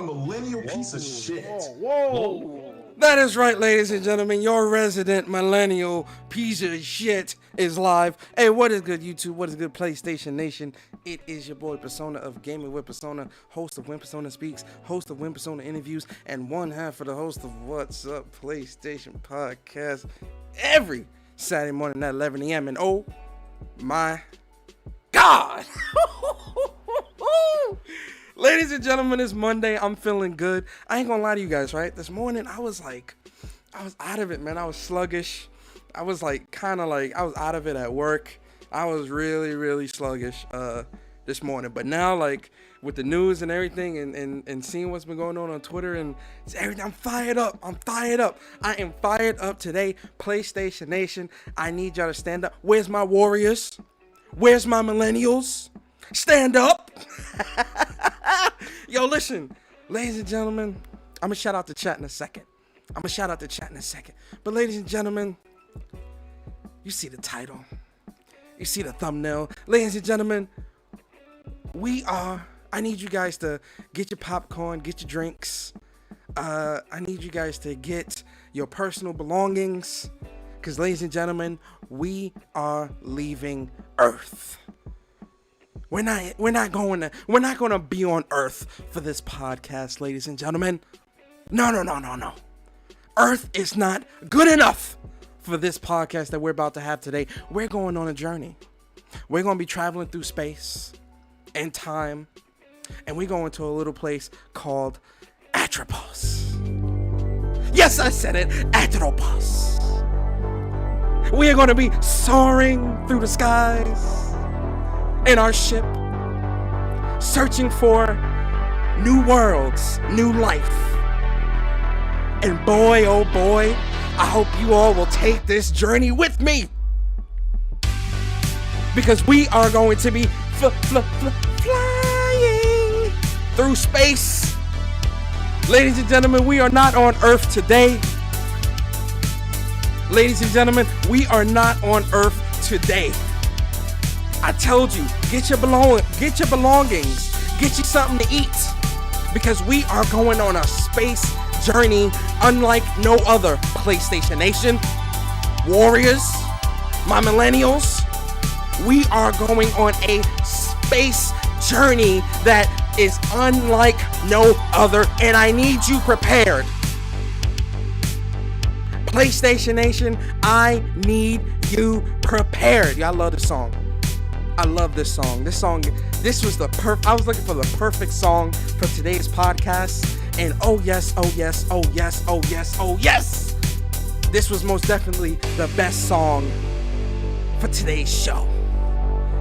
a millennial piece of shit. Whoa. That is right, ladies and gentlemen. Your resident millennial piece of shit is live. Hey, what is good, YouTube? What is good, PlayStation Nation? It is your boy Persona of Gaming with Persona, host of When Persona Speaks, host of When Persona Interviews, and one half of the host of What's Up PlayStation Podcast every Saturday morning at 11 a.m. And oh my God! Ladies and gentlemen, it's Monday. I'm feeling good. I ain't gonna lie to you guys, right? This morning, I was out of it, man. I was sluggish. I was I was out of it at work. I was really sluggish this morning. But now, with the news and everything and seeing what's been going on Twitter and everything, I'm fired up. I am fired up today. PlayStation Nation, I need y'all to stand up. Where's my warriors? Where's my millennials? Stand up. Yo, listen, ladies and gentlemen, I'm going to shout out the chat in a second. But ladies and gentlemen, you see the title. You see the thumbnail. Ladies and gentlemen, I need you guys to get your popcorn, get your drinks. I need you guys to get your personal belongings. Because, ladies and gentlemen, we are leaving Earth. We're not going to be on Earth for this podcast, ladies and gentlemen. No. Earth is not good enough for this podcast that we're about to have today. We're going on a journey. We're going to be traveling through space and time, and we're going to a little place called Atropos. Yes, I said it, Atropos. We are going to be soaring through the skies in our ship, searching for new worlds, new life. And boy, oh boy, I hope you all will take this journey with me. Because we are going to be flying through space. Ladies and gentlemen, we are not on Earth today. Ladies and gentlemen, we are not on Earth today. I told you, get your belongings, get you something to eat, because we are going on a space journey unlike no other. PlayStation Nation, Warriors, my millennials, we are going on a space journey that is unlike no other, and I need you prepared. PlayStation Nation, I need you prepared. Y'all love this song. I love this song. This was I was looking for the perfect song for today's podcast. And oh yes. This was most definitely the best song for today's show.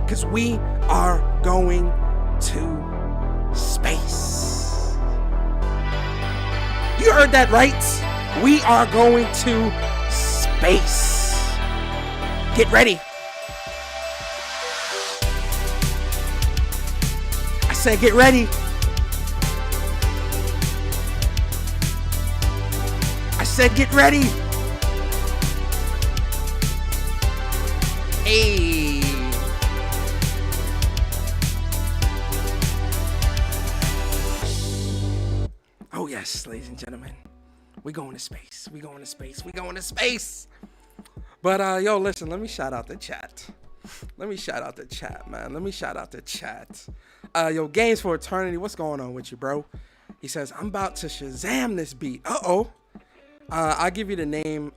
Because we are going to space. You heard that right? We are going to space. Get ready. I said, get ready. I said, get ready. Hey. Oh yes, ladies and gentlemen, we going to space. But yo, listen, let me shout out the chat. Man. Yo, Games for Eternity, what's going on with you, bro? He says, I'm about to Shazam this beat. I'll give you the name.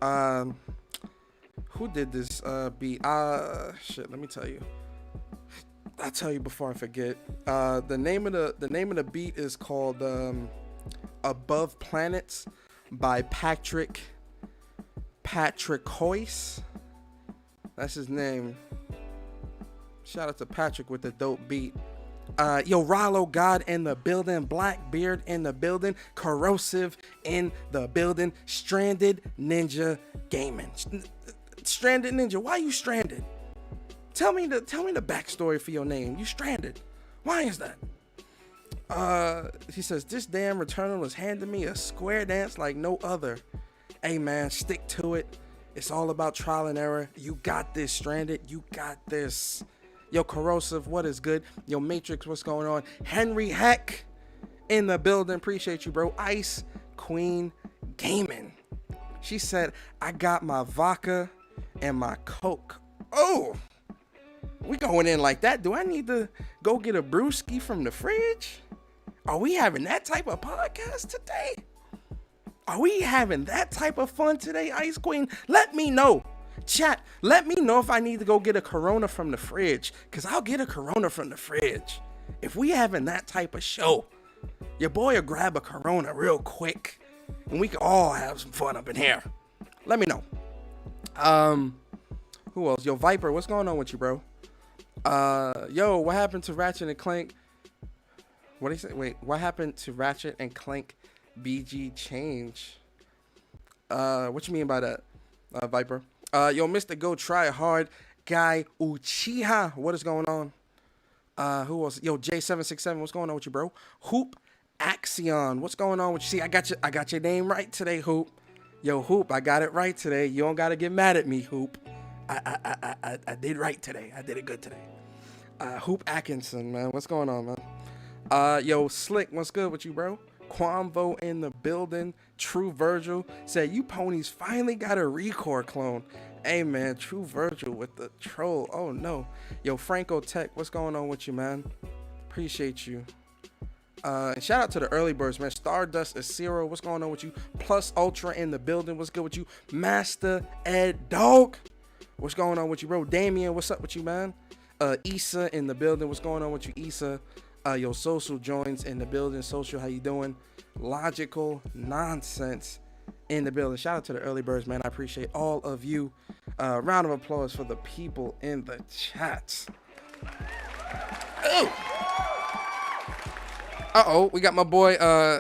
Who did this beat? Let me tell you. I'll tell you before I forget. The name of the beat is called Above Planets by Patrick Hoyce. That's his name. Shout out to Patrick with the dope beat. Yo, Rollo God in the building, Blackbeard in the building, Corrosive in the building, Stranded Ninja Gaming. Stranded Ninja, why you stranded? Tell me the backstory for your name. You stranded. Why is that? He says, this damn Returnal is handing me a square dance like no other. Hey man, stick to it. It's all about trial and error. You got this, Stranded. You got this. Yo, Corrosive, what is good? Yo, Matrix, what's going on? Henry Heck in the building. Appreciate you, bro. Ice Queen Gaming. She said, I got my vodka and my Coke. Oh, we going in like that. Do I need to go get a brewski from the fridge? Are we having that type of podcast today? Are we having that type of fun today, Ice Queen? Let me know. Chat, let me know if I need to go get a Corona from the fridge, because I'll get a Corona from the fridge. If we having that type of show, your boy will grab a Corona real quick, and we can all have some fun up in here. Let me know. Who else? Yo, Viper, what's going on with you, bro? Yo, what happened to Ratchet and Clank? What did he say? Wait, what happened to Ratchet and Clank BG change? What you mean by that, Viper? Yo, Mr. Go Try Hard Guy Uchiha, what is going on? Who else? Yo, J767, what's going on with you, bro? Hoop Axion, what's going on with you? See, I got your name right today, Hoop. Yo, Hoop, I got it right today. You don't gotta get mad at me, Hoop. I did right today. I did it good today. Hoop Atkinson, man, what's going on, man? Yo, Slick, what's good with you, bro? Quamvo in the building. True Virgil said, you ponies finally got a Recore clone. Hey, man, True Virgil with the troll. Oh, no. Yo, Franco Tech, what's going on with you, man? Appreciate you. And shout out to the early birds, man. Stardust Asiro, what's going on with you? Plus Ultra in the building, what's good with you? Master Ed Dog, what's going on with you, bro? Damien, what's up with you, man? Issa in the building, what's going on with you, Issa? Yo, Social joins in the building. Social, how you doing? Logical Nonsense in the building. Shout out to the early birds, man. I appreciate all of you. Round of applause for the people in the chats. Uh-oh, we got my boy,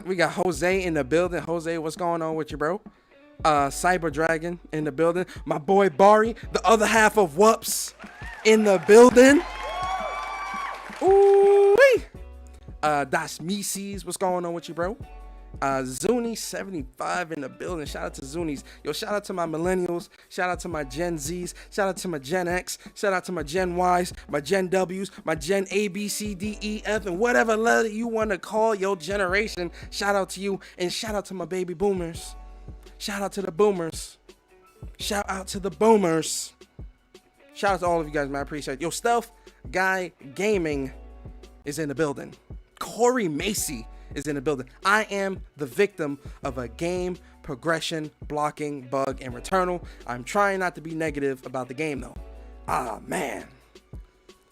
we got Jose in the building. Jose, what's going on with you, bro? Cyber Dragon in the building. My boy Bari, the other half of Whoops, in the building. Ooh-wee. Das Mises, what's going on with you, bro? Zuni75 in the building. Shout out to Zunis. Yo, shout out to my millennials. Shout out to my Gen Zs. Shout out to my Gen X. Shout out to my Gen Ys, my Gen Ws, my Gen A, B, C, D, E, F, and whatever letter you want to call your generation. Shout out to you, and shout out to my baby boomers. Shout out to the boomers. Shout out to the boomers. Shout out to all of you guys, man. I appreciate it. Yo, Stealth Guy Gaming is in the building. Corey Macy is in the building. I am the victim of a game progression blocking bug in Returnal. I'm trying not to be negative about the game, though. Ah, man.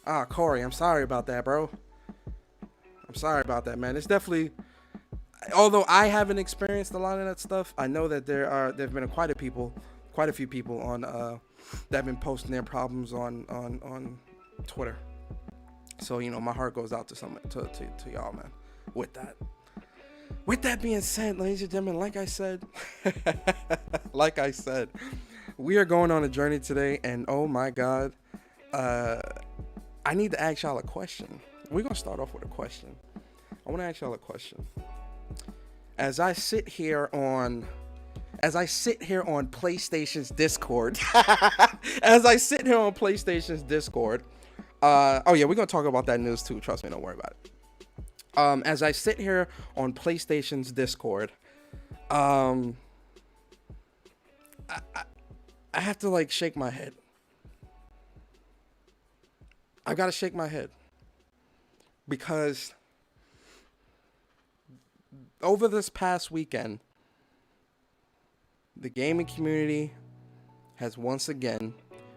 Ah, Corey, I'm sorry about that, bro. I'm sorry about that, man. It's definitely, although I haven't experienced a lot of that stuff, I know that there've been quite a few people on that have been posting their problems on Twitter. So, you know, my heart goes out to y'all, man. With that being said, ladies and gentlemen, like I said, we are going on a journey today, and oh my God, I need to ask y'all a question. We're gonna start off with a question. I want to ask y'all a question. As I sit here on PlayStation's Discord, oh yeah, we're gonna talk about that news too. Trust me, don't worry about it. As I sit here on PlayStation's Discord, I have to like shake my head. I gotta shake my head because over this past weekend, the gaming community has once again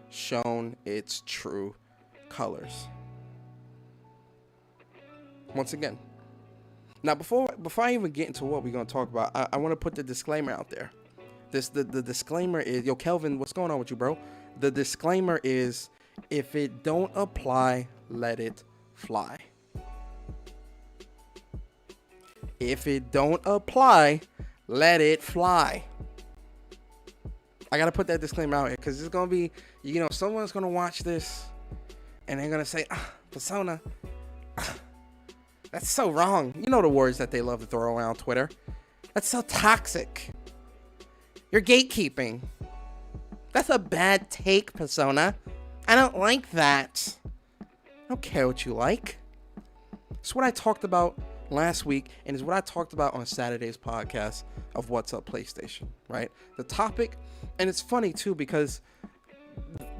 shown its true colors. Once again. Now, before I even get into what we're going to talk about, I want to put the disclaimer out there. The disclaimer is, yo, Kelvin, what's going on with you, bro? The disclaimer is, if it don't apply, let it fly. If it don't apply, let it fly. I got to put that disclaimer out here because it's going to be, you know, someone's going to watch this and they're going to say, Persona, that's so wrong. You know the words that they love to throw around Twitter. That's so toxic. You're gatekeeping. That's a bad take, Persona. I don't like that. I don't care what you like. It's what I talked about last week, and is what I talked about on Saturday's podcast of What's Up PlayStation, right? The topic, and it's funny too because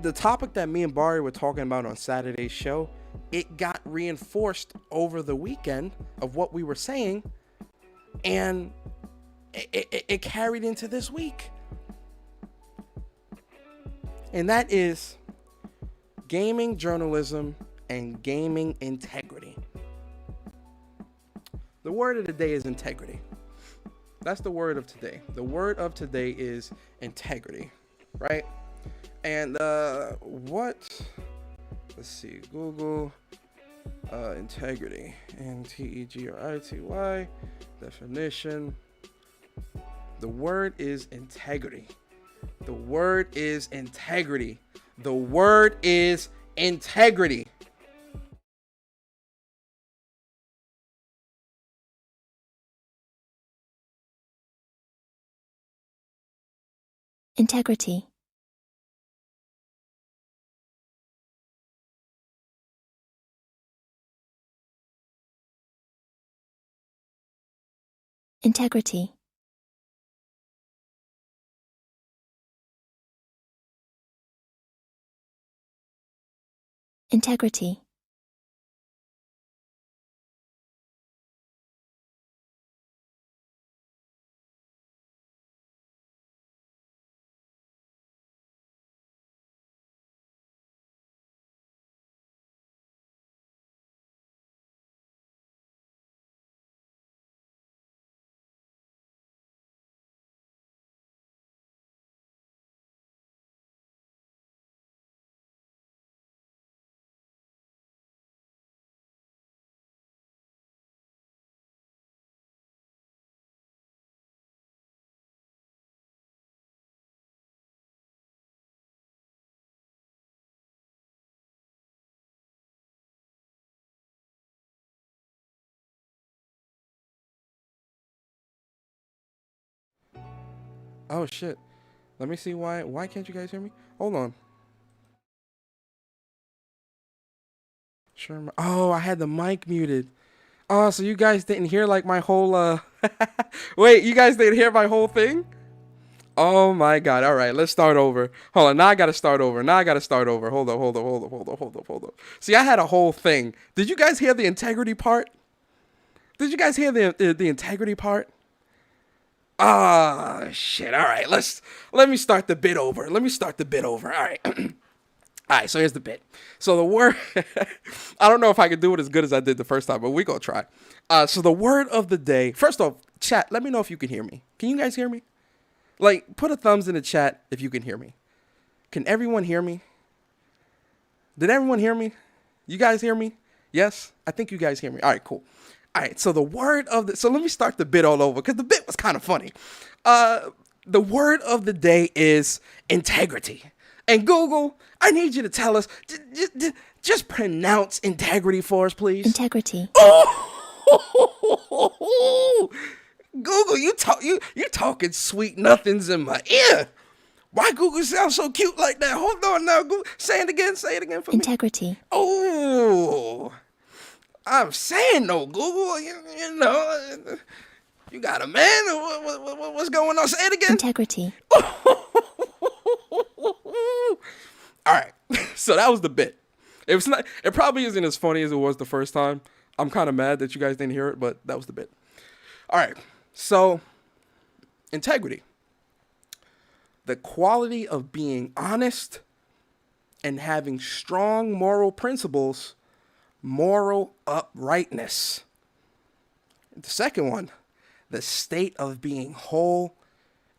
the topic that me and Barry were talking about on Saturday's show, it got reinforced over the weekend of what we were saying, and it carried into this week. And that is gaming journalism and gaming integrity. The word of the day is integrity. That's the word of today. The word of today is integrity, right? And let's see, Google integrity, integrity, definition. The word is integrity. The word is integrity. The word is integrity. Integrity. Integrity. Integrity. Oh shit. Let me see why can't you guys hear me? Hold on. Sure. Oh, I had the mic muted. Oh, so you guys didn't hear like my whole wait, you guys didn't hear my whole thing? Oh my god. All right, let's start over. Hold on. Now I got to start over. Hold up. See, I had a whole thing. Did you guys hear the integrity part? Did you guys hear the integrity part? Ah, shit. All right. Let me start the bit over. All right. All right, so here's the bit. So the word, I don't know if I can do it as good as I did the first time, but we gonna try. So the word of the day. First off, chat. Let me know if you can hear me. Can you guys hear me? Like, put a thumbs in the chat if you can hear me. Can everyone hear me? Did everyone hear me? You guys hear me? Yes, I think you guys hear me. All right, cool. All right, so the word of the. So let me start the bit all over because the bit was kind of funny. The word of the day is integrity. And Google, I need you to tell us, just pronounce integrity for us, please. Integrity. Oh, Google, you talking sweet nothings in my ear. Why Google sounds so cute like that? Hold on now, Google. Say it again for me. Integrity. Oh, I'm saying no, Google. You know, you got a man. What's going on? Say it again. Integrity. All right, so that was the bit. It probably isn't as funny as it was the first time. I'm kind of mad that you guys didn't hear it, but that was the bit. All right, so integrity, the quality of being honest and having strong moral principles, moral uprightness. The second one, the state of being whole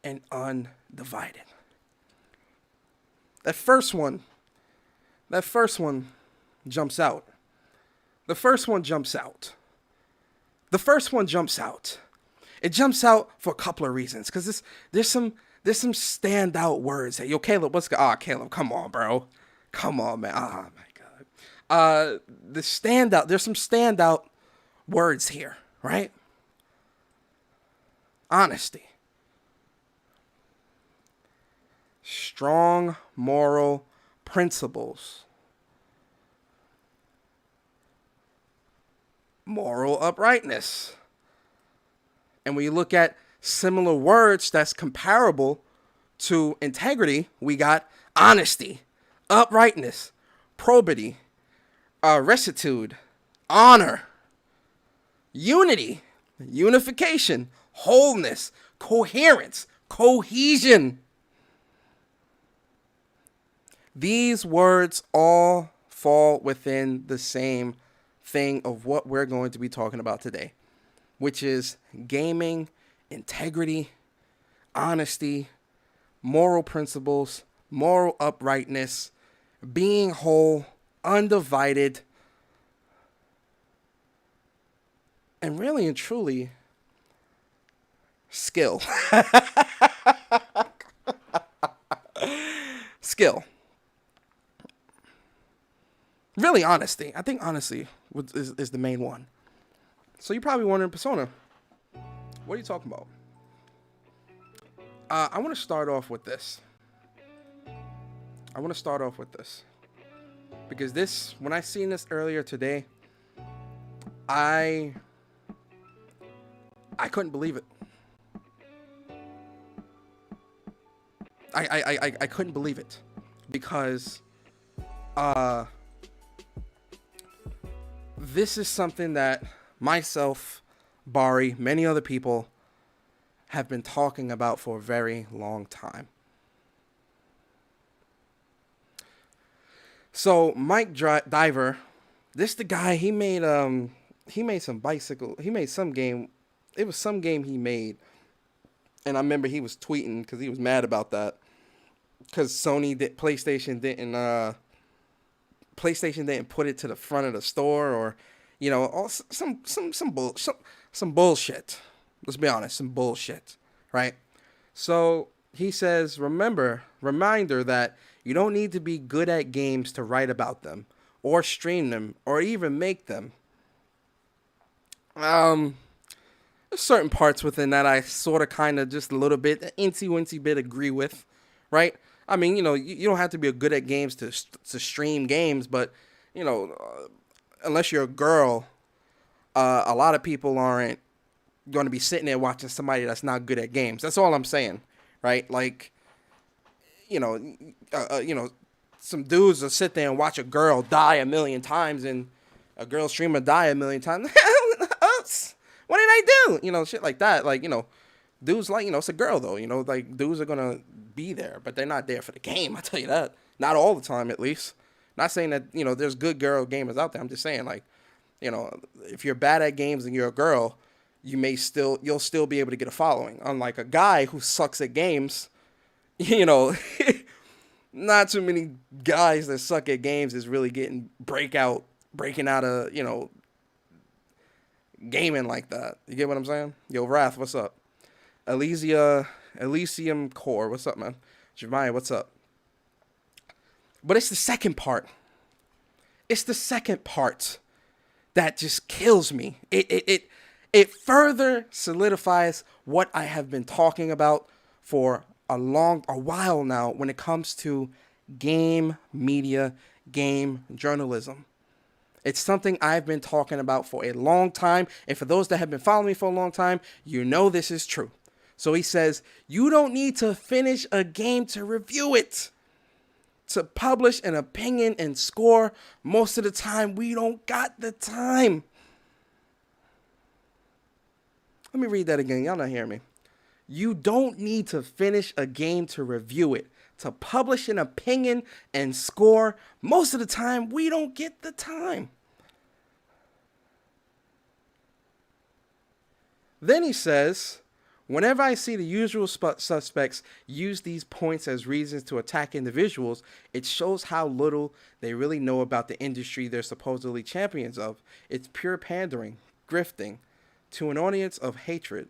and undivided. That first one jumps out. The first one jumps out. It jumps out for a couple of reasons, because there's some standout words. Hey, yo, Caleb, Caleb, come on, bro. Come on, man. Oh my God. There's some standout words here, right? Honesty. Strong moral principles. moral uprightness. And when you look at similar words that's comparable to integrity, we got honesty, uprightness, probity, rectitude, honor, unity, unification, wholeness, coherence, cohesion. These words all fall within the same thing of what we're going to be talking about today, which is gaming, integrity, honesty, moral principles, moral uprightness, being whole, undivided, and really and truly, skill. Skill. Really, honesty. I think honesty is the main one. So you're probably wondering, Persona, what are you talking about? I want to start off with this. Because this, when I seen this earlier today, I couldn't believe it. I couldn't believe it because this is something that myself, Bari, many other people have been talking about for a very long time. So Mike Diver, this the guy, he made some game. It was some game he made, and I remember he was tweeting because he was mad about that because PlayStation didn't put it to the front of the store, or some bullshit. Let's be honest, some bullshit, right? So he says, reminder that you don't need to be good at games to write about them, or stream them, or even make them. There's certain parts within that I sort of kind of just a little bit, incy-wincy bit agree with, right? I mean, you don't have to be good at games to stream games, but, unless you're a girl, a lot of people aren't going to be sitting there watching somebody that's not good at games. That's all I'm saying, right? Like, some dudes will sit there and watch a girl die a million times and a girl streamer die a million times. Oops, what did I do? Shit like that. Like, dudes like, it's a girl though, like dudes are going to be there, but they're not there for the game. I tell you that. Not all the time, at least. Not saying that, there's good girl gamers out there. I'm just saying, like, if you're bad at games and you're a girl, you'll still be able to get a following. Unlike a guy who sucks at games, not too many guys that suck at games is really breaking out of, gaming like that. You get what I'm saying? Yo, Wrath, what's up? Elysium Core, what's up, man? Jeremiah, what's up? But it's the second part. That just kills me. It further solidifies what I have been talking about for a while now when it comes to game media, game journalism. It's something I've been talking about for a long time, and for those that have been following me for a long time, this is true. So he says, you don't need to finish a game to review it. To publish an opinion and score, most of the time, we don't got the time. Let me read that again. Y'all not hearing me. You don't need to finish a game to review it. To publish an opinion and score, most of the time, we don't get the time. Then he says, whenever I see the usual suspects use these points as reasons to attack individuals, it shows how little they really know about the industry they're supposedly champions of. It's pure pandering, grifting, to an audience of hatred,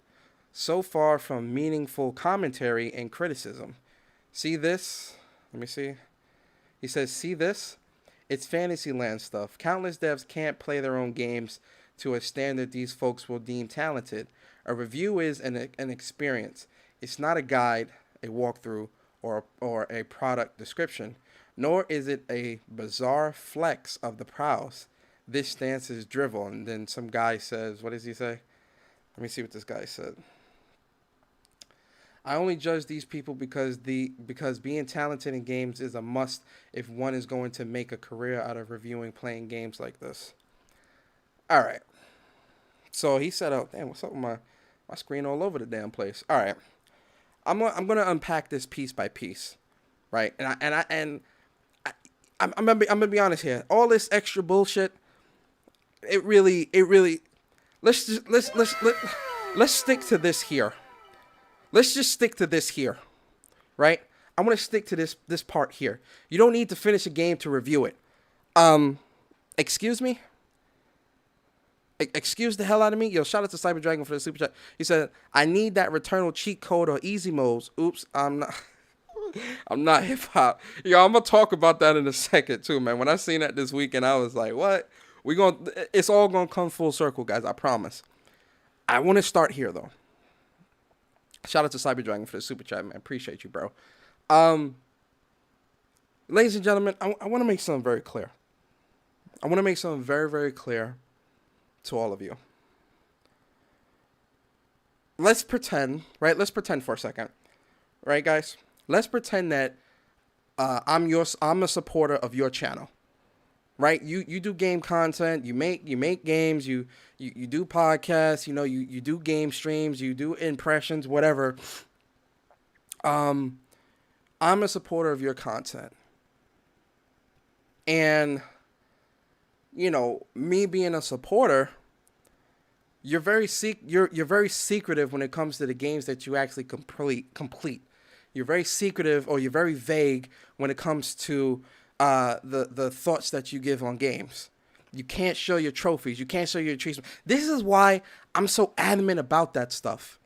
so far from meaningful commentary and criticism. See this? Let me see. He says, see this? It's Fantasyland stuff. Countless devs can't play their own games to a standard these folks will deem talented. A review is an experience. It's not a guide, a walkthrough, or a product description, nor is it a bizarre flex of the prowess. this stance is drivel. And then some guy says, what does he say? Let me see what this guy said. I only judge these people because being talented in games is a must if one is going to make a career out of reviewing playing games like this. All right. So he said, "Oh, damn, what's up with my screen all over the damn place?" All right. I'm gonna unpack this piece by piece, right? I'm gonna be honest here. All this extra bullshit, it really. Let's stick to this here. Let's just stick to this here, right? I want to stick to this part here. You don't need to finish a game to review it. Excuse me? Excuse the hell out of me? Yo, shout out to Cyber Dragon for the super chat. He said, I need that Returnal cheat code or easy modes. Oops, I'm not hip hop. Yo, I'm gonna talk about that in a second too, man. When I seen that this weekend, I was like, what? It's all gonna come full circle, guys, I promise. I want to start here though. Shout out to Cyber Dragon for the super chat, man. Appreciate you, bro. Ladies and gentlemen, I want to make something very clear. I want to make something very, very clear to all of you. Let's pretend, right? Let's pretend for a second, right, guys? Let's pretend that I'm a supporter of your channel, right? You do game content, you make games, you do podcasts, you do game streams, you do impressions, whatever. I'm a supporter of your content. And me being a supporter, you're very secretive when it comes to the games that you actually complete. You're very secretive, or you're very vague when it comes to the thoughts that you give on games. You can't show your trophies. You can't show your achievements. This is why I'm so adamant about that stuff.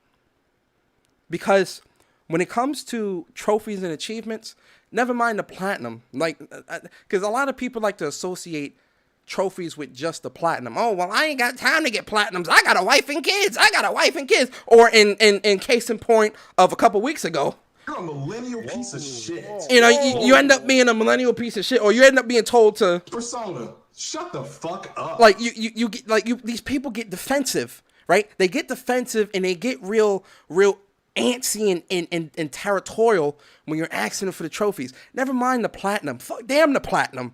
Because when it comes to trophies and achievements, never mind the platinum. Because a lot of people like to associate trophies with just the platinum. Oh, well, I ain't got time to get platinums. I got a wife and kids. Or in case in point of a couple weeks ago, You're a millennial piece of shit. You end up being a millennial piece of shit, or you end up being told to Persona, shut the fuck up. These people get defensive, right? They get defensive and they get real antsy and territorial when you're asking them for the trophies. Never mind the platinum. Damn the platinum,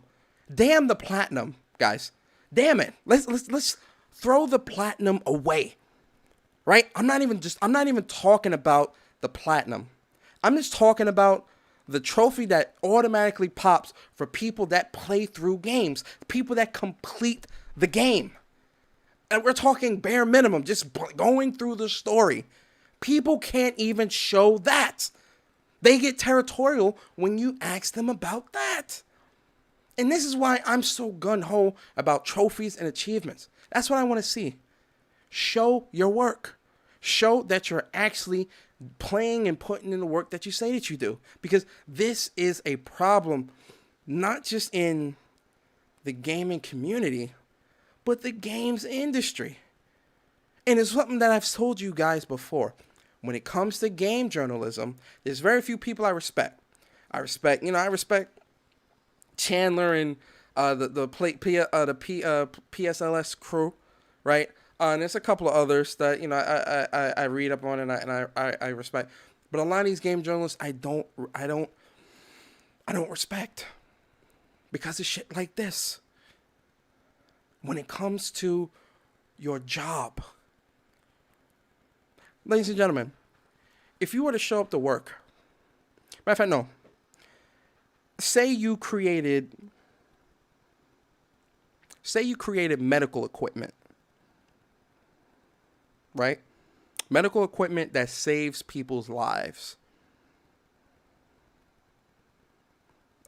guys. Damn it. Let's throw the platinum away, right? I'm not even talking about the platinum. I'm just talking about the trophy that automatically pops for people that play through games, people that complete the game. And we're talking bare minimum, just going through the story. People can't even show that. They get territorial when you ask them about that. And this is why I'm so gung-ho about trophies and achievements. That's what I want to see. Show your work. Show that you're actually playing and putting in the work that you say that you do. Because this is a problem, not just in the gaming community, but the games industry. And it's something that I've told you guys before. When it comes to game journalism, there's very few people I respect. I respect Chandler and the PSLS crew, right? And there's a couple of others that I read up on and I respect. But a lot of these game journalists I don't respect because of shit like this. When it comes to your job, ladies and gentlemen, if you were to show up to work, matter of fact, no. Say you created medical equipment, right? Medical equipment that saves people's lives.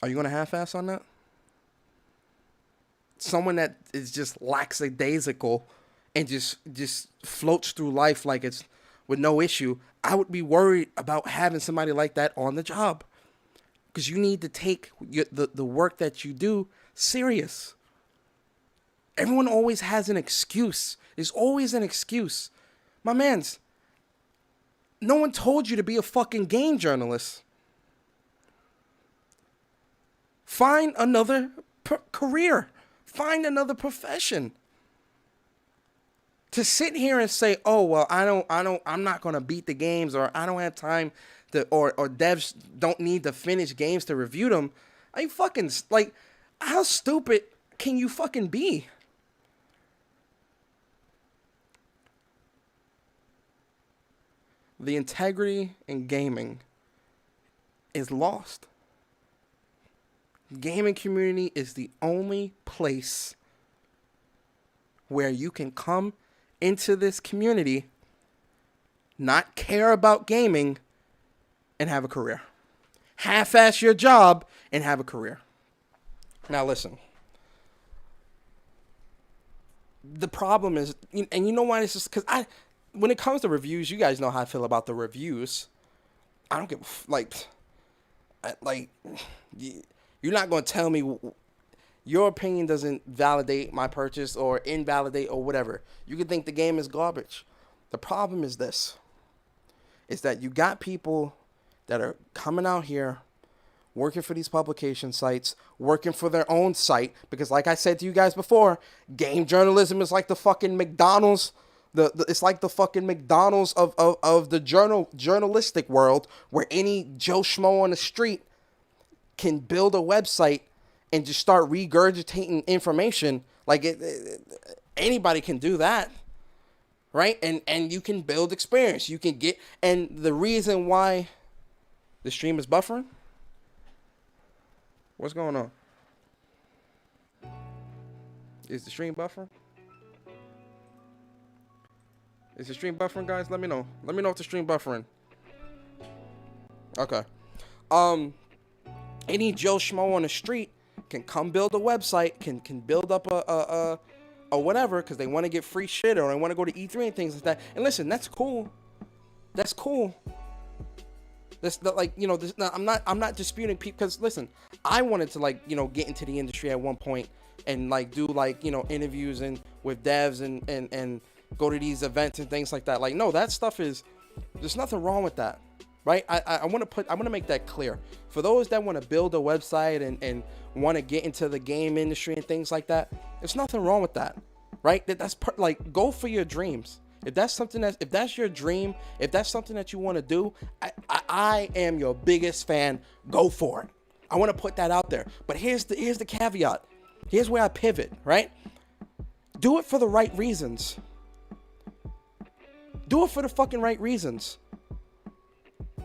Are you going to half-ass on that? Someone that is just lackadaisical and just floats through life like it's with no issue, I would be worried about having somebody like that on the job. Because you need to take the work that you do serious. Everyone always has an excuse. There's always an excuse. My mans, no one told you to be a fucking game journalist. Find another career. Find another profession. To sit here and say, "Oh, well, I'm not gonna beat the games, or I don't have time to, or devs don't need to finish games to review them." I fucking like, how stupid can you fucking be? The integrity in gaming is lost. Gaming community is the only place where you can come into this community, not care about gaming, and have a career. Half-ass your job and have a career. Now listen. The problem is, and you know why this is, because when it comes to reviews, you guys know how I feel about the reviews. I don't give, you're not going to tell me your opinion doesn't validate my purchase or invalidate or whatever. You can think the game is garbage. The problem is this, is that you got people that are coming out here working for these publication sites, working for their own site, because like I said to you guys before, game journalism is like the fucking McDonald's. It's like the fucking McDonald's of the journalistic world, where any Joe Schmo on the street can build a website and just start regurgitating information. Like anybody can do that, right? And you can build experience. You can get, and the reason why the stream is buffering. What's going on? Is the stream buffering? Is the stream buffering, guys? Let me know. Let me know if the stream buffering. Okay. Any Joe Schmo on the street can come build a website, can build up a whatever, because they want to get free shit, or they want to go to E3 and things like that. And listen, that's cool. That's cool. This, like, you know, this, I'm not disputing people, because listen, I wanted to, like, you know, get into the industry at one point and like do, like, you know, interviews and with devs and go to these events and things like that. Like, no, that stuff is, there's nothing wrong with that, right? I want to make that clear for those that want to build a website and want to get into the game industry and things like that. There's nothing wrong with that, right? Like, go for your dreams. If that's your dream, if that's something that you want to do, I am your biggest fan. Go for it. I want to put that out there. But here's the caveat. Here's where I pivot, right? Do it for the right reasons. Do it for the fucking right reasons.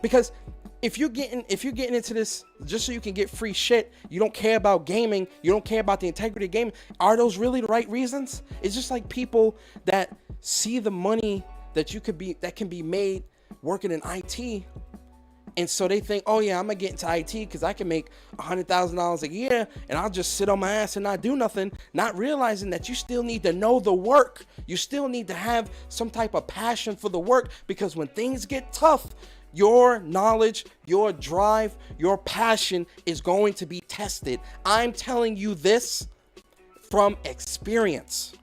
Because if you're getting into this just so you can get free shit, you don't care about gaming, you don't care about the integrity of gaming, are those really the right reasons? It's just like people that see the money that can be made working in IT, and so they think, oh yeah, I'm gonna get into IT because I can make $100,000 a year and I'll just sit on my ass and not do nothing, not realizing that you still need to know the work. You still need to have some type of passion for the work, because when things get tough, your knowledge, your drive, your passion is going to be tested. I'm telling you this from experience.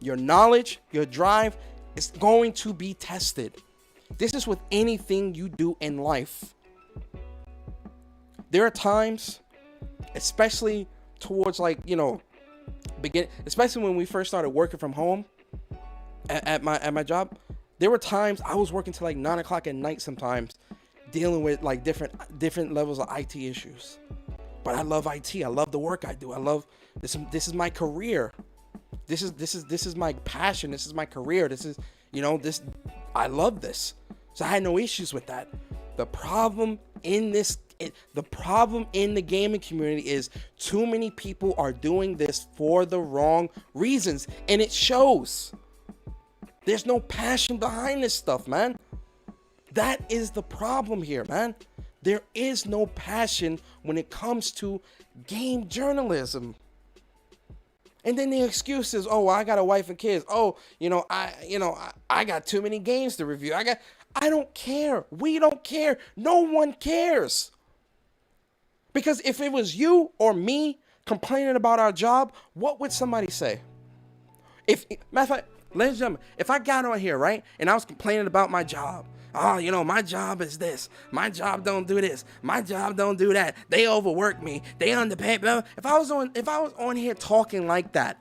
Your knowledge, your drive is going to be tested. This is with anything you do in life. There are times, especially towards, like, you know, especially when we first started working from home at my job, there were times I was working till like 9 o'clock at night sometimes, dealing with like different levels of IT issues. But I love IT. I love the work I do. I love this. This is my career. This is my passion. This is my career. This is, you know, this, I love this. So I had no issues with that. The problem in the gaming community is too many people are doing this for the wrong reasons, and it shows. There's no passion behind this stuff, man. That is the problem here, man. There is no passion when it comes to game journalism. And then the excuse is, oh, I got a wife and kids. Oh, I got too many games to review. I don't care. We don't care. No one cares. Because if it was you or me complaining about our job, what would somebody say? Matter of fact, Ladies and gentlemen, if I got on here, right, and I was complaining about my job, oh, you know, my job is this, my job don't do this, my job don't do that, they overwork me, they underpay, blah. If I was on here talking like that,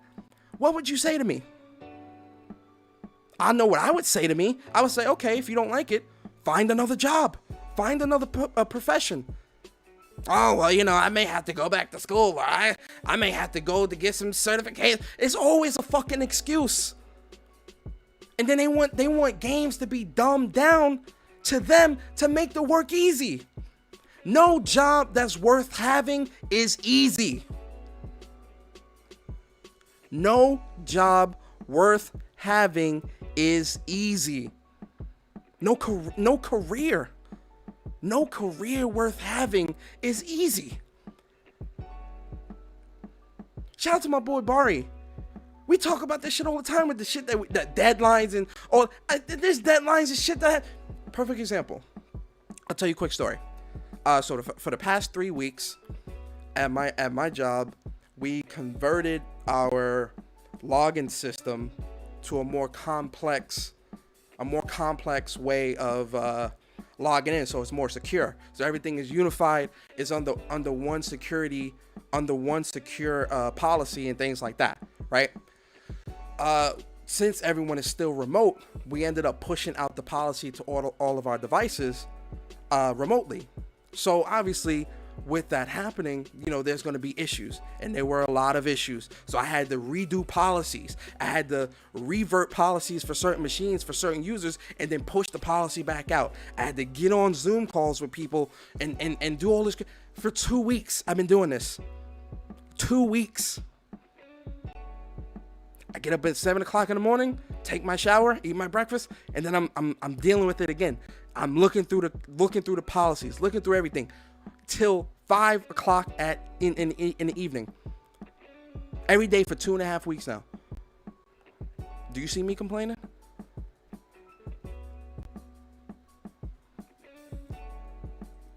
what would you say to me? I know what I would say to me. I would say, okay, if you don't like it, find another job, find another profession. Oh, well, you know, I may have to go back to school, or I may have to go to get some certification. It's always a fucking excuse. And then they want games to be dumbed down to them to make the work easy. No job that's worth having is easy. No job worth having is easy. No career worth having is easy. Shout out to my boy Bari. We talk about this shit all the time with the shit that deadlines and all. There's deadlines and shit that. Perfect example. I'll tell you a quick story. So for the past 3 weeks at my job, we converted our login system to a more complex way of logging in, so it's more secure. So everything is unified. It's under one secure policy and things like that, right? Since everyone is still remote, we ended up pushing out the policy to all of our devices remotely. So obviously, with that happening, you know, there's going to be issues, and there were a lot of issues. So I had to redo policies. I had to revert policies for certain machines, for certain users, and then push the policy back out. I had to get on Zoom calls with people and do all this. For 2 weeks, I've been doing this. 2 weeks. I get up at 7 o'clock in the morning, take my shower, eat my breakfast, and then I'm dealing with it again. I'm looking through the policies, looking through everything, till 5 o'clock in the evening. Every day for 2.5 weeks now. Do you see me complaining?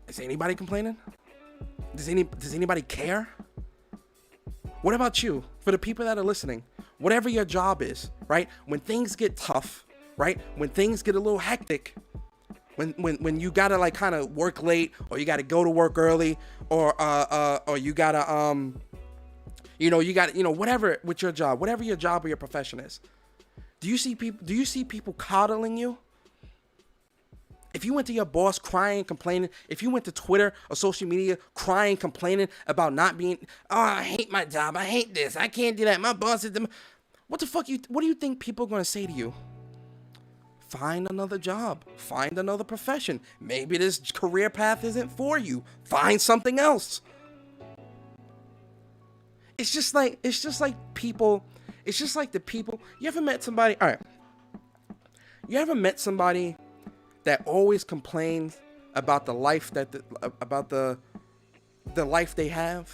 Is anybody complaining? Does anybody care? What about you? For the people that are listening, whatever your job is, right? When things get tough, right? When things get a little hectic, when you gotta like kind of work late, or you gotta go to work early, or you gotta whatever with your job, whatever your job or your profession is, do you see people coddling you? If you went to your boss crying, complaining, if you went to Twitter or social media crying, complaining about not being, oh, I hate my job, I hate this, I can't do that, my boss is what do you think people are gonna say to you? Find another job. Find another profession. Maybe this career path isn't for you. Find something else. It's just like people. It's just like the people. You ever met somebody? All right. You ever met somebody that always complains about the life about the life they have?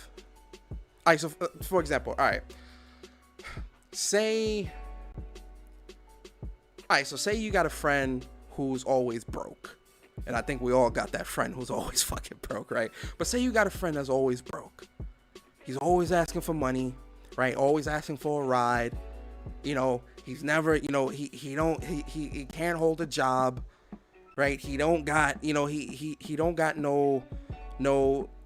All right. So, for example, all right. Say you got a friend who's always broke. And I think we all got that friend who's always fucking broke, right? But say you got a friend that's always broke. He's always asking for money, right? Always asking for a ride. You know, he's never, you know, he can't hold a job, right? He don't got, you know, he don't got no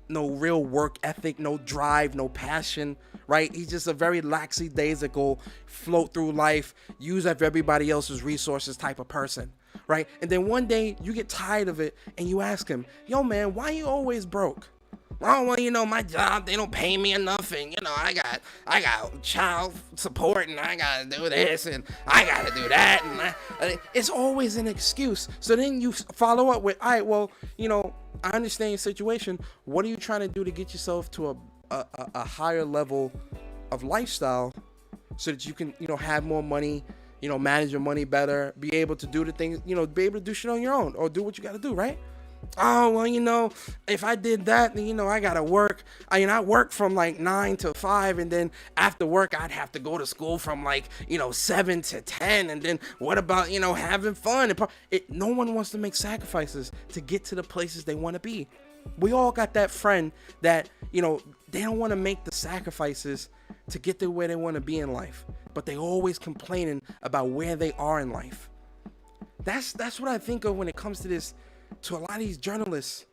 real work ethic, no drive, no passion, right? He's just a very lackadaisical, float through life, use up everybody else's resources type of person, right? And then one day you get tired of it and you ask him, yo man, why you always broke? Oh, well, you know, my job, they don't pay me enough, and you know, I got child support, and I gotta do this, and I gotta do that, and it's always an excuse. So then you follow up with, all right, well, you know, I understand your situation. What are you trying to do to get yourself to a higher level of lifestyle so that you can, you know, have more money, you know, manage your money better, be able to do the things, you know, be able to do shit on your own, or do what you got to do, right? Oh, well, you know, if I did that, then, you know, I got to work. I work from like 9 to 5, and then after work, I'd have to go to school from like, you know, 7 to 10. And then what about, you know, having fun? No one wants to make sacrifices to get to the places they want to be. We all got that friend that, you know, they don't want to make the sacrifices to get to where they want to be in life, but they always complaining about where they are in life. That's what I think of when it comes to this, to a lot of these journalists.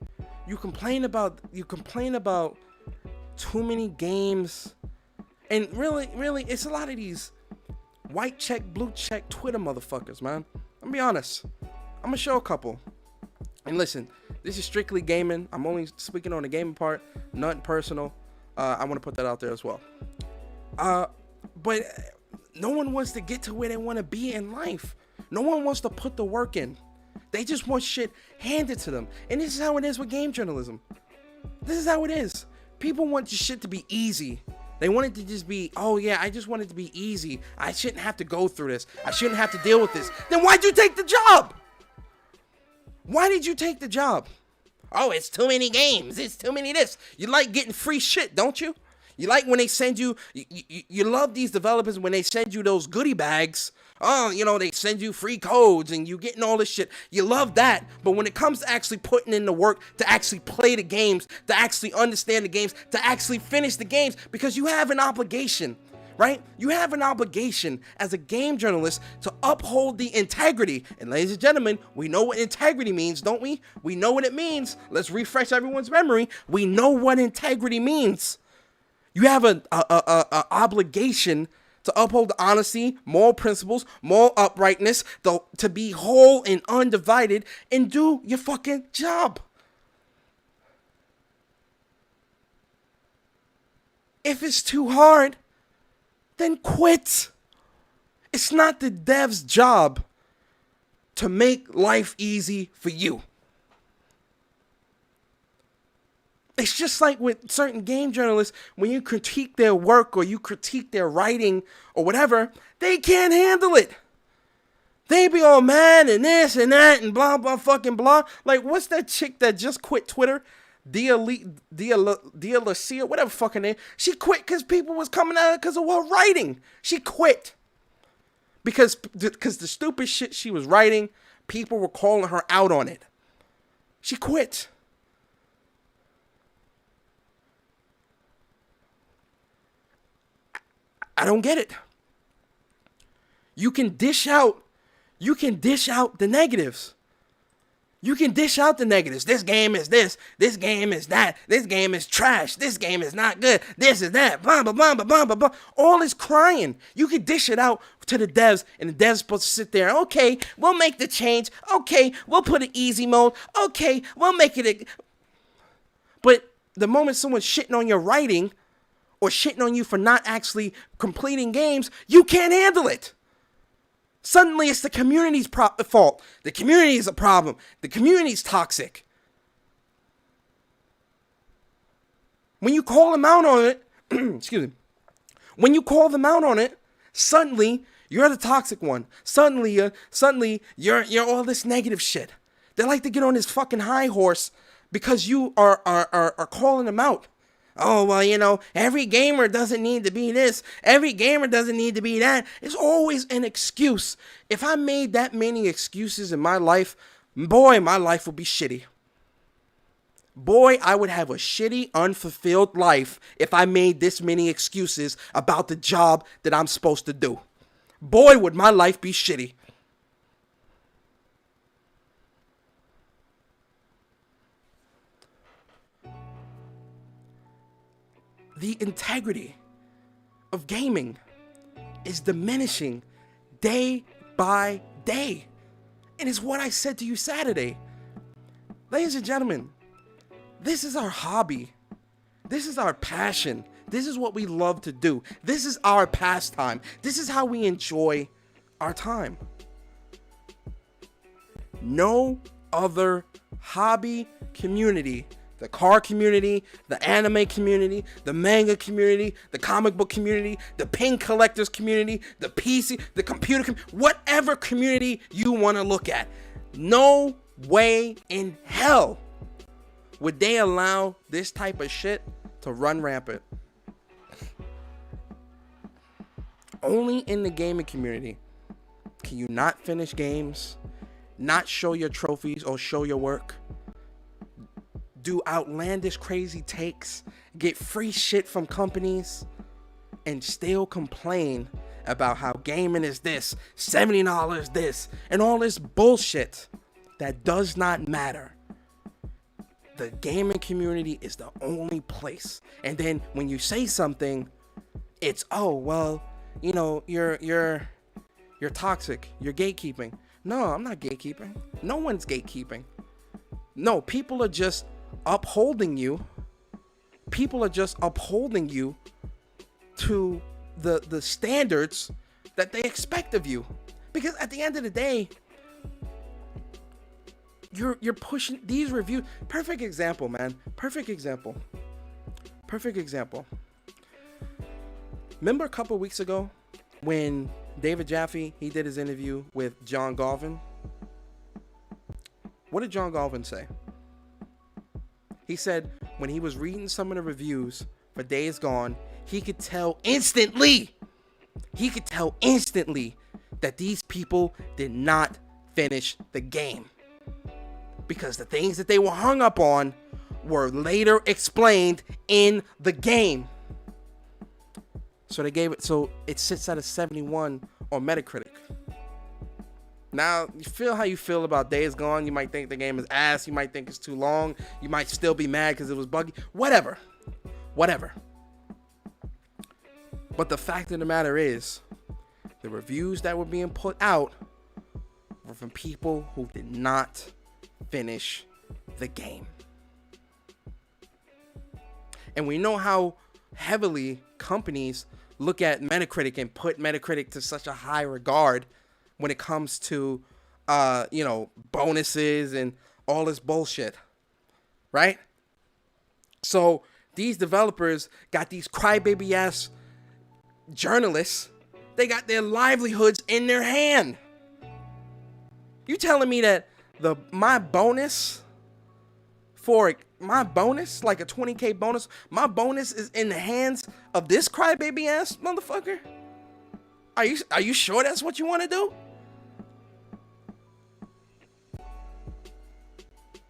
You complain about too many games, and really it's a lot of these white check, blue check Twitter motherfuckers, man. I'm gonna be honest. I'm gonna show a couple. And listen, this is strictly gaming. I'm only speaking on the gaming part, nothing personal. I want to put that out there as well. But no one wants to get to where they want to be in life. No one wants to put the work in. They just want shit handed to them. And this is how it is with game journalism. This is how it is. People want your shit to be easy. They want it to just be, oh yeah, I just want it to be easy. I shouldn't have to go through this. I shouldn't have to deal with this. Then why'd you take the job? Why did you take the job? Oh, it's too many games. It's too many this. You like getting free shit, don't you? You like when they send you, you love these developers when they send you those goodie bags. Oh, you know, they send you free codes and you getting all this shit. You love that. But when it comes to actually putting in the work to actually play the games, to actually understand the games, to actually finish the games, because you have an obligation, right? You have an obligation as a game journalist to uphold the integrity. And ladies and gentlemen, we know what integrity means, don't we? We know what it means. Let's refresh everyone's memory. We know what integrity means. You have an obligation to uphold the honesty, moral principles, moral uprightness, to be whole and undivided and do your fucking job. If it's too hard, then quit. It's not the dev's job to make life easy for you. It's just like with certain game journalists, when you critique their work or you critique their writing or whatever, they can't handle it. They be all mad and this and that and blah, blah, fucking blah. Like, what's that chick that just quit Twitter? Dia Lucia, whatever fucking name. She quit because people was coming at her because of her writing. She quit. Because the stupid shit she was writing, people were calling her out on it. She quit. I don't get it. You can dish out the negatives. You can dish out the negatives. This game is this game is that, this game is trash, this game is not good, this is that, blah, blah, blah, blah, blah, blah, blah. All is crying. You can dish it out to the devs, and the devs supposed to sit there, okay, we'll make the change, okay, we'll put an easy mode, okay, we'll make it But the moment someone's shitting on your writing, or shitting on you for not actually completing games, you can't handle it. Suddenly it's the community's fault. The community is a problem. The community's toxic. When you call them out on it, excuse me, when you call them out on it, suddenly you're the toxic one. Suddenly you're all this negative shit. They like to get on this fucking high horse because you are calling them out. Oh, well, you know, every gamer doesn't need to be this. Every gamer doesn't need to be that. It's always an excuse. If I made that many excuses in my life, boy, my life would be shitty. Boy, I would have a shitty, unfulfilled life if I made this many excuses about the job that I'm supposed to do. Boy, would my life be shitty. The integrity of gaming is diminishing day by day. And it's what I said to you Saturday. Ladies and gentlemen, this is our hobby. This is our passion. This is what we love to do. This is our pastime. This is how we enjoy our time. No other hobby community, the car community, the anime community, the manga community, the comic book community, the pin collectors community, the PC, the computer whatever community you want to look at. No way in hell would they allow this type of shit to run rampant. Only in the gaming community can you not finish games, not show your trophies or show your work, do outlandish, crazy takes, get free shit from companies, and still complain about how gaming is this, $70 this, and all this bullshit that does not matter. The gaming community is the only place. And then when you say something, it's, oh, well, you know, you're toxic. You're gatekeeping. No, I'm not gatekeeping. No one's gatekeeping. No, people are just upholding you. People are just upholding you to the standards that they expect of you. Because at the end of the day, you're pushing these reviews. Perfect example, man. Perfect example. Remember a couple weeks ago when David Jaffe, he did his interview with John Galvin? What did John Galvin say? He said when he was reading some of the reviews for Days Gone, he could tell instantly that these people did not finish the game. Because the things that they were hung up on were later explained in the game. So they gave it, so it sits at a 71 on Metacritic. Now, you feel how you feel about Days Gone. You might think the game is ass. You might think it's too long. You might still be mad because it was buggy. Whatever. But the fact of the matter is, the reviews that were being put out were from people who did not finish the game. And we know how heavily companies look at Metacritic and put Metacritic to such a high regard when it comes to bonuses and all this bullshit, right? So these developers got these crybaby ass journalists. They got their livelihoods in their hand. You telling me that my bonus, like a 20K bonus, my bonus is in the hands of this crybaby ass motherfucker? Are you sure that's what you want to do?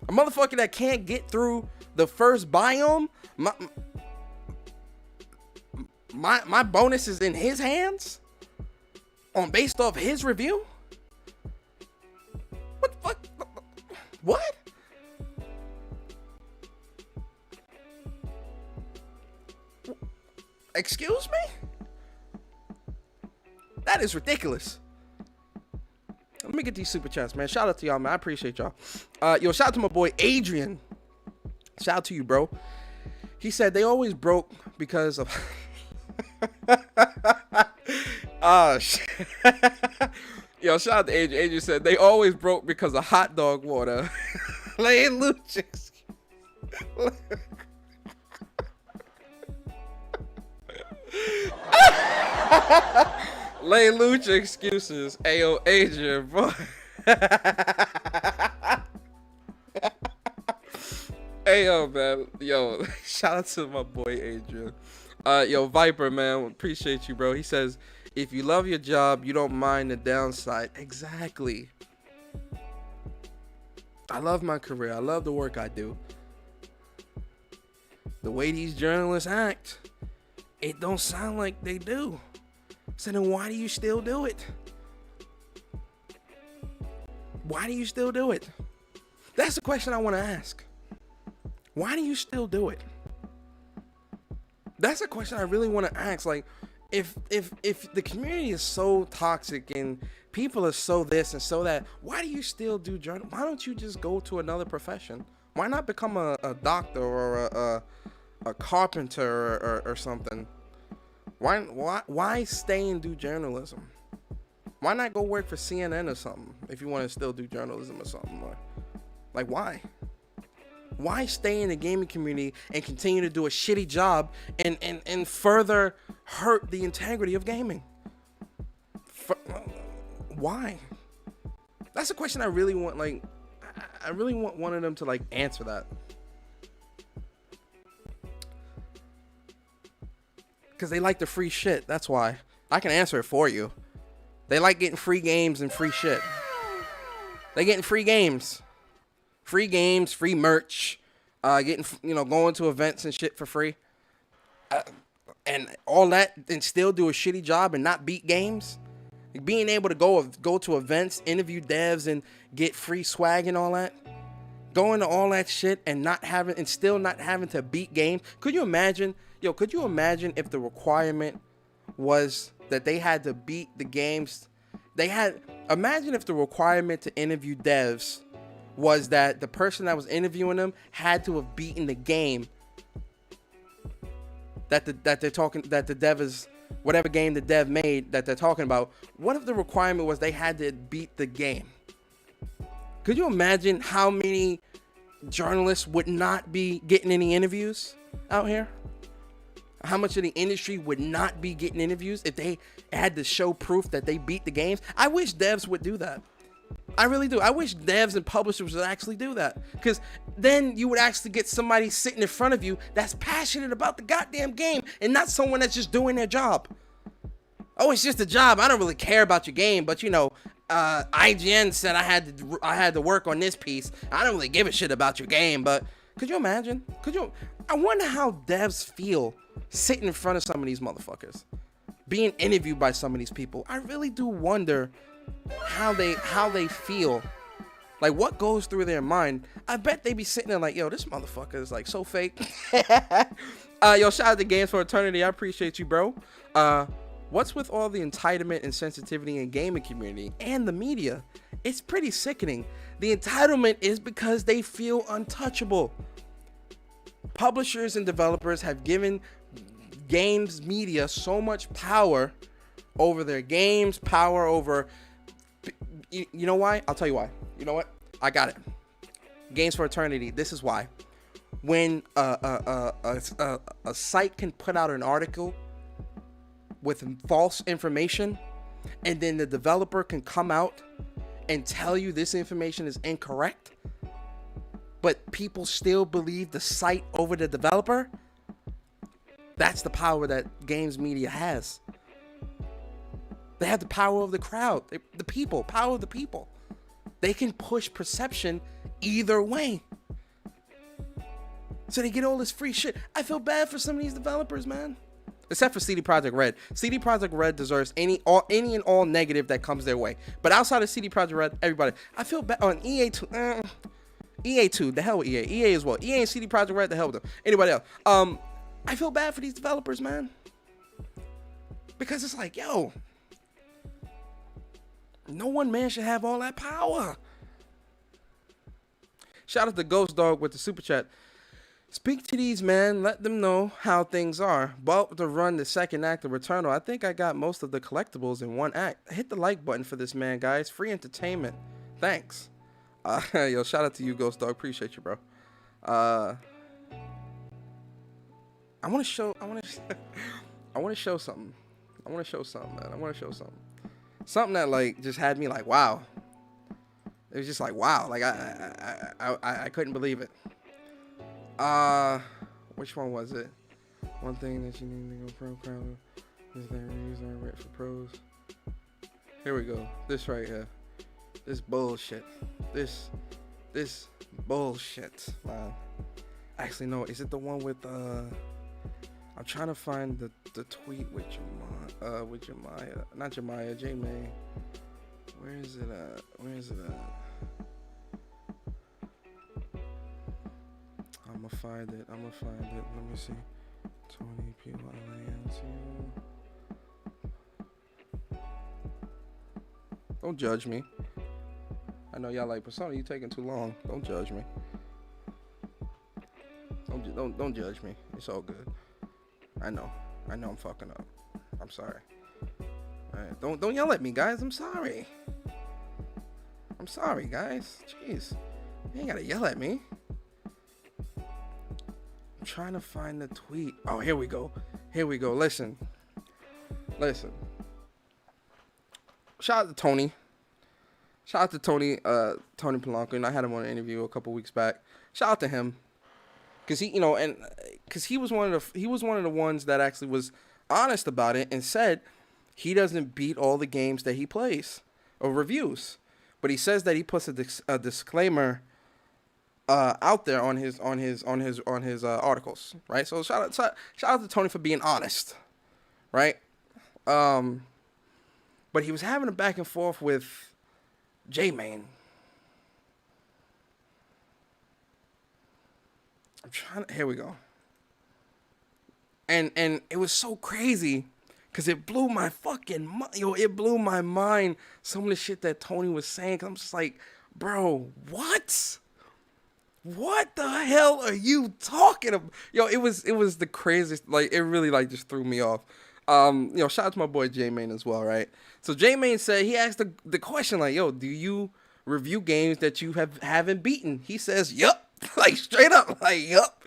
A motherfucker that can't get through the first biome, my bonus is in his hands based off his review? What the fuck? What? Excuse me? That is ridiculous. Let me get these super chats, man. Shout out to y'all, man. I appreciate y'all. Shout out to my boy Adrian. Shout out to you, bro. He said they always broke because of oh shit. Yo, shout out to Adrian. Adrian said they always broke because of hot dog water. Lay Luchix. Lay Lucha excuses. Ayo, Adrian, boy. Ayo, man. Yo, shout out to my boy Adrian. Yo, Viper, man. Appreciate you, bro. He says, if you love your job, you don't mind the downside. Exactly. I love my career. I love the work I do. The way these journalists act, it don't sound like they do. So then why do you still do it? Why do you still do it? That's the question I want to ask. Why do you still do it? That's a question I really want to ask. Like, if the community is so toxic and people are so this and so that, why do you still do journal? Why don't you just go to another profession? Why not become a doctor or a carpenter or something? Why stay and do journalism? Why not go work for CNN or something if you want to still do journalism or something? Like why? Why stay in the gaming community and continue to do a shitty job and further hurt the integrity of gaming? Why? That's a question I really want. Like, I really want one of them to like answer that. Because they like the free shit. That's why. I can answer it for you. They like getting free games and free shit. They getting free games. Free games, free merch, getting, going to events and shit for free, and all that, and still do a shitty job and not beat games. Being able to go to events, interview devs, and get free swag and all that. Going to all that shit and still not having to beat games. Could you imagine? Could you imagine if the requirement was that they had to beat the games? Imagine if the requirement to interview devs was that the person that was interviewing them had to have beaten the game that the dev is, whatever game the dev made that they're talking about. What if the requirement was they had to beat the game? Could you imagine how many journalists would not be getting any interviews out here? How much of the industry would not be getting interviews if they had to show proof that they beat the games? I wish devs would do that. I really do. I wish devs and publishers would actually do that, because then you would actually get somebody sitting in front of you that's passionate about the goddamn game and not someone that's just doing their job. Oh, it's just a job. I don't really care about your game, but IGN said I had to work on this piece. I don't really give a shit about your game, but could you imagine? I wonder how devs feel sitting in front of some of these motherfuckers, being interviewed by some of these people. I really do wonder how they feel, like what goes through their mind. I bet they be sitting there like, yo, this motherfucker is like so fake. Shout out to Games for Eternity. I appreciate you, bro. What's with all the entitlement and sensitivity in gaming community and the media? It's pretty sickening. The entitlement is because they feel untouchable. Publishers and developers have given games media so much power over their games, power over... You know why? I'll tell you why. You know what? I got it. Games for Eternity. This is why. When a site can put out an article with false information, and then the developer can come out and tell you this information is incorrect, but people still believe the site over the developer, that's the power that games media has. They have the power of the crowd, the people, power of the people. They can push perception either way. So they get all this free shit. I feel bad for some of these developers, man. Except for CD Projekt Red. CD Projekt Red deserves any and all negative that comes their way. But outside of CD Projekt Red, everybody, I feel bad on EA2. EA2, the hell with EA. EA as well. EA and CD Projekt Red, the hell with them. Anybody else? I feel bad for these developers, man. Because it's like, yo, no one man should have all that power. Shout out to Ghost Dog with the super chat. Speak to these men, let them know how things are. About to run the second act of Returnal. I think I got most of the collectibles in one act. Hit the like button for this, man, guys. Free entertainment. Thanks. Yo, shout out to you, Ghost Dog. Appreciate you, bro. I want to show something. I want to show something, man. I want to show something. Something that like just had me like, wow. It was just like, wow. Like I couldn't believe it. Which one was it? One thing that you need to go pro is that reviews are written for pros. Here we go. This right here. This bullshit. This bullshit, man. Actually, no. Is it the one with I'm trying to find the tweet with Jemiah, not Jemiah, J-May. Where is it at? I'ma find it. Let me see. 20 people. Don't judge me. I know y'all like Persona. You taking too long. Don't judge me. Don't judge me. It's all good. I know I'm fucking up. I'm sorry. All right. Don't yell at me, guys. I'm sorry, guys. Jeez. You ain't gotta yell at me. I'm trying to find the tweet. Oh, here we go. Listen. Shout out to Tony. Tony Polanco. And I had him on an interview a couple weeks back. Shout out to him. Cause he was one of the ones that actually was honest about it and said he doesn't beat all the games that he plays or reviews, but he says that he puts a disclaimer out there on his articles, right? So shout out to Tony for being honest, right? But he was having a back and forth with J-Main. Here we go. And it was so crazy because it blew my fucking mind. It blew my mind, some of the shit that Tony was saying. Cause I'm just like, bro, what? What the hell are you talking about? It was the craziest. Like, it really like just threw me off. Shout out to my boy J-Main as well, right? So J-Main said, he asked the question like, yo, do you review games that you haven't beaten? He says, yup. Like, straight up, like, yup.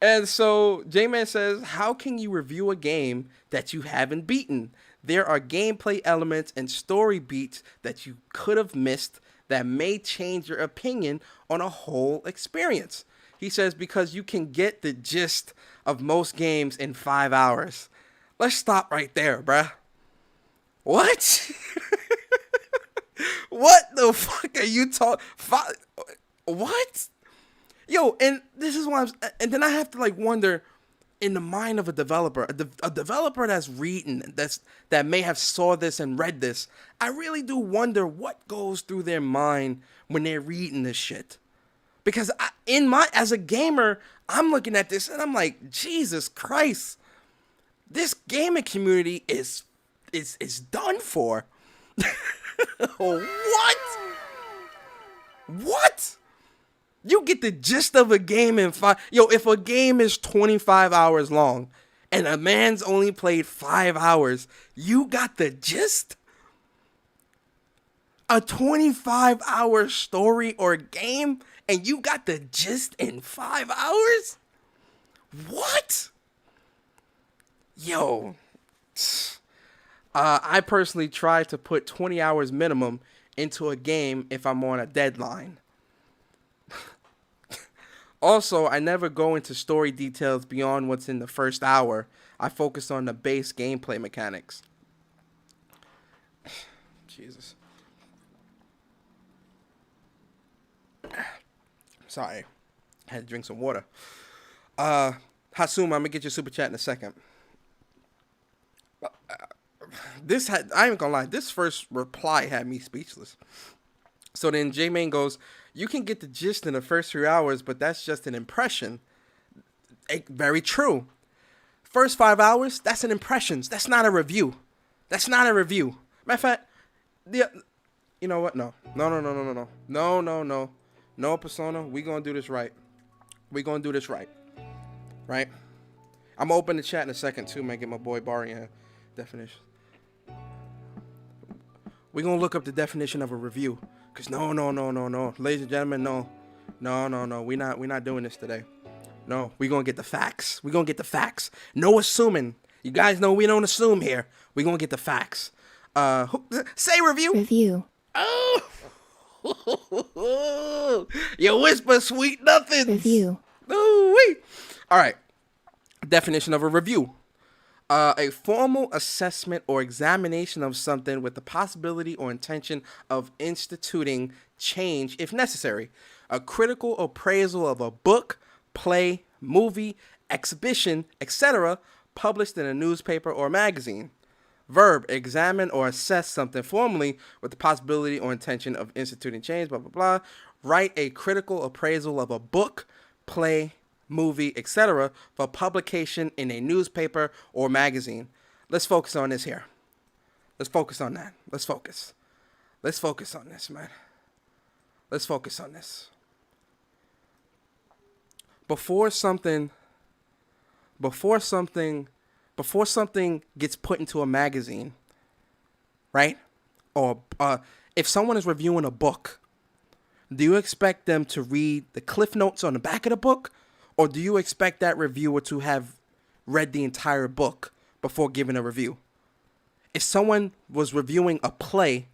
And so J-Man says, how can you review a game that you haven't beaten? There are gameplay elements and story beats that you could have missed that may change your opinion on a whole experience. He says, because you can get the gist of most games in 5 hours. Let's stop right there, bruh. What? What the fuck are you talking? What? Yo, and this is why and then I have to like wonder, in the mind of a developer, a developer that's reading, that may have saw this and read this, I really do wonder what goes through their mind when they're reading this shit. Because as a gamer, I'm looking at this and I'm like, Jesus Christ, this gaming community is done for. What? What? You get the gist of a game in 5. If a game is 25 hours long and a man's only played 5 hours, you got the gist? A 25-hour story or game and you got the gist in 5 hours? What? I personally try to put 20 hours minimum into a game if I'm on a deadline. Also, I never go into story details beyond what's in the first hour. I focus on the base gameplay mechanics. Jesus. Sorry. I had to drink some water. Hasuma, I'm going to get your super chat in a second. I ain't gonna lie, this first reply had me speechless. So then J-Main goes, you can get the gist in the first 3 hours, but that's just an impression. Very true. First 5 hours, that's an impressions. That's not a review. That's not a review. Matter of fact, you know what? No, Persona. We gonna do this right. Right? I'm gonna open the chat in a second too, man. Get my boy Barry in definition. We're going to look up the definition of a review. Because no. Ladies and gentlemen, no. We're not doing this today. No, we're going to get the facts. No assuming. You guys know we don't assume here. We're going to get the facts. Say review. Review. Oh. You whisper sweet nothings. Review. Ooh-wee. All right. Definition of a review. A formal assessment or examination of something with the possibility or intention of instituting change if necessary. A critical appraisal of a book, play, movie, exhibition, etc., published in a newspaper or magazine. Verb, examine or assess something formally with the possibility or intention of instituting change, blah, blah, blah. Write a critical appraisal of a book, play, movie, etc. for publication in a newspaper or magazine. Let's focus on this here. Let's focus on that. Let's focus on this, man. Let's focus on this. Before something gets put into a magazine, right? Or if someone is reviewing a book, do you expect them to read the cliff notes on the back of the book? Or do you expect that reviewer to have read the entire book before giving a review? If someone was reviewing a play,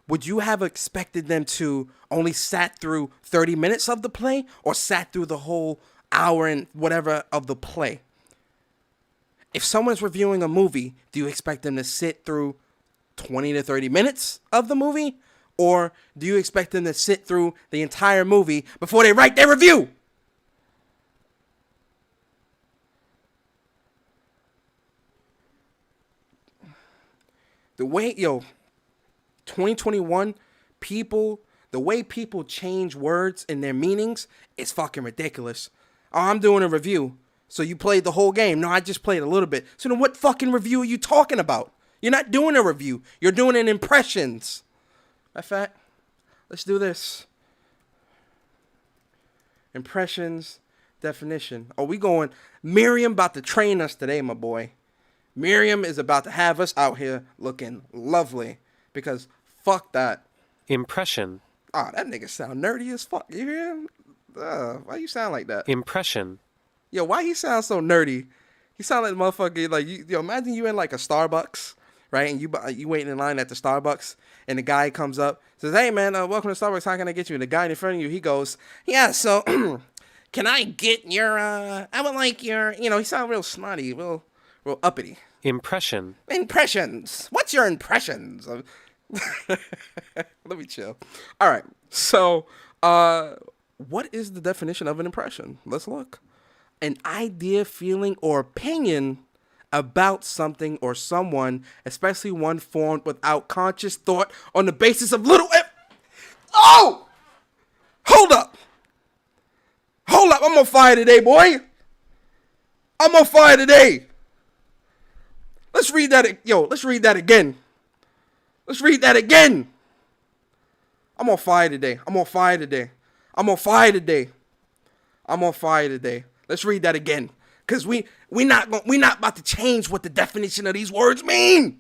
would you have expected them to only sat through 30 minutes of the play or sat through the whole hour and whatever of the play? If someone's reviewing a movie, do you expect them to sit through 20 to 30 minutes of the movie Or do you expect them to sit through the entire movie before they write their review? The way, 2021, the way people change words and their meanings is fucking ridiculous. Oh, I'm doing a review. So you played the whole game. No, I just played a little bit. So then what fucking review are you talking about? You're not doing a review. You're doing an impressions. Matter of fact, let's do this. Impressions, definition. Oh, we going. Miriam about to train us today, my boy. Miriam is about to have us out here looking lovely. Because fuck that. Impression. Ah, that nigga sound nerdy as fuck. You hear him? Why you sound like that? Impression. Yo, why he sound so nerdy? He sound like a motherfucker. Like imagine you in like a Starbucks, right? And you waiting in line at the Starbucks, and the guy comes up, says, "Hey man, welcome to Starbucks. How can I get you?" And the guy in front of you, he goes, "Yeah, so can I get your? I would like your. He sound real snotty, real uppity. Impression. Impressions. What's your impressions? Let me chill. All right. So, what is the definition of an impression? Let's look. An idea, feeling, or opinion about something or someone, especially one formed without conscious thought on the basis of little... Oh! Hold up. I'm on fire today, boy. I'm on fire today. Let's read that. Let's read that again. Let's read that again. I'm on fire today. I'm on fire today. I'm on fire today. I'm on fire today. Let's read that again. Cause we not about to change what the definition of these words mean.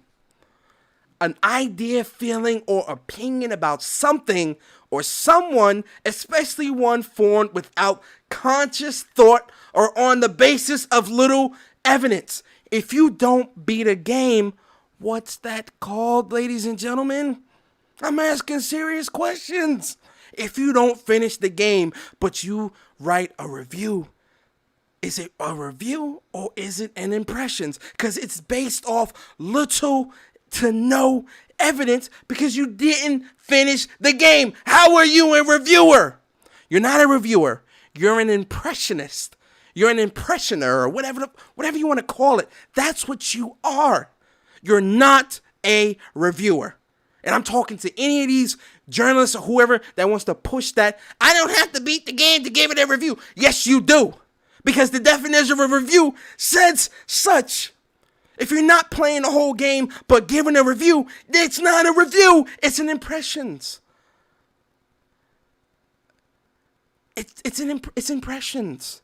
An idea, feeling, or opinion about something or someone, especially one formed without conscious thought or on the basis of little evidence. If you don't beat a game, what's that called, ladies and gentlemen? I'm asking serious questions. If you don't finish the game, but you write a review, is it a review or is it an impressions? Because it's based off little to no evidence because you didn't finish the game. How are you a reviewer? You're not a reviewer. You're an impressionist. You're an impressioner or whatever you want to call it. That's what you are. You're not a reviewer. And I'm talking to any of these journalists or whoever that wants to push that. I don't have to beat the game to give it a review. Yes, you do. Because the definition of a review says such. If you're not playing the whole game but giving a review, it's not a review. It's an impressions. It's impressions.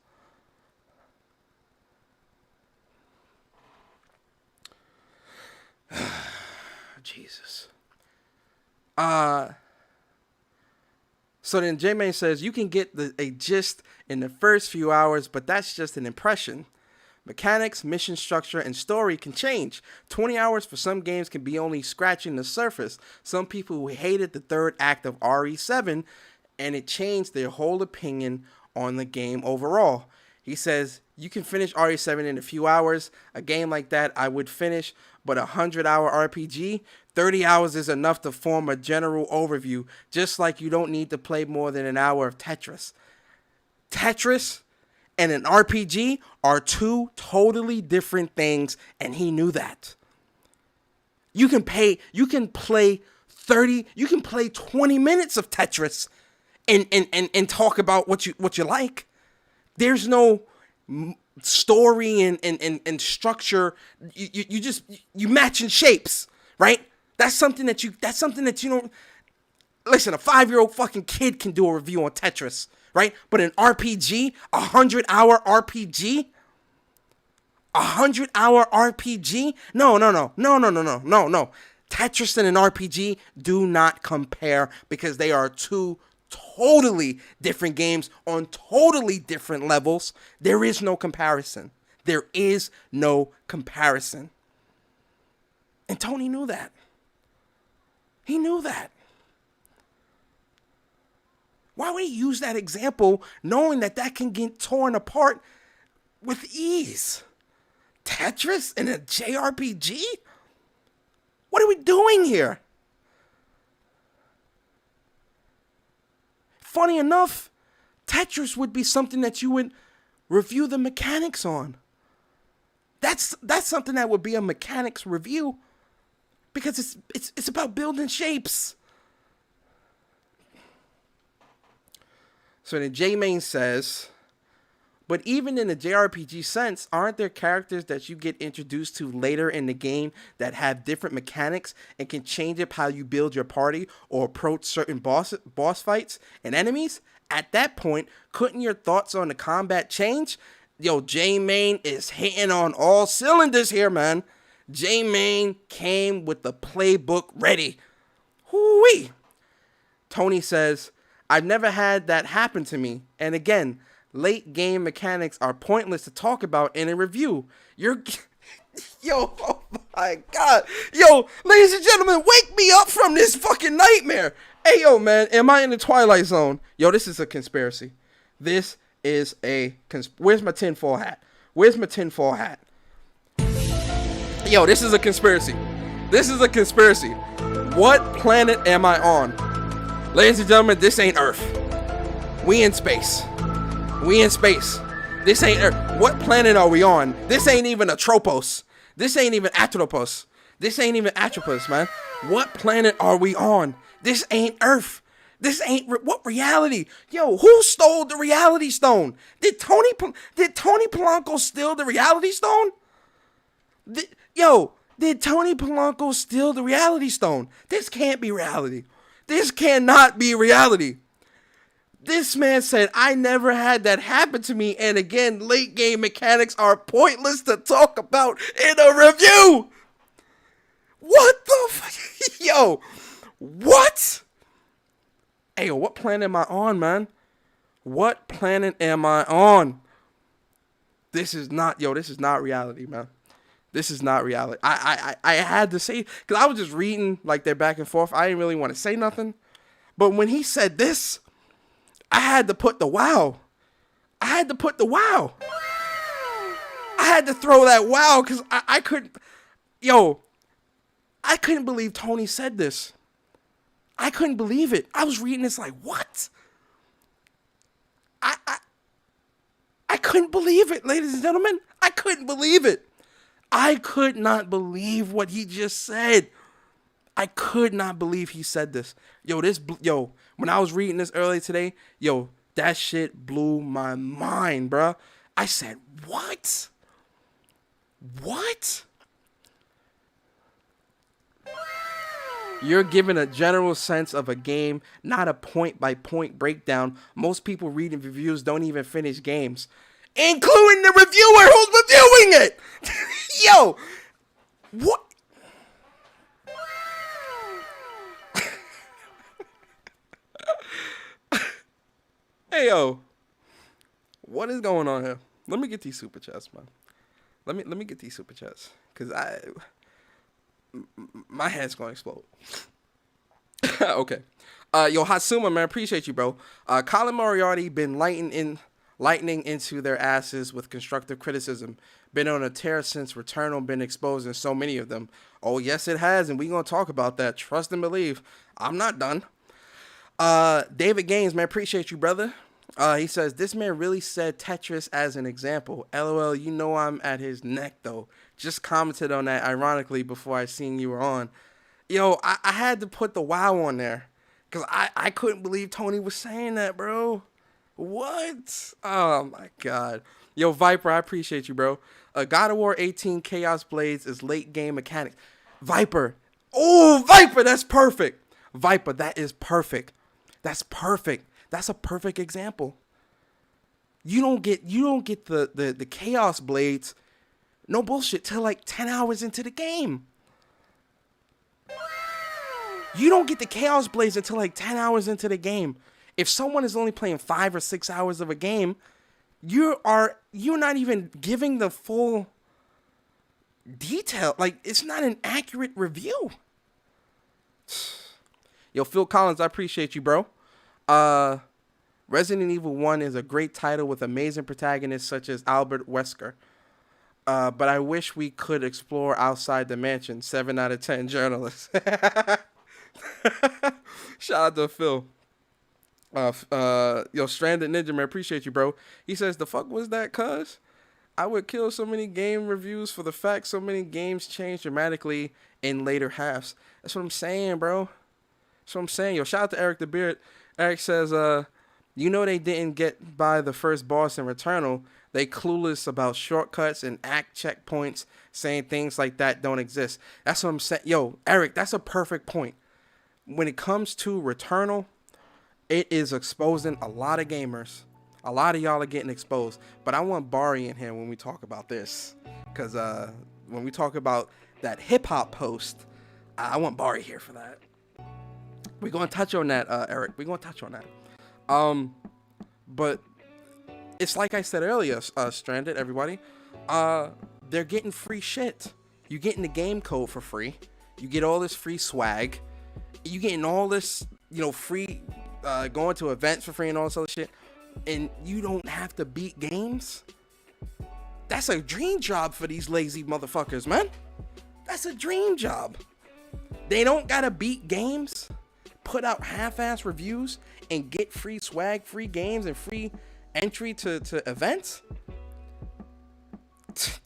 Jesus. So then J-Main says you can get a gist in the first few hours, but that's just an impression. Mechanics, mission structure, and story can change. 20 hours for some games can be only scratching the surface. Some people who hated the third act of RE7 and it changed their whole opinion on the game overall. He says, you can finish RE7 in a few hours. A game like that I would finish, but a 100-hour RPG, 30 hours is enough to form a general overview, just like you don't need to play more than an hour of Tetris. Tetris and an RPG are two totally different things, and he knew that. You can play 20 minutes of Tetris and talk about what you like. There's no story and structure. You matching shapes, right? That's something that you don't listen. A 5-year-old fucking kid can do a review on Tetris, right? But an RPG, 100-hour RPG, 100-hour RPG, no. Tetris and an RPG do not compare because they are two totally different games on totally different levels. There is no comparison. There is no comparison. And Tony knew that. He knew that. Why would he use that example knowing that can get torn apart with ease? Tetris and a JRPG? What are we doing here? funny enough, Tetris would be something that you would review the mechanics on. That's something that would be a mechanics review, because it's about building shapes. So then J-Main says, but even in the JRPG sense, aren't there characters that you get introduced to later in the game that have different mechanics and can change up how you build your party or approach certain boss fights and enemies? At that point, couldn't your thoughts on the combat change? Yo, J-Main is hitting on all cylinders here, man. J-Main came with the playbook ready. Hoo-wee. Tony says, I've never had that happen to me. And again, late game mechanics are pointless to talk about in a review. Yo, oh my God. Yo, ladies and gentlemen, wake me up from this fucking nightmare. Hey, yo, man, am I in the Twilight Zone? Yo, this is a conspiracy. This is a where's my tinfoil hat? Where's my tinfoil hat? Yo, this is a conspiracy. This is a conspiracy. What planet am I on? Ladies and gentlemen, this ain't Earth. We in space. We in space. This ain't Earth. What planet are we on? This ain't even Atropos. This ain't even Atropos. This ain't even Atropos, man. What planet are we on? This ain't Earth. This ain't what reality? Yo, who stole the reality stone? Did Tony Polanco steal the reality stone? Did Tony Polanco steal the reality stone? This can't be reality. This cannot be reality. This man said, I never had that happen to me. And again, late game mechanics are pointless to talk about in a review. What the fuck? Yo, what? Hey, yo, what planet am I on, man? What planet am I on? This is not reality, man. This is not reality. I had to say, because I was just reading like their back and forth. I didn't really want to say nothing. But when he said this, I had to put the wow. I had to put the wow. I had to throw that wow because I couldn't. Yo, I couldn't believe Tony said this. I couldn't believe it. I was reading this like, what? I couldn't believe it, ladies and gentlemen. I couldn't believe it. I could not believe what he just said. I could not believe he said this. Yo, when I was reading this earlier today, yo, that shit blew my mind, bruh. I said, what? What? You're given a general sense of a game, not a point-by-point breakdown. Most people reading reviews don't even finish games, including the reviewer who's reviewing it. Yo, what? Hey, yo, what is going on here? Let me get these super chats, man. Let me get these super chats, cause my head's gonna explode. Okay, yo, Hatsuma, man, appreciate you, bro. Colin Moriarty been lightning into their asses with constructive criticism. Been on a tear since Returnal, been exposing so many of them. Oh, yes, it has, and we gonna talk about that. Trust and believe. I'm not done. David Gaines, man, appreciate you, brother. He says, this man really said Tetris as an example. LOL, you know I'm at his neck, though. Just commented on that, ironically, before I seen you were on. Yo, I had to put the wow on there, because I couldn't believe Tony was saying that, bro. What? Oh, my God. Yo, Viper, I appreciate you, bro. God of War 18 Chaos Blades is late game mechanics. Viper. Oh, Viper, that's perfect. Viper, that is perfect. That's perfect. That's a perfect example. You don't get the Chaos Blades, no bullshit, till like 10 hours into the game. You don't get the Chaos Blades until like 10 hours into the game. If someone is only playing 5 or 6 hours of a game, you're not even giving the full detail. Like, it's not an accurate review. Yo, Phil Collins, I appreciate you, bro. Resident Evil 1 is a great title with amazing protagonists such as Albert Wesker. But I wish we could explore outside the mansion. 7 out of 10 journalists. Shout out to Phil. Yo, Stranded Ninja Man, appreciate you, bro. He says, the fuck was that, cuz? I would kill so many game reviews for the fact so many games change dramatically in later halves. That's what I'm saying, bro. That's what I'm saying. Yo, shout out to Eric the Beard. Eric says, you know they didn't get by the first boss in Returnal. They clueless about shortcuts and act checkpoints, saying things like that don't exist. That's what I'm saying. Yo, Eric, that's a perfect point. When it comes to Returnal, it is exposing a lot of gamers. A lot of y'all are getting exposed. But I want Bari in here when we talk about this. Because when we talk about that hip-hop post, I want Bari here for that. We're going to touch on that, Eric. We're going to touch on that. But it's like I said earlier, Stranded, everybody. They're getting free shit. You're getting the game code for free. You get all this free swag. You getting all this, free, going to events for free and all this other shit. And you don't have to beat games. That's a dream job for these lazy motherfuckers, man. That's a dream job. They don't gotta beat games, put out half-ass reviews, and get free swag, free games, and free entry to events.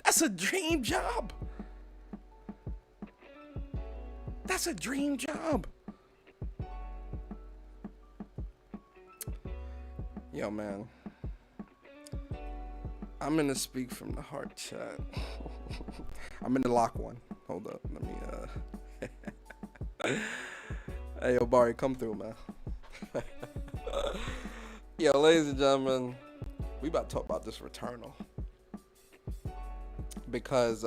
That's a dream job. That's a dream job. Yo, man. I'm gonna speak from the heart chat. I'm in the lock one. Hold up. Let me, Hey, yo, Bari, come through, man. Yo, ladies and gentlemen, we about to talk about this Returnal. Because,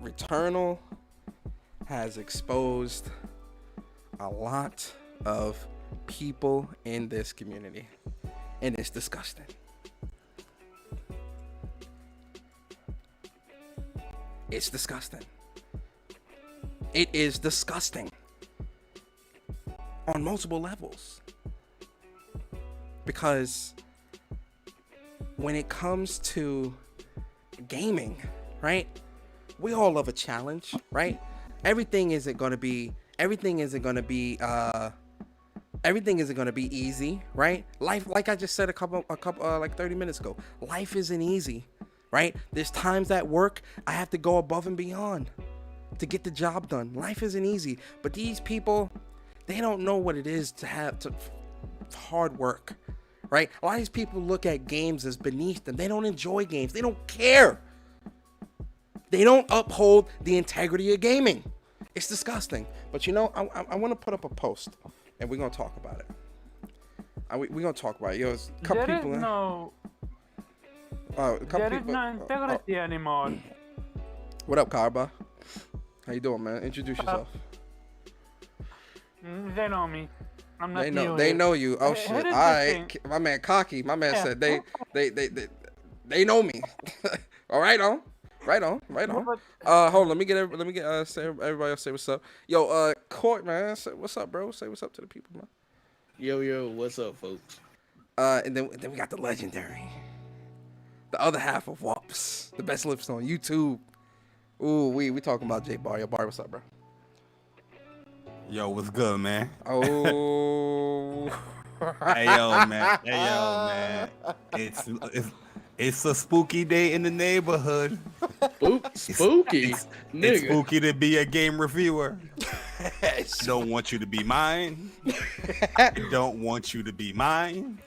Returnal has exposed a lot of people in this community. And it's disgusting. It's disgusting. It is disgusting. On multiple levels. Because when it comes to gaming, right? We all love a challenge, right? Everything isn't gonna be easy, right? Life, like I just said a couple like 30 minutes ago, life isn't easy, right? There's times at work I have to go above and beyond to get the job done. Life isn't easy, but these people, they don't know what it is to have to hard work, right? A lot of these people look at games as beneath them. They don't enjoy games. They don't care. They don't uphold the integrity of gaming. It's disgusting. But I want to put up a post, and we're gonna talk about it. We're gonna talk about it. Yo, it's a couple There people. is no, A couple there is people. no integrity anymore. What up, Karba? How you doing, man? Introduce yourself. They know me. I'm not new They here. know you. Oh Here shit! is the All right, thing. my man Cocky. My man Yeah. said they know me. All right, on. Right on. But- Hold on. Let me say everybody else say what's up. Yo, Court, man, say what's up, bro. Say what's up to the people, man. Yo, what's up, folks? And then we got the legendary, the other half of WAPS, the best lips on YouTube. Ooh, we talking about J Bar. Yo, Bar, what's up, bro? Yo, what's good, man? Oh. Hey yo, man. It's a spooky day in the neighborhood. Spooky, It's nigga. spooky to be a game reviewer. Don't want you to be mine. Don't want you to be mine.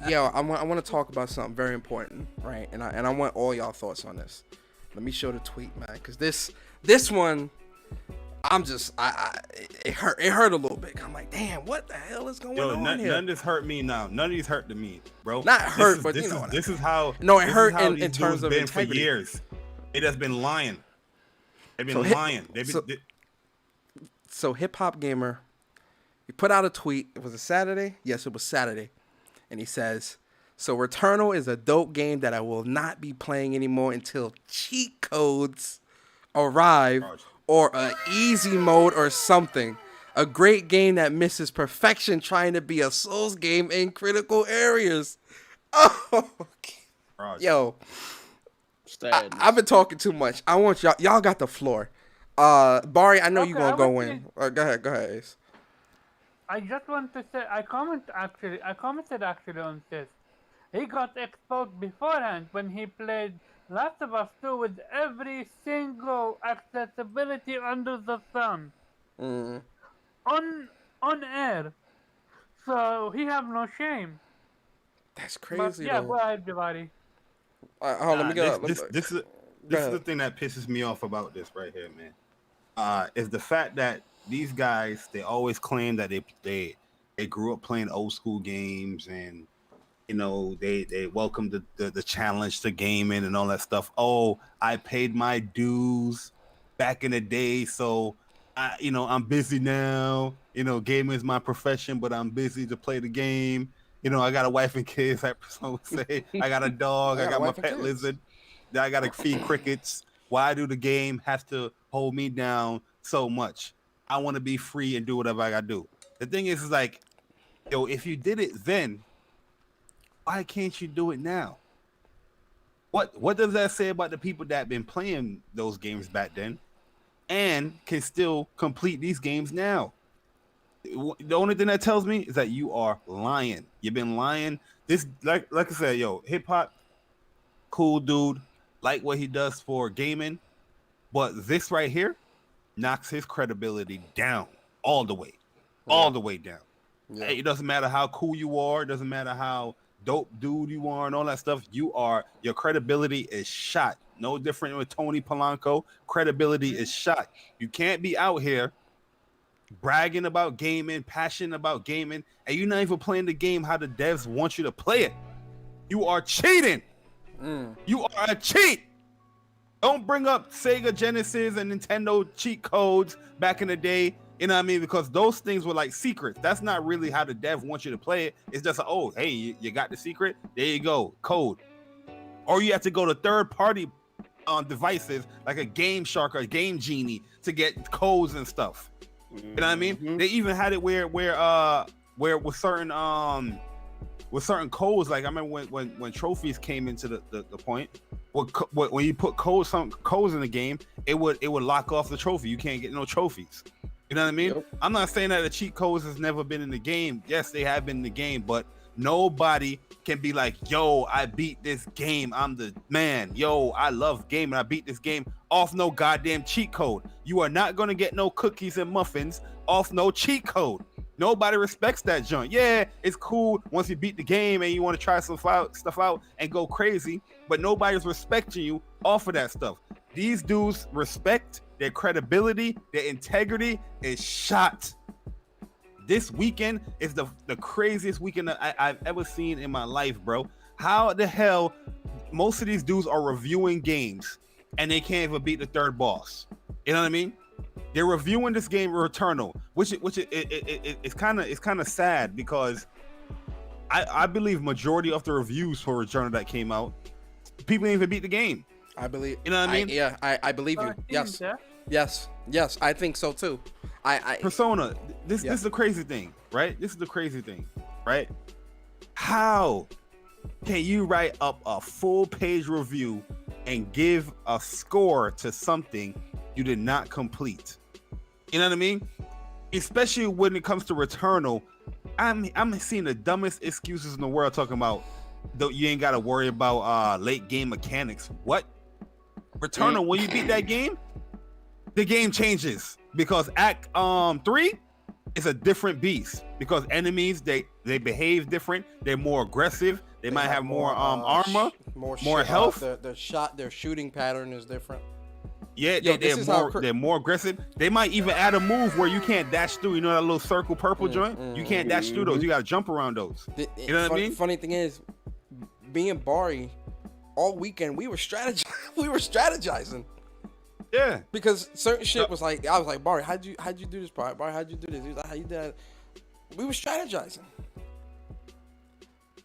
Yo, I want to talk about something very important, right? And I want all y'all thoughts on this. Let me show the tweet, man, because this one, I'm just it hurt a little bit. I'm like, damn, what the hell is going on None here? of this hurt me now. None of these hurt to me, bro. Not hurt, This is- but this you know is- what I this mean. is how. No, it this hurt is how in these terms dudes of been integrity. for years. It has been lying. They've been So lying. So Hip Hop Gamer, he put out a tweet. It was a Saturday. Yes, it was Saturday, and he says, "So Returnal is a dope game that I will not be playing anymore until cheat codes arrive or a easy mode or something. A great game that misses perfection trying to be a Souls game in critical areas." Oh, yo, Sadness. I've been talking too much. I want y'all got the floor. Bari, I know you Okay, gonna I go was in. Go ahead, Ace. I just want to say I commented actually on this. He got exposed beforehand when he played Last of Us 2 with every single accessibility under the sun Mm, on on air. So he have no shame. that's But crazy yeah, though. go ahead, Jabari. Hold on, let me get. This is Go this is the ahead. thing that pisses me off about this right here, man. Is the fact that these guys they always claim that they grew up playing old school games and they welcome the challenge to gaming and all that stuff. Oh, I paid my dues back in the day, so I'm busy now. Gaming is my profession, but I'm busy to play the game. I got a wife and kids, like some would say. I got a dog, I I got a got my wife and pet kids. lizard, that I gotta feed crickets. Why do the game have to hold me down so much? I want to be free and do whatever I gotta do. The thing is like, if you did it then, why can't you do it now? What does that say about the people that been playing those games back then and can still complete these games now? The only thing that tells me is that you are lying. You've been lying. This like I said, hip hop, cool dude, like what he does for gaming, but this right here knocks his credibility down all the way, Yeah, all the way down. yeah, It doesn't matter how cool you are. It doesn't matter how dope dude you are and all that stuff. Your credibility is shot. No different with Tony Polanco. Credibility is shot. You can't be out here bragging about gaming, passionate about gaming, and you're not even playing the game how the devs want you to play it. You are cheating. You are a cheat. Don't bring up Sega Genesis and Nintendo cheat codes back in the day. You know what I mean? Because those things were like secrets. That's not really how the dev wants you to play it. It's just, oh, hey, you got the secret? There you go, code. Or you have to go to third-party devices like a Game Shark or a Game Genie to get codes and stuff. You know what I mean? They even had it where with certain codes, like I remember when trophies came into the point, when you put some codes in the game, it would lock off the trophy. You can't get no trophies. You know what I mean? Yep. I'm not saying that the cheat codes has never been in the game. Yes, they have been in the game, but nobody can be like, yo, I beat this game. I'm the man. Yo, I love gaming. I beat this game off no goddamn cheat code. You are not gonna get no cookies and muffins off no cheat code. Nobody respects that joint. Yeah, it's cool once you beat the game and you want to try stuff out and go crazy, but nobody's respecting you off of that stuff. These dudes respect their credibility, their integrity is shot. This weekend is the craziest weekend that I've ever seen in my life, bro. How the hell most of these dudes are reviewing games and they can't even beat the third boss? You know what I mean? They're reviewing this game Returnal, which it's kind of sad because I believe majority of the reviews for Returnal that came out, people didn't even beat the game. I believe. You know what I mean? I believe you. Yes, Yeah? yes, I think so too. Persona, this is the crazy thing, right? This is the crazy thing, right? How can you write up a full page review and give a score to something you did not complete? You know what I mean? Especially when it comes to Returnal, I'm seeing the dumbest excuses in the world talking about you ain't got to worry about late game mechanics. What? Returnal, when you beat that game, the game changes because Act 3 is a different beast because enemies they behave different. They're more aggressive. They might have more armor, more health. Their shooting pattern is different. Yeah, Yo, they're more aggressive. They might even add a move where you can't dash through. You know that little circle purple joint? You can't dash through those. You got to jump around those. You know what I mean? Funny thing is, me and Bari, all weekend we were strategizing. Yeah. Because certain shit was like, I was like, Bari, how'd you do this part? Bari, how'd you do this? He was like, how you did that? We were strategizing.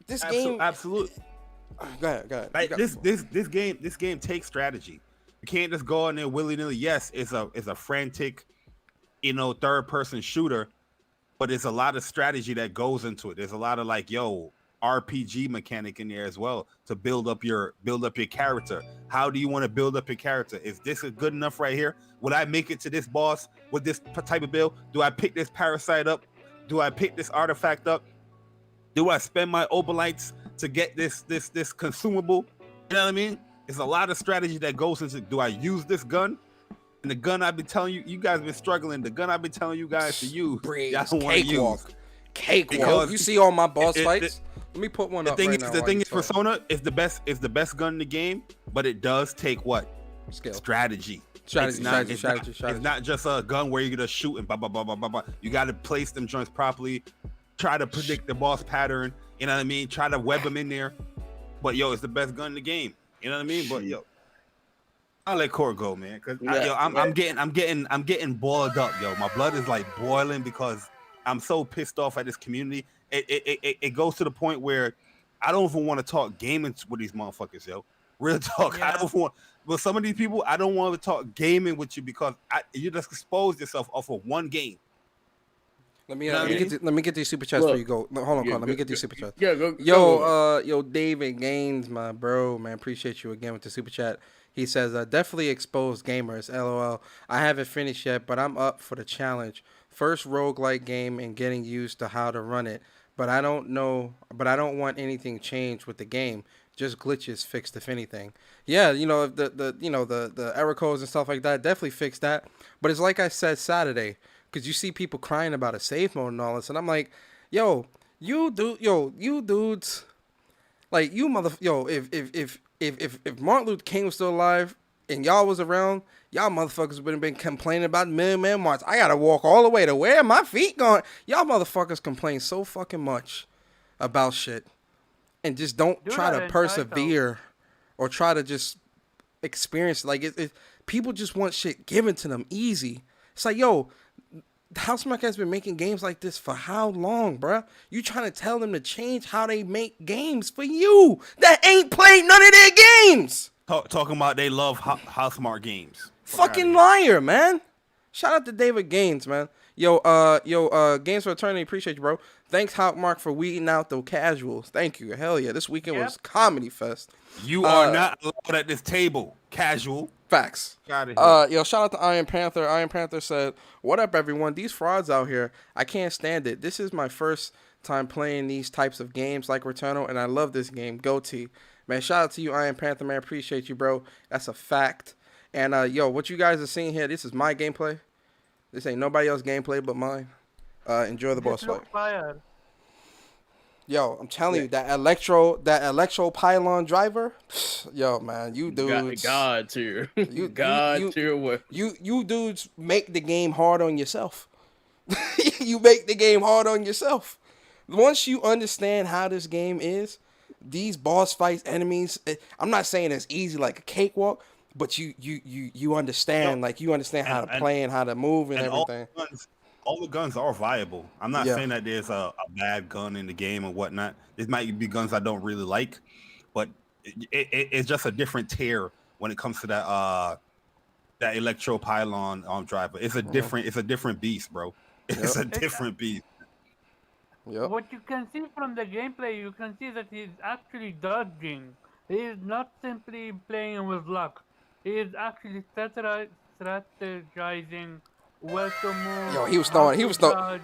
This game, absolutely. Go ahead. Like, this game takes strategy. You can't just go in there willy nilly. Yes, it's a frantic, third person shooter, but there's a lot of strategy that goes into it. There's a lot of RPG mechanic in there as well to build up your character. How do you want to build up your character? Is this good enough right here? Would I make it to this boss with this type of build? Do I pick this parasite up Do I pick this artifact up? Do I spend my obolites to get this consumable? You know what I mean? It's a lot of strategy that goes into. Do I use this gun? And the gun I've been telling you, you guys been struggling. The gun I've been telling you guys to use, Breeze, y'all don't want to use. Cakewalk. Because You see all my boss it- fights? Let me put one The up thing right is, now. the while thing you is, talk. Persona is the best gun in the game, but it does take what? Skill. Strategy. Strategy, It's not- strategy. It's not just a gun where you're gonna shoot and blah blah blah blah blah blah. You got to place them joints properly. Try to predict the boss pattern. You know what I mean? Try to web them in there. But yo, it's the best gun in the game. You know what I mean? But yo, I'll let Court go, man. Cause I'm getting boiled up, yo. My blood is like boiling because I'm so pissed off at this community. It goes to the point where I don't even want to talk gaming with these motherfuckers, yo. Real talk. I don't want. But some of these people, I don't want to talk gaming with you because you just expose yourself off of one game. Let me You know what I mean? let me get these super chats Look, before you go. No, hold on, yeah, Con. Let me go- get these super chats. Yeah, go. Yo, David Gaines, my bro, man, appreciate you again with the super chat. He says, definitely exposed gamers, LOL. I haven't finished yet, but I'm up for the challenge. First roguelike game and getting used to how to run it. But I don't want anything changed with the game. Just glitches fixed, if anything. Yeah, you know, the error codes and stuff like that, definitely fix that. But it's like I said Saturday, because you see people crying about a save mode and all this, and I'm like, you dudes, like if Martin Luther King was still alive and y'all was around, y'all motherfuckers would have been complaining about Man March. I gotta walk all the way to where my feet going. Y'all motherfuckers complain so fucking much about shit, and just don't Do try that to in persevere or try to just experience. Like people just want shit given to them easy. It's like, yo, House Mark has been making games like this for how long, bruh? You trying to tell them to change how they make games for you that ain't played none of their games? Talking about they love Housemark games. Fucking liar, man. Shout out to David Gaines, man. Yo, Games for Eternity, appreciate you, bro. Thanks, Housemark, for weeding out the casuals. Thank you. Hell yeah, this weekend was Comedy Fest. You are not allowed at this table, casual. Facts. Got it here. Yo, shout out to Iron Panther. Iron Panther said, "What up, everyone? These frauds out here, I can't stand it. This is my first time playing these types of games like Returnal, and I love this game. Go T, man. Shout out to you, Iron Panther, man. Appreciate you, bro. That's a fact. And yo, what you guys are seeing here, this is my gameplay. This ain't nobody else's gameplay but mine. Enjoy the boss fight. Fire. Yo, I'm telling you, that electro pylon driver, yo, man, you dudes, God tier. You- God you- tier. What? you dudes make the game hard on yourself. You make the game hard on yourself. Once you understand how this game is, these boss fights, enemies, I'm not saying it's easy like a cakewalk, but you understand, like you understand how to play and how to move and everything. All the guns are viable. I'm not Yeah. saying that there's a bad gun in the game or whatnot. There might be guns I don't really like, but it's just a different tier when it comes to that electro pylon driver. It's a different beast, bro. It's a different beast. Yep. What you can see from the gameplay, you can see that he's actually dodging. He is not simply playing with luck. He is actually strategizing where to move. Yo, he was how throwing. to dodge.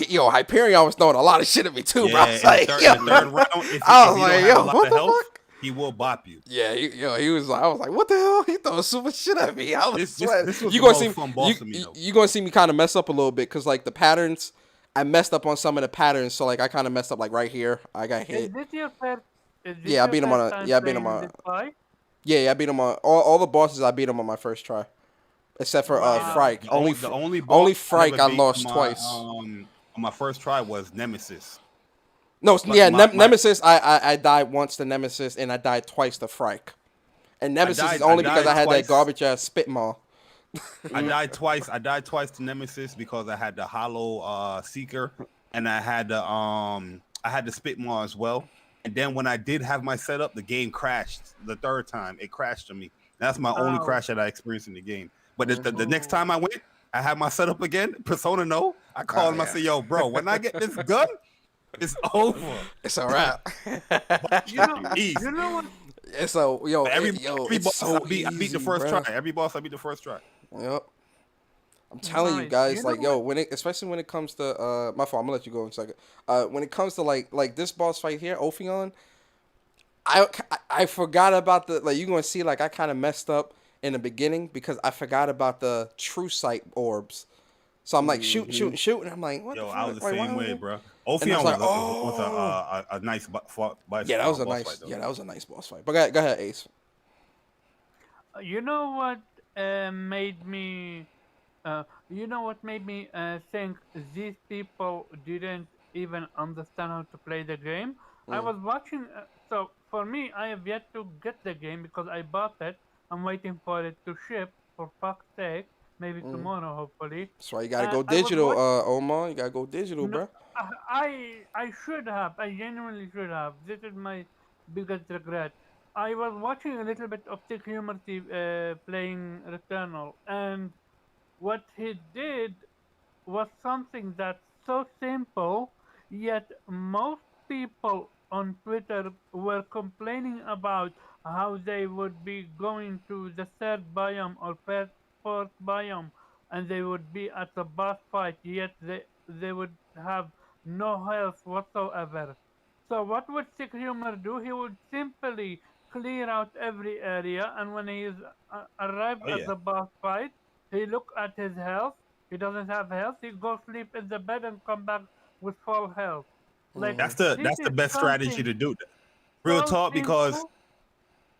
Yo, Hyperion was throwing a lot of shit at me too, bro. I was in like, the yo, third round, if I was you like, don't have yo, a lot what of the health, fuck? he will bop you. Yeah, he was like, I was like, what the hell? He throwing super shit at me. I was This sweating. was You the gonna most see fun boss to me, though. you gonna see me kind of mess up a little bit because like the patterns, I messed up on some of the patterns. So like I kind of messed up like right here. I got Is hit. this your first? Is this Yeah, I your beat him first on a- time yeah, I beat him playing on- this fight? Yeah, I beat him on all the bosses. I beat him on my first try, except for Wow. Frike. The Only only only boss Frike ever I beat lost on twice. on my first try was Nemesis. No, Like, yeah, my- Nemesis. I died once to Nemesis, and I died twice to Frike. And Nemesis died- is only I because died I had twice. that garbage ass spit maul. I died twice. I died twice to Nemesis because I had the Hollow Seeker, and I had the Spitmaw as well. And then when I did have my setup, the game crashed the third time. It crashed on me. That's my only Ow. crash that I experienced in the game. But the next time I went, I had my setup again. Persona no. I called him. I yeah. said, "Yo, bro, when I get this gun, it's over." It's a wrap. Easy. You know what? It's so yo, Every yo, boss it's so I beat the easy, first bruh. try. Every boss I beat the first try. Yep. I'm telling you Nice. guys, You know like, yo, what? especially when it comes to my fault, I'm gonna let you go in a second. When it comes to like this boss fight here, Ophion, I I forgot about the like you're gonna see like I kind of messed up in the beginning because I forgot about the true sight orbs. So I'm like shoot, and I'm like, what the Yo, I was fuck? the Like, why same am way, I- bro. And I was Ophion like, was oh, a nice yeah, that was a boss nice, fight though. yeah, that was a nice boss fight. But go ahead, Ace. You know what made me you know what made me think these people didn't even understand how to play the game? I Mm, was watching, so for me, I have yet to get the game because I bought it. I'm waiting for it to ship, for fuck's sake. Maybe mm. tomorrow, hopefully. That's why you gotta go I was digital, watching. Omar. You gotta go digital, No, bro. I should have. I genuinely should have. This is my biggest regret. I was watching a little bit of Tick Humor playing Returnal, and what he did was something that's so simple, yet most people on Twitter were complaining about how they would be going to the third biome or fourth biome and they would be at the boss fight, yet they would have no health whatsoever. So what would Sick Humor do? He would simply clear out every area, and when he is arrived Oh at yeah. the boss fight, he look at his health. He doesn't have health. He go sleep in the bed and come back with full health. Like Hmm. this That's the is best strategy something to do. Real so talk, because simple.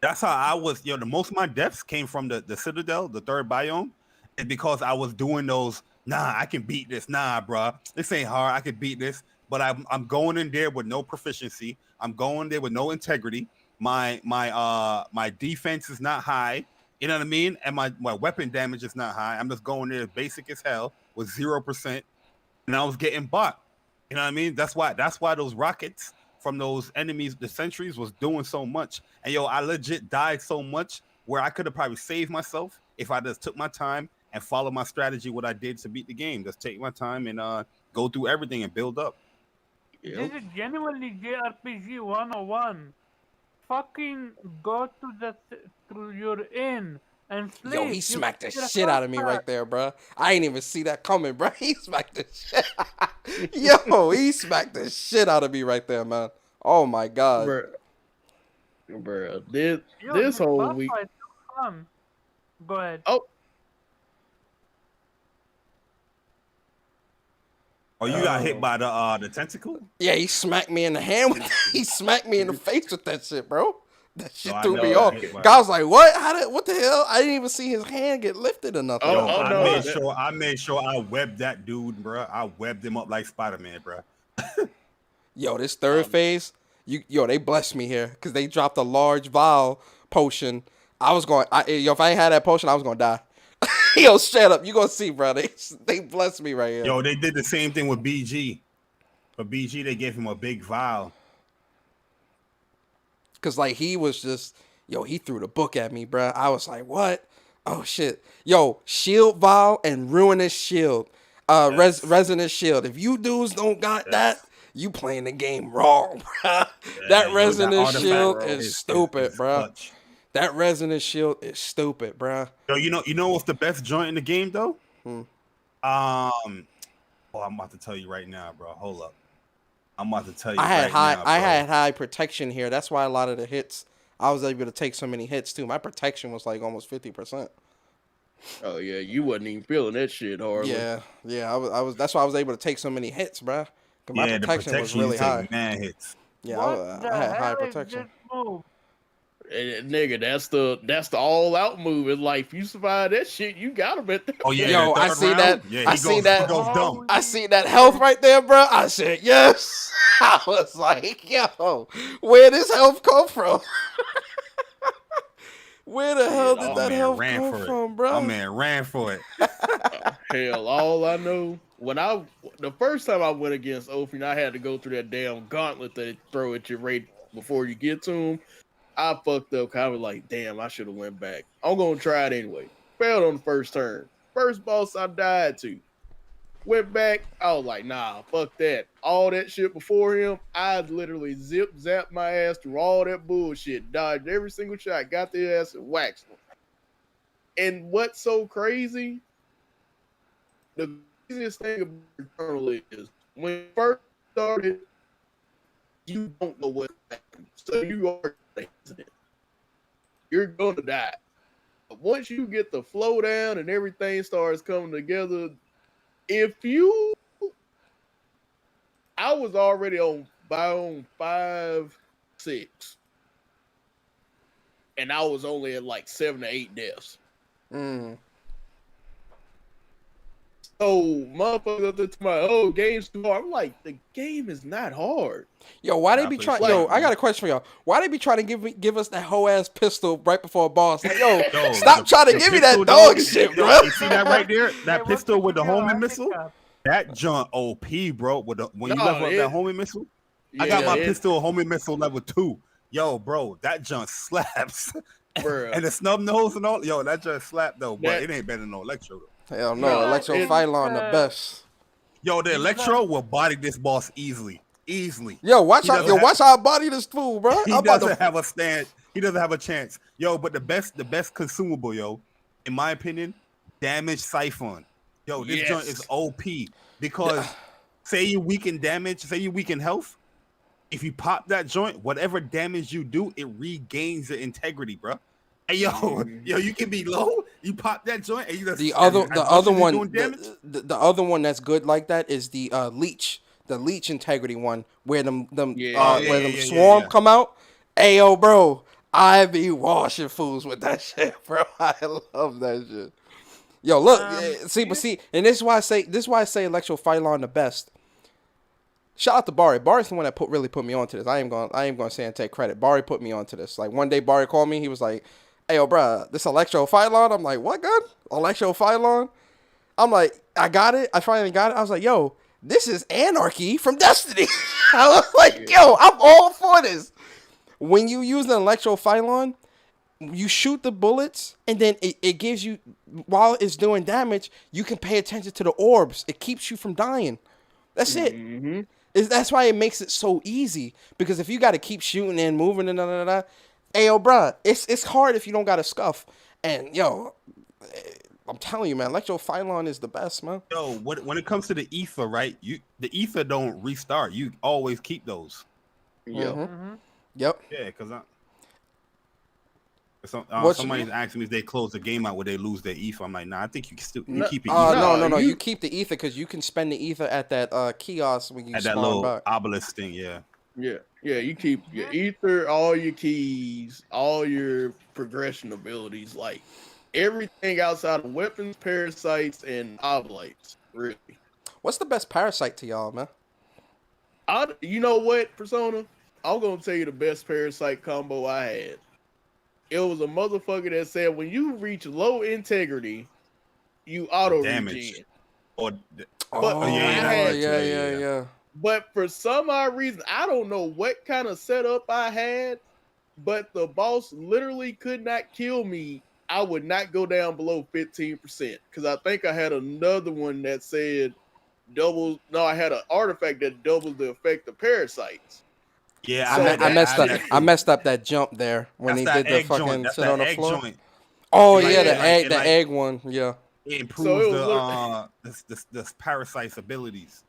that's how I was. The most of my deaths came from the Citadel, the third biome, and because I was doing those. Nah, I can beat this. Nah, bruh, this ain't hard. I can beat this. But I'm going in there with no proficiency. I'm going there with no integrity. My defense is not high. You know what I mean? And my weapon damage is not high. I'm just going there basic as hell with 0%, and I was getting bought. You know what I mean? That's why those rockets from those enemies, the sentries, was doing so much. And yo, I legit died so much where I could have probably saved myself if I just took my time and follow my strategy. What I did to beat the game, just take my time and go through everything and build up. This Yep. is genuinely JRPG 101. Fucking go to to your inn and Yo, he sleep. You smacked the get a shit out fast of me pass. right there, bro. I ain't even see that coming, bro. He smacked the shit. Yo, he smacked the shit out of me right there, man. Oh my god. Bruh. Yo, This this whole boss week. fight is fun. Go ahead. Oh, Oh, you got hit by the tentacle? Yeah, he smacked me in the hand with he smacked me in the face with that shit, bro. That Oh, shit I threw never me got off. hit by Guy it. was like, "What? What the hell? I didn't even see his hand get lifted or nothing." Oh, I was Yo, like, no, "What?" I made sure I webbed that dude, bro. I webbed him up like Spider-Man, bro. Yo, this third um, phase, they blessed me here because they dropped a large vial potion. I was going, if I ain't had that potion, I was gonna die. Yo, straight up, you gonna see, bro. They blessed me right here. Yo, they did the same thing with BG. For BG, they gave him a big vial. Cause like he was just, he threw the book at me, bro. I was like, what? Oh shit. Yo, shield vial and ruinous shield. Yes. Resonant shield. If you dudes don't got that, Yes. you playing the game wrong, bro. Yeah, That yo, that resonant artifact shield bro. is stupid, is bro. clutch. That resonant shield is stupid, bro. Yo, you know what's the best joint in the game though? Hmm. Oh, I'm about to tell you right now, bro. Hold up. I'm about to tell you I had right high now, I bro. had high protection here. That's why a lot of the hits I was able to take so many hits too. My protection was like almost 50%. oh yeah, you wasn't even feeling that shit hardly. Yeah. I was. That's why I was able to take so many hits, bruh. Cause my Yeah, the protection was protection you really high. take man hits. Yeah, What the I had high hell is protection. this move? Nigga, that's the all out move in life. You survive that shit, you got him at that. Oh yeah, Yo, the I third see round. that. Yeah, I he see goes that. dumb. I see that health right there, bro. I said yes. I was like, yo, where this health come from? Where the hell Shit, did My that man health ran come for it. from, My bro? man ran for it. hell, all I know the first time I went against Ophion, I had to go through that damn gauntlet that they throw at you right before you get to him. I fucked up. I was like, damn, I should have went back. I'm gonna try it anyway. Failed on the first turn. First boss I died to. Went back. I was like, nah, fuck that. All that shit before him, I literally zip zapped my ass through all that bullshit. Dodged every single shot. Got their ass and waxed them. And what's so crazy? the craziest thing about Returnal is when you first started, you don't know what happened. So you are hesitant. You're gonna die. But once you get the flow down and everything starts coming together, I was already on biome 5, 6. And I was only at like 7 to 8 deaths. Mm. So motherfuckers up there to my game's too hard. I'm like, the game is not hard. Yo, why they Nah, be for trying? sure, Yo, I man. got a question for y'all. Why they be trying to give us that whole ass pistol right before a boss? Like, yo, Yo, stop trying to the give me pistol, that dog though, shit, yo, bro. You see that right there? Hey, That what pistol with the pistol homing I missile? pick up? That junk OP, bro. When you No, level up that homing missile, I got my pistol homing missile level 2. Yo, bro, that junk slaps. Bruh. And the snub nose and all. Yo, that junk slap though, but That- it ain't better than no electro though. Hell no, No, Electro it- Phylon the best. Yo, the You electro got- will body this boss easily. Yo, watch He out! doesn't Yo, have- watch how I body this fool, bro. He I'm about doesn't to. have a stand. He doesn't have a chance. Yo, but the best consumable, yo, in my opinion, damage siphon. Yo, this Yes. joint is OP because say you weaken damage, say you weaken health. If you pop that joint, whatever damage you do, it regains the integrity, bro. Hey, yo, you can be low. You pop that joint, and you just The as other much as one, you're doing damage. the other one that's good like that is the leech integrity one, where them Yeah. swarm Yeah. come out. Ayo, bro, I be washing fools with that shit, bro. I love that shit. Yo, look, see, and this is why I say Electro Phylon the best. Shout out to Bari. Bari's the one that really put me onto this. I ain't gonna say and take credit. Bari put me onto this. Like one day Bari called me, he was like, "Hey, yo, bruh, this Electro Phylon." I'm like, "What gun? Electro Phylon?" I'm like, "I got it. I finally got it." I was like, "Yo, this is Anarchy from Destiny." I was like, "Yo, I'm all for this." When you use an Electro Phylon, you shoot the bullets, and then it gives you, while it's doing damage, you can pay attention to the orbs. It keeps you from dying. That's it. Mm-hmm. That's why it makes it so easy. Because if you got to keep shooting and moving and ayo, bruh, it's hard if you don't got a scuff. And yo, I'm telling you, man, Electro Phylon is the best, man. Yo, when it comes to the ether, right? The ether don't restart. You always keep those. Yep. Mm-hmm. Yep. Yeah, because What's- somebody's asking me if they close the game out, would they lose their ether? I'm like, nah, I think you can still No, keep it No. you- You keep the ether because you can spend the ether at that kiosk when you at that spawn little back. obelisk thing. Yeah. Yeah. You keep your ether, all your keys, all your progression abilities, like everything outside of weapons, parasites, and oblates. Really. What's the best parasite to y'all, man? You know what, Persona? I'm gonna tell you the best parasite combo I had. It was a motherfucker that said when you reach low integrity, you auto Damage. regen. Or Oh, yeah, yeah. But for some odd reason, I don't know what kind of setup I had, but the boss literally could not kill me. I would not go down below 15% because I think I had another one that said doubles. No, I had an artifact that doubles the effect of parasites. yeah, So had I that- messed had up. that I too. messed up that jump there when That's he that did the egg fucking joint. That's sit that on the egg floor. joint. Oh Like, yeah, it the like- egg, it the like- egg one. Yeah. It improves So it was the parasite's abilities.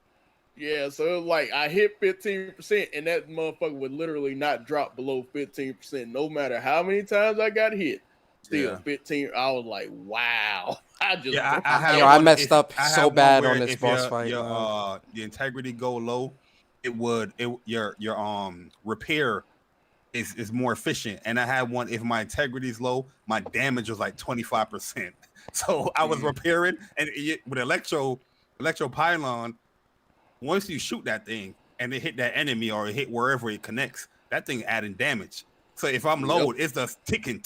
Yeah, so it was like I hit 15%, and that motherfucker would literally not drop below 15%, no matter how many times I got hit. Still Yeah. 15. I was like, wow. I just Yeah, I messed up so have bad one on where this if boss your, fight, Your man. the integrity go low, your repair is more efficient. And I had one if my integrity is low, my damage was like 25%. So I was repairing, and with electro pylon, once you shoot that thing and it hit that enemy or it hit wherever it connects, that thing adding damage. So if I'm low, it's just ticking.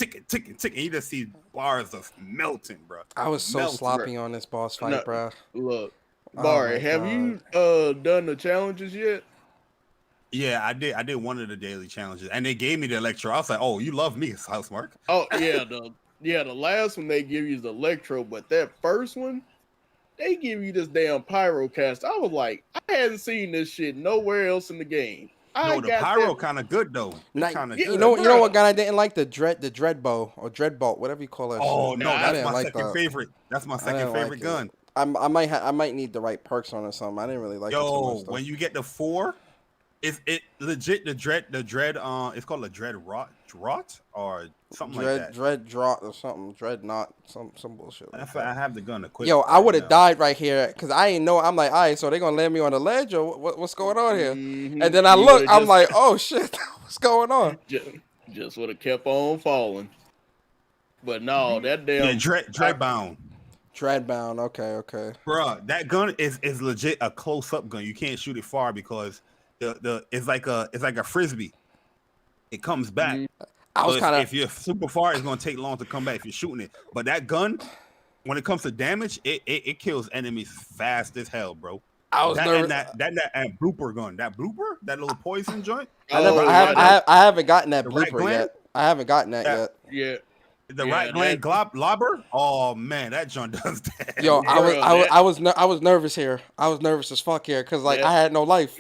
You just see bars just melting, bro. I was so Melting. sloppy on this boss fight, No. bro. Look, Oh Barry, my have you done the challenges yet? Yeah, I did. I did one of the daily challenges, and they gave me the electro. I was like, "Oh, you love me, Housemark." Oh yeah, the last one they give you is the electro, but that first one they give you this damn pyrocast. I was like, I hadn't seen this shit nowhere else in the game. No, the pyro kind of good though. Like, Kind of you good. know what gun I didn't like? The dread bow or dread bolt, whatever you call it. Oh shit. no, I that's didn't my like second that. favorite. That's my I second didn't favorite like it. gun. I might need the right perks on or something. I didn't really like it too Yo, much though. when you get the 4, it legit the dread it's called a dread rot or something like that. Dread drop or something. Dread not some bullshit. Like If that. I have the gun equipped. Yo, I right would have now. died right here because I ain't know. I'm like, all right, so they gonna land me on the ledge or what's going on here? Mhm. And then I You look, would've I'm just- like, oh shit, what's going on? Just would have kept on falling. But no, that damn Yeah, dreadbound. Dreadbound. Okay. Bruh, that gun is legit a close up gun. You can't shoot it far because the it's like a frisbee. It comes back. I was So kind if you're super far, it's gonna take long to come back if you're shooting it. But that gun, when it comes to damage, it kills enemies fast as hell, bro. I was that nervous. and that blooper gun, that little poison joint. I haven't gotten that The right blooper gland? yet. I haven't gotten that yet. Yeah. The Yeah, right gland globber. Oh man, that joint does that. Yo, Bro, I was nervous here. I was nervous as fuck here because like Yeah. I had no life.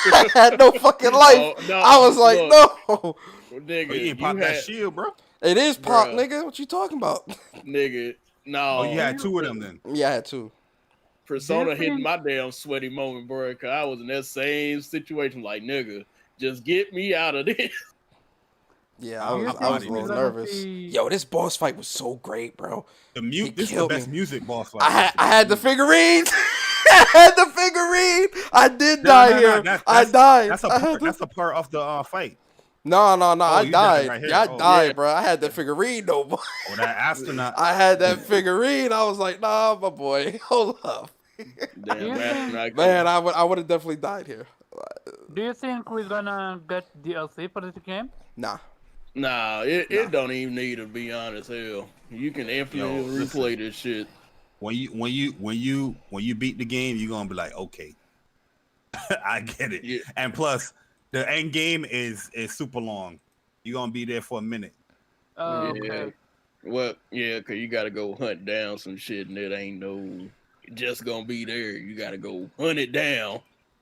I had no fucking life. Oh, no, I was like, look. no. Nigga, Oh, you ain't pop that shield, bro. It is pop, Bruh. nigga. What you talking about? Nigga, no. Oh, you had 2 of them then. Yeah, I had to. Persona Do you hitting think- my damn sweaty moment, bro. Cause I was in that same situation. Like, nigga, just get me out of this. Yeah, Do I you was think a we're little gonna nervous. see- Yo, this boss fight was so great, bro. He This is the killed best me. music boss fight. I had the figurines. I had the figurine. I did die here. I died. That's a part of the fight. No. I you died. died right here. Yeah, I Oh, died, yeah. bro. I had the figurine though. Boy. Oh, that astronaut. I had that figurine. I was like, nah, my boy. Hold up. Damn, Yeah. astronaut. Man, I would have definitely died here. Do you think we're gonna get DLC for this game? Nah. Nah, it don't even need to be honest. Hell, you can infinitely listen. replay this shit. When you beat the game, you're gonna be like, okay, I get it. Yeah. And plus, the end game is super long. You're gonna be there for a minute. Oh, Yeah. okay. Well, yeah, cause you gotta go hunt down some shit, and it ain't no just gonna be there. You gotta go hunt it down.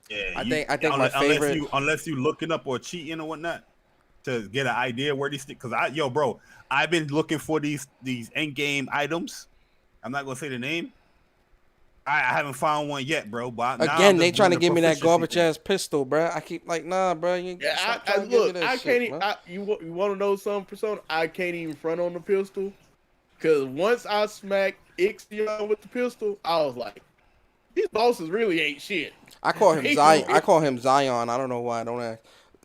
Yeah, I think my favorite. unless you looking up or cheating or whatnot to get an idea where these stick. Cause bro, I've been looking for these end game items. I'm not gonna say the name. I haven't found one yet, bro. But now Again, I'm they just trying to doing the give me that proficiency garbage thing. ass pistol, bro. I keep like, nah, bro. You Yeah, stop I trying to give me look, that I shit, can't. Even, man. you want to know something, Persona? I can't even front on the pistol, cause once I smacked Ixion with the pistol, I was like, these bosses really ain't shit. I call him He Zion. do it. I call him Zion. I don't know why. I don't ask.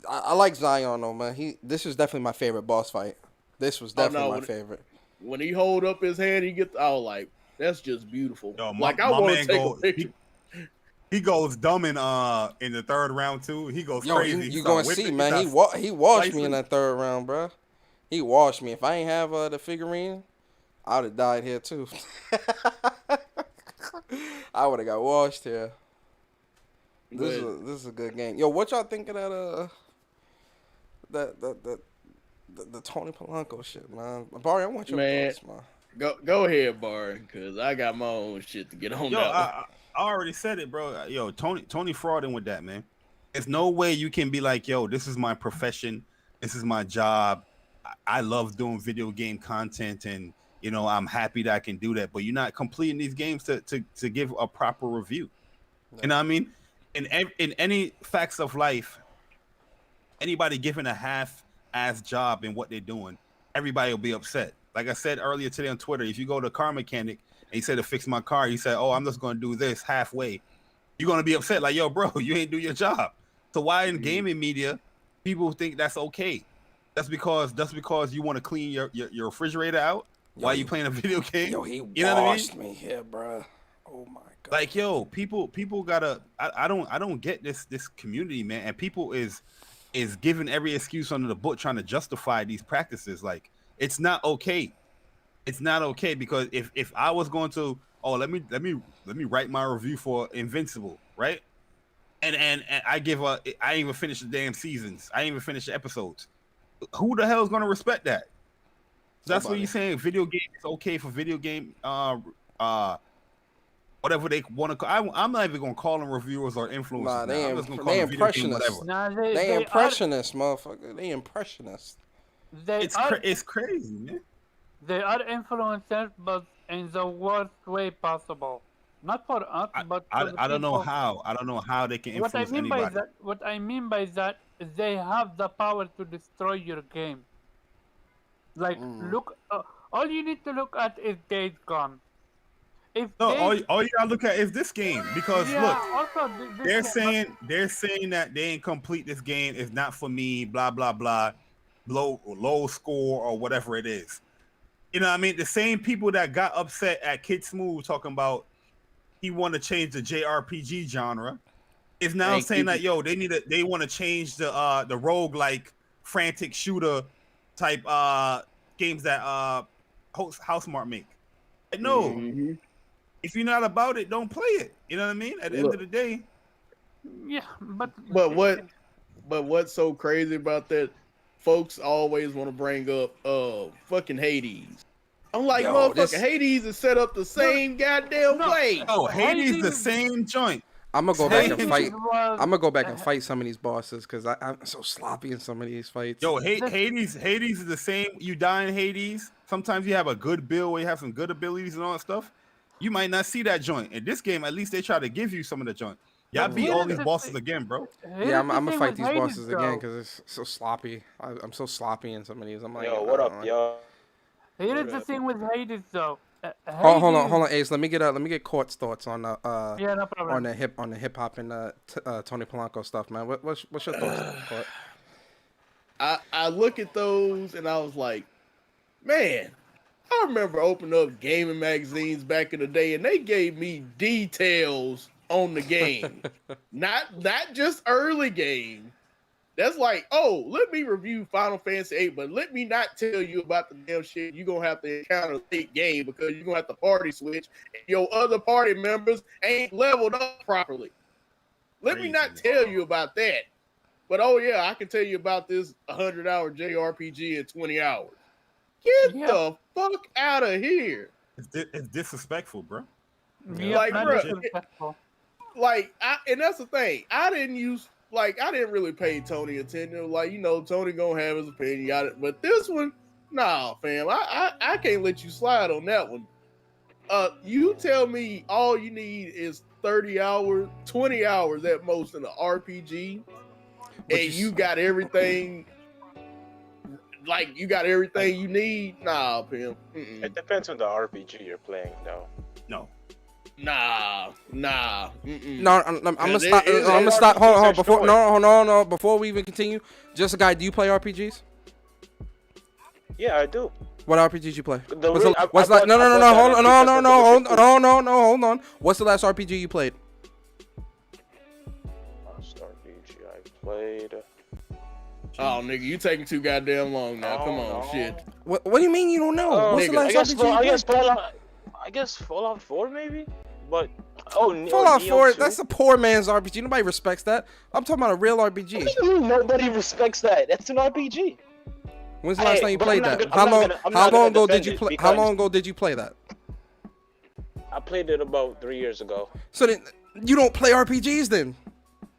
I like Zion though, man. This is definitely my favorite boss fight. This was definitely my favorite. When he hold up his hand, I was like, that's just beautiful. Yo, like I my want to man take go- a picture. He goes dumb in the third round too. He goes Yo, crazy. you start gonna whipping, see, man? start He washed me slicing. in that third round, bro. He washed me. If I ain't have the figurine, I would have died here too. I would have got washed here. This is a good game. Yo, what y'all think of that the Tony Polanco shit, man? Barry, I want your Man. thoughts, man. Go ahead, Bar, because I got my own shit to get on. Yo, that one. I already said it, bro. Yo, Tony frauding with that, man. There's no way you can be like, yo, this is my profession. This is my job. I love doing video game content, and I'm happy that I can do that. But you're not completing these games to give a proper review. You know what I mean? In any facts of life, anybody giving a half-ass job in what they're doing, everybody will be upset. Like I said earlier today on Twitter, if you go to a car mechanic and he said to fix my car, he said, "Oh, I'm just going to do this halfway." You're going to be upset, like, "Yo, bro, you ain't do your job." So why in gaming media people think that's okay? That's because you want to clean your refrigerator out while you playing a video game. Yo, he You know what I mean? washed me here, bro. Oh my god. Like, yo, people gotta. I don't get this community, man, and people is giving every excuse under the book trying to justify these practices. Like, it's not okay. It's not okay, because if I was going to, let me write my review for Invincible, right? And I ain't even finish the damn seasons. I ain't even finish the episodes. Who the hell is gonna respect that? That's what you're saying. Video game is okay for video game. Whatever they want to call. I'm not even gonna call them reviewers or influencers. Nah, they I'm just gonna call them video game impressionists. whatever. Nah, They impressionists, motherfucker. They impressionists. It's crazy, man. They are influencers, but in the worst way possible. Not for us, but for the I don't know people. how. I don't know how they can What I influence mean by anybody. that, what I mean by that, is they have the power to destroy your game. Like, look, all you need to look at is Days Gone. If No, Days, all you gotta look at is this game because yeah, look, also this game, but they're saying that they ain't complete this game. It's not for me. Blah blah blah. Low score or whatever it is. You know what I mean? The same people that got upset at Kid Smooth talking about he want to change the JRPG genre is now Thank saying you. that they want to change the rogue like frantic shooter type games that Housemarque make. No, Mhm. if you're not about it, don't play it. You know what I mean? At the end Look. of the day, yeah, but But what's so crazy about that? Folks always want to bring up fucking Hades. I'm like, Yo, motherfucker, this- Hades is set up the same goddamn no. way. oh, Hades the Hades- same joint. I'm gonna go back and Hades fight. was- I'm gonna go back and fight some of these bosses because I'm so sloppy in some of these fights. Yo, Hades is the same. You die in Hades. Sometimes you have a good build where you have some good abilities and all that stuff. You might not see that joint. In this game, at least they try to give you some of the joint. Y'all But beat here all is these the bosses thing. again, bro. Here's Yeah, I'm the gonna thing fight with these Hades, bosses again though. because it's so sloppy. I'm so sloppy in some of these. I'm like, Yo, what up, yo? Here is What the up? thing with Hades, though. Hold on, Hades- Ace. Let me get Court's thoughts on the Yeah, no problem. on the hip hop and Tony Polanco stuff, man. What's your thoughts on that, Court? I look at those and I was like, man, I remember opening up gaming magazines back in the day and they gave me details on the game. not just early game. That's like, oh, let me review Final Fantasy 8, but let me not tell you about the damn shit you're gonna have to encounter late game because you're gonna have to party switch and your other party members ain't leveled up properly. Let me not Crazy. tell you about that. But oh yeah, I can tell you about this 100-hour JRPG in 20 hours. Get Yeah. the fuck out of here. It's disrespectful, bro. Yeah, Like, that bruh, is disrespectful. Like, and that's the thing. I didn't really pay Tony attention. Like, Tony gonna have his opinion. Got it. But this one, nah, fam. I can't let you slide on that one. You tell me all you need is 30 hours, 20 hours at most in an RPG, But and you got everything. Like, you got everything you need. Nah, Pim. It depends on the RPG you're playing, though. No. Nah. No, I'm gonna Cause stop. it- I'm gonna it- stop. Hold on. it's Before short. no. Before we even continue, just a guy. Do you play RPGs? Yeah, I do. What RPGs you play? The What's re- the, I- what's I like? No, bought- no, I no, bought hold that on, because no, of no, the hold, Witcher no, hold on. What's the last RPG you played? Last RPG I played. Oh, nigga, you taking too goddamn long now. Oh, Come on, no. shit. What do you mean you don't know? What's the nigga, last RPG you I played? guess Fallout 4 maybe, but Fallout Neo 4, 2? that's a poor man's RPG. Nobody respects that. I'm talking about a real RPG. What do you mean nobody respects that? That's an RPG. When's the last Hey, time you but played I'm not that? gonna- I'm not How gonna long ago defend did you it play? How because- long ago did you play that? I played it about 3 years ago. So then you don't play RPGs then?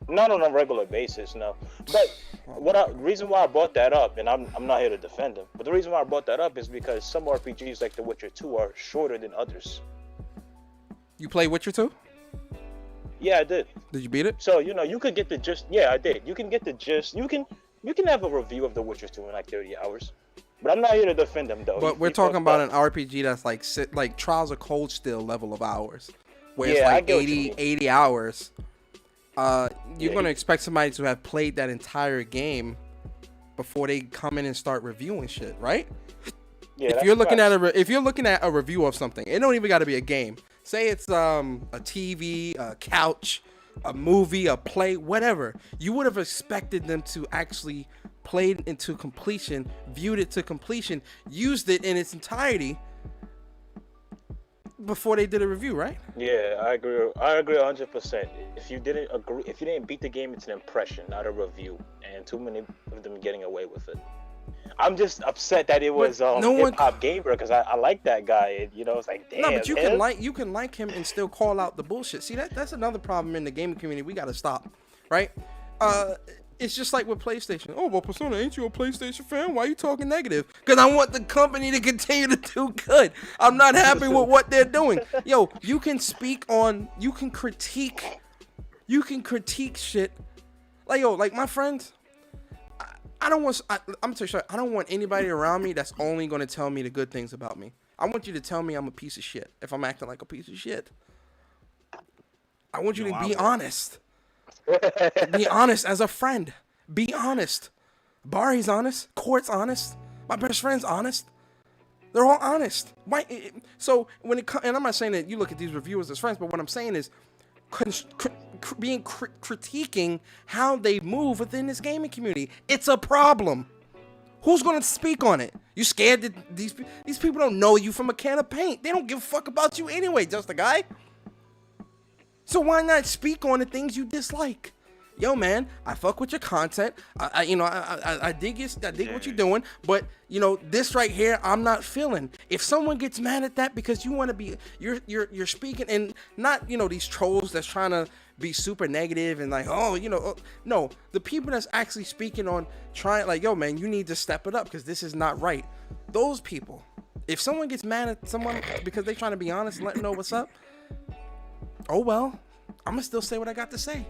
Not on a regular basis, no. But reason why I brought that up, and I'm not here to defend him, but the reason why I brought that up is because some RPGs like The Witcher 2 are shorter than others. You play Witcher 2? Yeah, I did. Did you beat it? So you could get the gist. Yeah, I did. You can get the gist. You can have a review of The Witcher 2 in like 30 hours. But I'm not here to defend him though. But He we're talking fucked about up. an RPG that's like Trials of Cold Steel level of hours, where it's Yeah, I like get what you mean. 80 hours. You're Yeah, gonna expect somebody to have played that entire game before they come in and start reviewing shit, right? Yeah, if that's you're looking facts. at if you're looking at a review of something, it don't even got to be a game. Say it's a TV, a couch, a movie, a play, whatever. You would have expected them to actually play it into completion, viewed it to completion, used it in its entirety before they did a review, right? Yeah, I agree. I agree 100%. If you didn't beat the game, it's an impression, not a review. And too many of them getting away with it. I'm just upset that it was no one- Hip Hop Gamer because I like that guy. And, it's like damn. No, but you him? can like him and still call out the bullshit. See, that's another problem in the gaming community. We got to stop, right? It's just like with PlayStation. Oh, well, Persona, ain't you a PlayStation fan? Why are you talking negative? Because I want the company to continue to do good. I'm not happy with what they're doing. Yo, you can critique shit. Like, yo, like my friends, I'm gonna tell you straight, I don't want anybody around me that's only gonna tell me the good things about me. I want you to tell me I'm a piece of shit if I'm acting like a piece of shit. I want you to be honest. Be honest as a friend. Be honest. Bari's honest. Court's honest. My best friend's honest. They're all honest. Why? So when it comes, and I'm not saying that you look at these reviewers as friends, but what I'm saying is critiquing how they move within this gaming community. It's a problem. Who's gonna speak on it? You scared that these people don't know you from a can of paint? They don't give a fuck about you anyway, just a guy. So why not speak on the things you dislike? Yo, man, I fuck with your content. I dig what you're doing, but you know this right here, I'm not feeling. If someone gets mad at that because you want to be, you're speaking, and not these trolls that's trying to be super negative and like, no, the people that's actually speaking on trying, like, yo, man, you need to step it up because this is not right. Those people, if someone gets mad at someone because they're trying to be honest and let them know what's up. Oh well, I'm gonna still say what I got to say,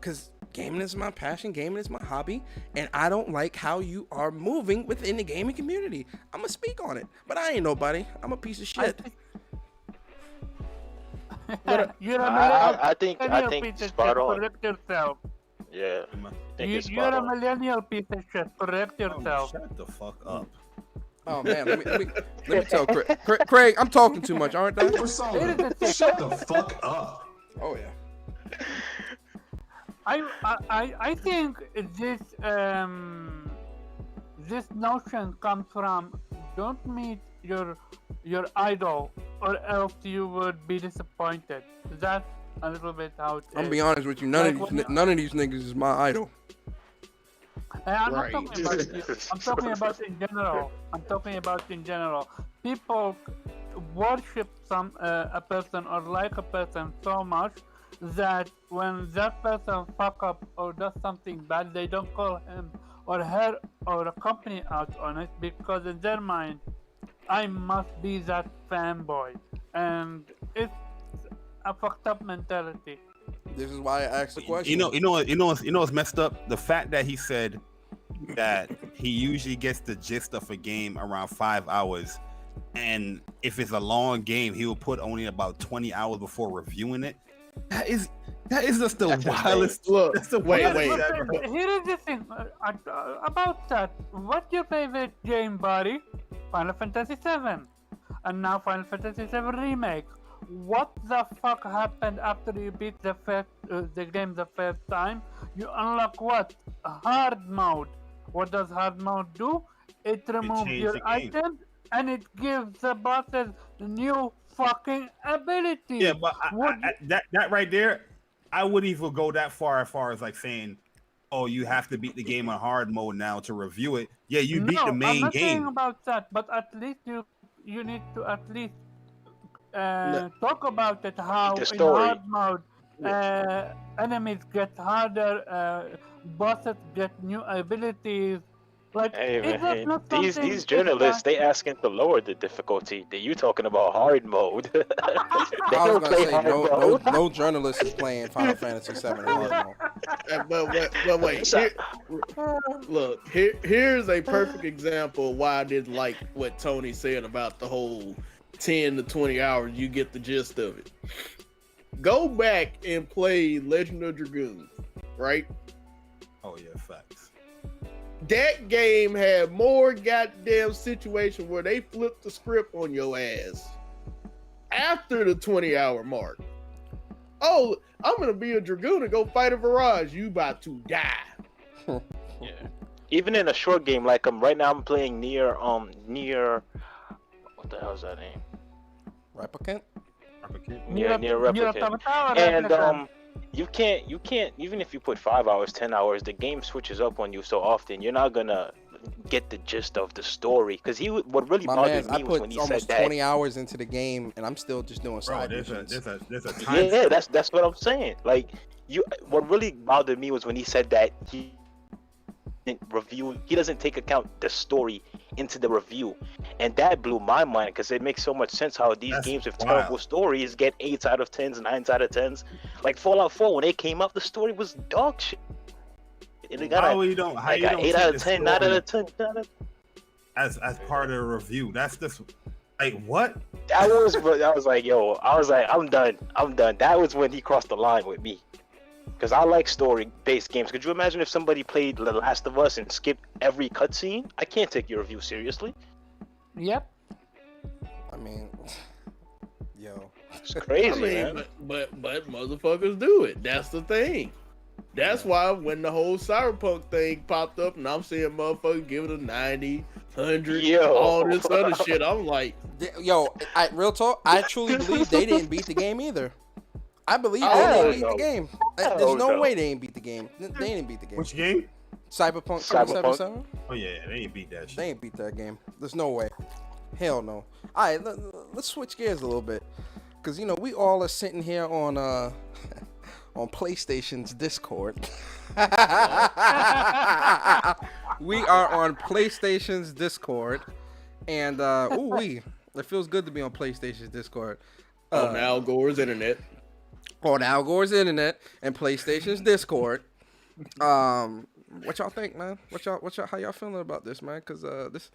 cause gaming is my passion, gaming is my hobby, and I don't like how you are moving within the gaming community. I'm gonna speak on it, but I ain't nobody. I'm a piece of shit. I think spot on. Correct yourself. Yeah, I think it's You're spot a on. millennial piece of shit. Correct yourself. Shut the fuck up. Oh man, let me tell Craig, I'm talking too much, aren't I? Persona, shut the fuck up. Oh yeah. I think this notion comes from don't meet your idol or else you would be disappointed. That's a little bit how it is. I'm gonna be honest with you, none of these niggas is my idol. I'm Right. not talking about you. I'm talking about in general. People worship a person or like a person so much that when that person fuck up or does something bad, they don't call him or her or a company out on it because in their mind, I must be that fanboy, and it's a fucked up mentality. This is why I asked the question. You know what's messed up? The fact that he said that he usually gets the gist of a game around 5 hours, and if it's a long game, he will put only about 20 hours before reviewing it. That is just the wildest. Look, That's the wait. wildest ever. Here is the thing about that. What's your favorite game, buddy? Final Fantasy VII, and now Final Fantasy VII Remake. What the fuck happened after you beat the game the first time? You unlock what? Hard mode. What does hard mode do? It removes changed your the game. items and it gives the bosses new fucking abilities. Yeah, but that right there, I wouldn't even go that far as like saying, oh, you have to beat the game on hard mode now to review it. Yeah, you beat the main I'm not saying game. about that, but at least you need to at least talk about it, how The in story. hard mode enemies get harder, bosses get new abilities. Like, Hey is that man, not these something journalists, they asking to lower the difficulty. That you talking about hard mode? They I was don't gonna play say hard no mode. journalist is playing Final Fantasy VII in hard mode. But wait. Look, here's a perfect example of why I didn't like what Tony said about the whole 10 to 20 hours. You get the gist of it. Go back and play Legend of Dragoon, right? Oh yeah, facts. That game had more goddamn situation where they flipped the script on your ass after the 20-hour mark. Oh, I'm gonna be a dragoon and go fight a Virage. You about to die. Yeah. Even in a short game, like right now I'm playing near what the hell is that name? Replicant? Near Replicant. And you can't even if you put 5 hours, 10 hours, the game switches up on you so often. You're not gonna get the gist of the story. Because what really bothered me was when he said almost that 20 hours into the game and I'm still just doing side Bro, missions. there's a time. yeah, that's what I'm saying. Like what really bothered me was when he said that he review. He doesn't take account the story into the review, and that blew my mind because it makes so much sense how these games with terrible stories get 8s out of 10s, 9s out of 10s. Like Fallout 4, when it came out, the story was dog shit. And it got how you don't 8 out of 10, 9 out of 10. As part of the review, that's just like what? I was like, yo, I'm done. That was when he crossed the line with me. Because I like story-based games. Could you imagine if somebody played The Last of Us and skipped every cutscene? I can't take your review seriously. Yep. I mean, yo, it's crazy, man. But motherfuckers do it. That's the thing. That's why when the whole Cyberpunk thing popped up and I'm seeing motherfuckers give it a 90, 100, all this other shit, I'm like, yo, real talk, I truly believe they didn't beat the game either. I believe they didn't beat the game. There's no way they ain't beat the game. They didn't beat the game. Which game? Cyberpunk 2077? Oh yeah, they ain't beat that shit. They ain't beat that game. There's no way. Hell no. All right, let's switch gears a little bit, because you know we all are sitting here on on PlayStation's Discord. We are on PlayStation's Discord, and it feels good to be on PlayStation's Discord. on Al Gore's internet. On Al Gore's internet and PlayStation's Discord. What y'all think, man? How y'all feeling about this, man? Because this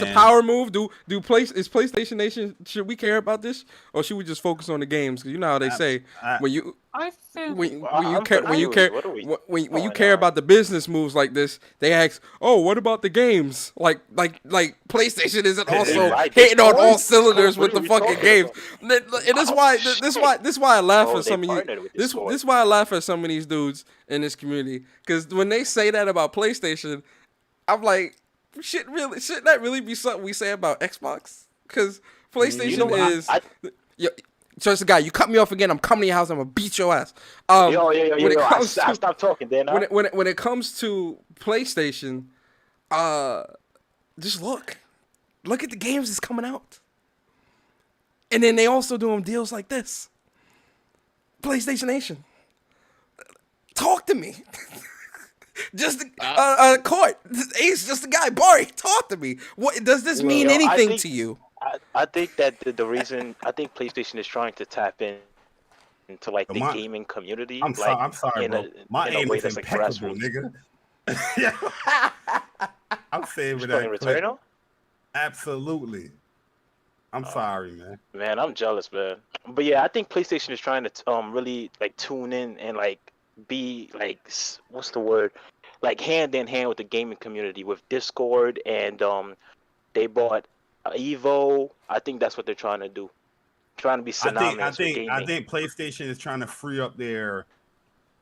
a power move? Is PlayStation Nation, should we care about this, or should we just focus on the games? Because you know how they say when you care about the business moves like this, they ask, "Oh, what about the games?" Like PlayStation isn't also hitting on all cylinders with the fucking games. And this why I laugh at some of you. This why I laugh at some of these dudes in this community, because when they say that about PlayStation, I'm like, shouldn't that really be something we say about Xbox? Because PlayStation so it's the guy, you cut me off again, I'm coming to your house, I'm gonna beat your ass. I stopped talking then. When it comes to PlayStation, just look at the games that's coming out, and then they also doing deals like this. PlayStation Nation, talk to me. Just Court, Ace, just a guy. Bari, talk to me. What does this mean anything to you? I think that the reason PlayStation is trying to tap into like the gaming community. I'm sorry, bro. My aim is impeccable, nigga. I'm saving that. Returnal? Absolutely. I'm sorry, man. Man, I'm jealous, man. But yeah, I think PlayStation is trying to really like tune in and like be like, what's the word? Like hand in hand with the gaming community with Discord, and they bought Evo. I think that's what they're trying to do. Trying to be synonymous with gaming. I think PlayStation is trying to free up their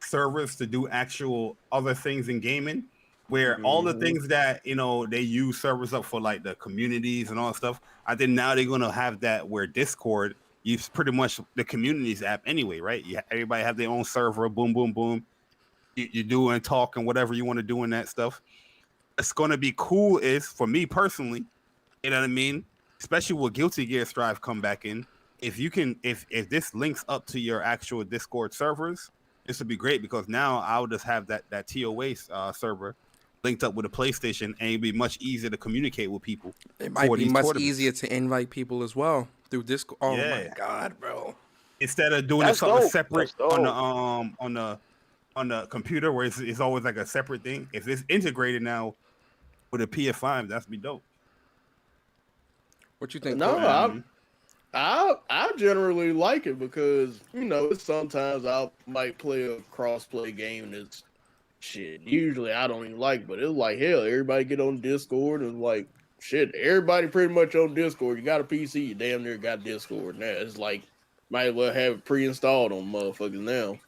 servers to do actual other things in gaming, where all the things that, you know, they use servers up for, like the communities and all that stuff. I think now they're going to have that where Discord use pretty much the communities app anyway, right? Everybody have their own server, boom, boom, boom. You do and talk and whatever you want to do in that stuff. It's going to be cool is, for me personally, you know what I mean? Especially with Guilty Gear Strive come back in. If this links up to your actual Discord servers, this would be great, because now I'll just have that TOA server linked up with a PlayStation, and it'd be much easier to communicate with people. It might be much easier to invite people as well through Discord. Oh my god, bro! Instead of doing something separate on the computer, where it's always like a separate thing. If it's integrated now with a PS5, that's be dope. What you think? No, I generally like it, because, you know, sometimes I might play a cross-play game that's shit. Usually I don't even like, but it's like, hell, everybody get on Discord, and like, shit, everybody pretty much on Discord. You got a PC, you damn near got Discord now. It's like, might as well have it pre-installed on motherfuckers now.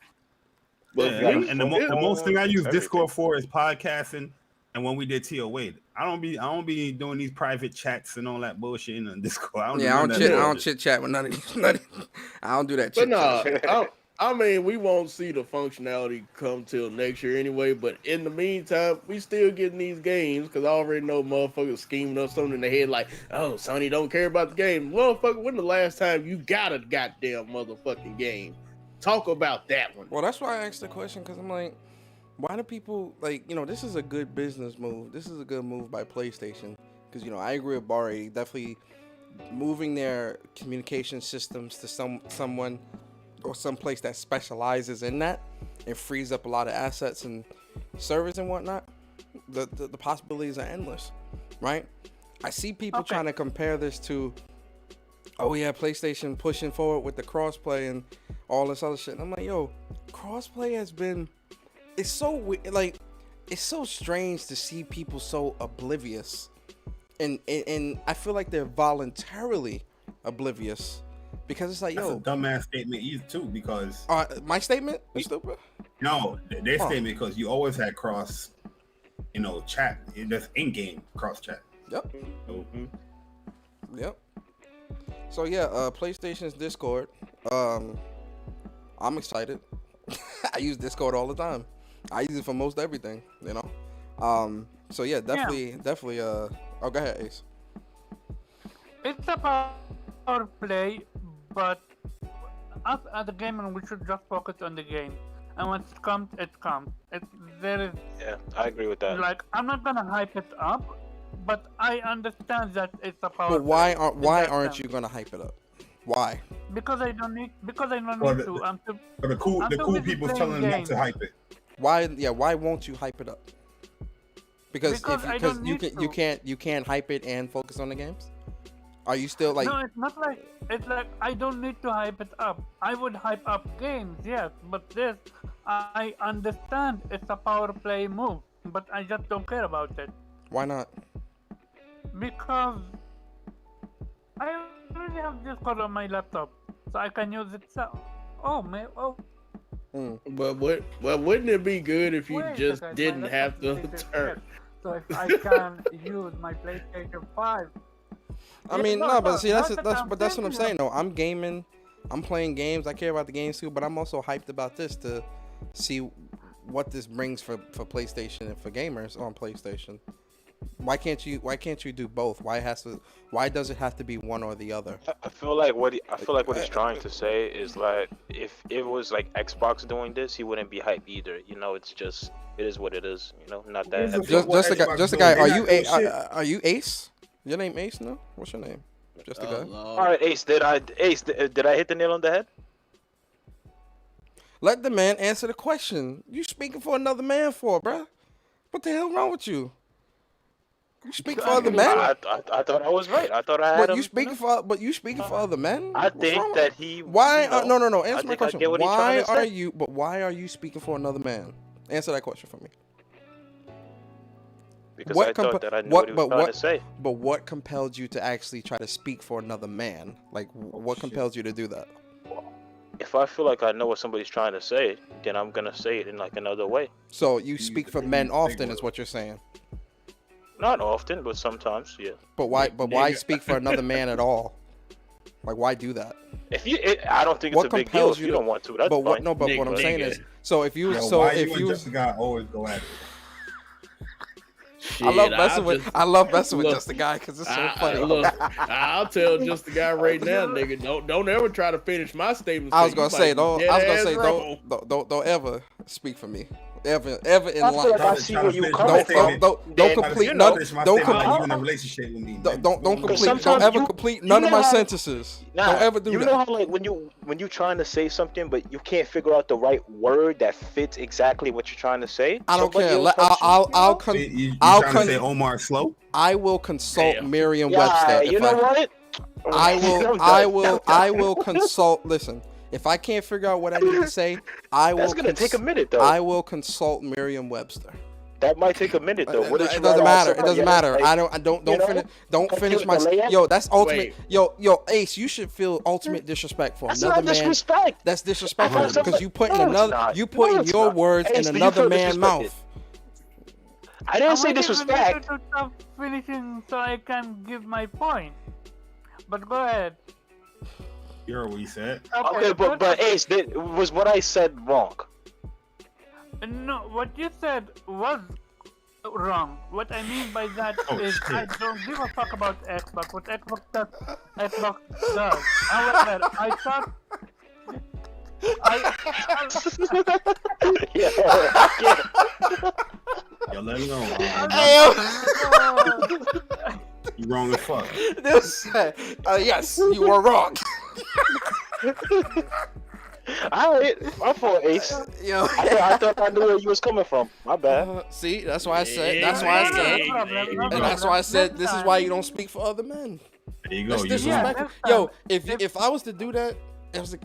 But and the most thing I use Discord for is podcasting. And when we did TOA, I don't be doing these private chats and all that bullshit in Discord. I don't chit chat with none of these. I don't do that. But no, I mean, we won't see the functionality come till next year anyway. But in the meantime, we still getting these games, because I already know motherfuckers scheming up something in their head like, oh, Sony don't care about the game. Motherfucker, when the last time you got a goddamn motherfucking game? Talk about that one. Well, that's why I asked the question, because I'm like, why do people like? This is a good business move. This is a good move by PlayStation because I agree with Barry. Definitely moving their communication systems to someone or some place that specializes in that. It frees up a lot of assets and servers and whatnot. The possibilities are endless, right? I see people trying to compare this to, oh yeah, PlayStation pushing forward with the crossplay and all this other shit. And I'm like, yo, crossplay has been, it's so like, it's so strange to see people so oblivious, and I feel like they're voluntarily oblivious because it's like, That's yo, a dumbass statement either too. Because my statement, you stupid. no, their statement because you always had cross, chat. That's in-game cross chat. Yep. So, Yep. So yeah, PlayStation's Discord. I'm excited. I use Discord all the time. I use it for most everything, So yeah, definitely. Oh, go ahead, Ace. It's about our play, but us as a gamer, we should just focus on the game. And when it comes, it comes. Yeah, I agree with that. Like, I'm not gonna hype it up, but I understand that it's a power. But why aren't you gonna hype it up? Why? Because I don't need to. I'm too. But the cool busy people's playing telling them not games. to hype it. Why? Yeah. Why won't you hype it up? Because I don't need you to. can't hype it and focus on the games. Are you still like? No, it's not like it's like I don't need to hype it up. I would hype up games, yes, but this I understand it's a power play move, but I just don't care about it Why not? because I already have Discord on my laptop, so I can use it. But wouldn't it be good if you Wait a just second, didn't my have to laptop is turn? So if I can use my PlayStation 5. I Yeah, mean, no, no, but no, see, that's not that that's I'm but that's what I'm thinking saying. No, I'm gaming, I'm playing games. I care about the games too, but I'm also hyped about this to see what this brings for PlayStation and for gamers on PlayStation. Why can't you do both? Why does it have to be one or the other? I feel like what he's trying to say is like if it was like Xbox doing this, he wouldn't be hyped either. It is what it is. Not that. Here's the heavy. thing. Just a guy. Are you Ace? Your name Ace? No. What's your name? Just a guy. All right, Ace. Did I hit the nail on the head? Let the man answer the question. You speaking for another man for, bruh? What the hell wrong with you? You speak for other men? I thought I was right. I thought I had. But you speaking for other men? I What's think wrong? that he. Why? No. I Answer my think I question. get what he's trying to say. Why are you speaking for another man? Answer that question for me. Because I thought that I knew what he was trying to say. But what compelled you to actually try to speak for another man? Like, what compelled you to do that? If I feel like I know what somebody's trying to say, then I'm gonna say it in like another way. So you speak for men often, is what you're saying? Not often, but sometimes, yeah. But why? But why speak for another man at all? Like, why do that? I don't think it's a big deal if you don't want to. That's but fine. what I'm saying is, so if you, Why if you you, and just the guy always go at it? I love messing with look, just the guy because it's so funny. Look, I'll tell just the guy right now, nigga. Don't ever try to finish my statement. I was gonna say don't ever speak for me. Ever in I life. feel like I see where you coming from. Don't complete none. Don't you in a relationship with me. Don't complete. sometimes Don't ever you- complete you none of know my how- sentences. Nah, Don't ever do you that. know how like when you trying to say something but you can't figure out the right word that fits exactly what you're trying to say. I don't Somebody care. else helps you, You I'll trying to say Omar slow? I will consult Damn. Merriam-Webster. Yeah, if you know what? I will consult. Listen, if I can't figure out what I need to say, I will. That's gonna take a minute though. I will consult Merriam-Webster. That might take a minute though. What if It you doesn't write out matter. It doesn't somebody matter. else, I like, don't you know, finish my. confuse the layout? Yo, that's ultimate. Wait. Yo, Ace, you should feel ultimate disrespect for That's another not man. disrespect. That's disrespectful I thought because you putting no, it's another. not. You No, putting it's your not. words Ace, in do you another feel man's disrespected? mouth. I didn't say I wanted you disrespect. to stop finishing so I can give my point. But go ahead. You heard what he said. Okay, but Ace, was what I said wrong? No, what you said was wrong. What I mean by that is shit. I don't give a fuck about Xbox. What Xbox does. However, I thought Yeah, I can't. Yo, let him know. Hey, yo. You wrong as fuck. This, yes, you were wrong. Alright, my fault, Ace. Yo. I thought I knew where you was coming from. My bad. See, that's why I said. That's why I said. And that's why I said this is why you don't speak for other men. There you go. That's You disrespectful. Yo, if I was to do that as a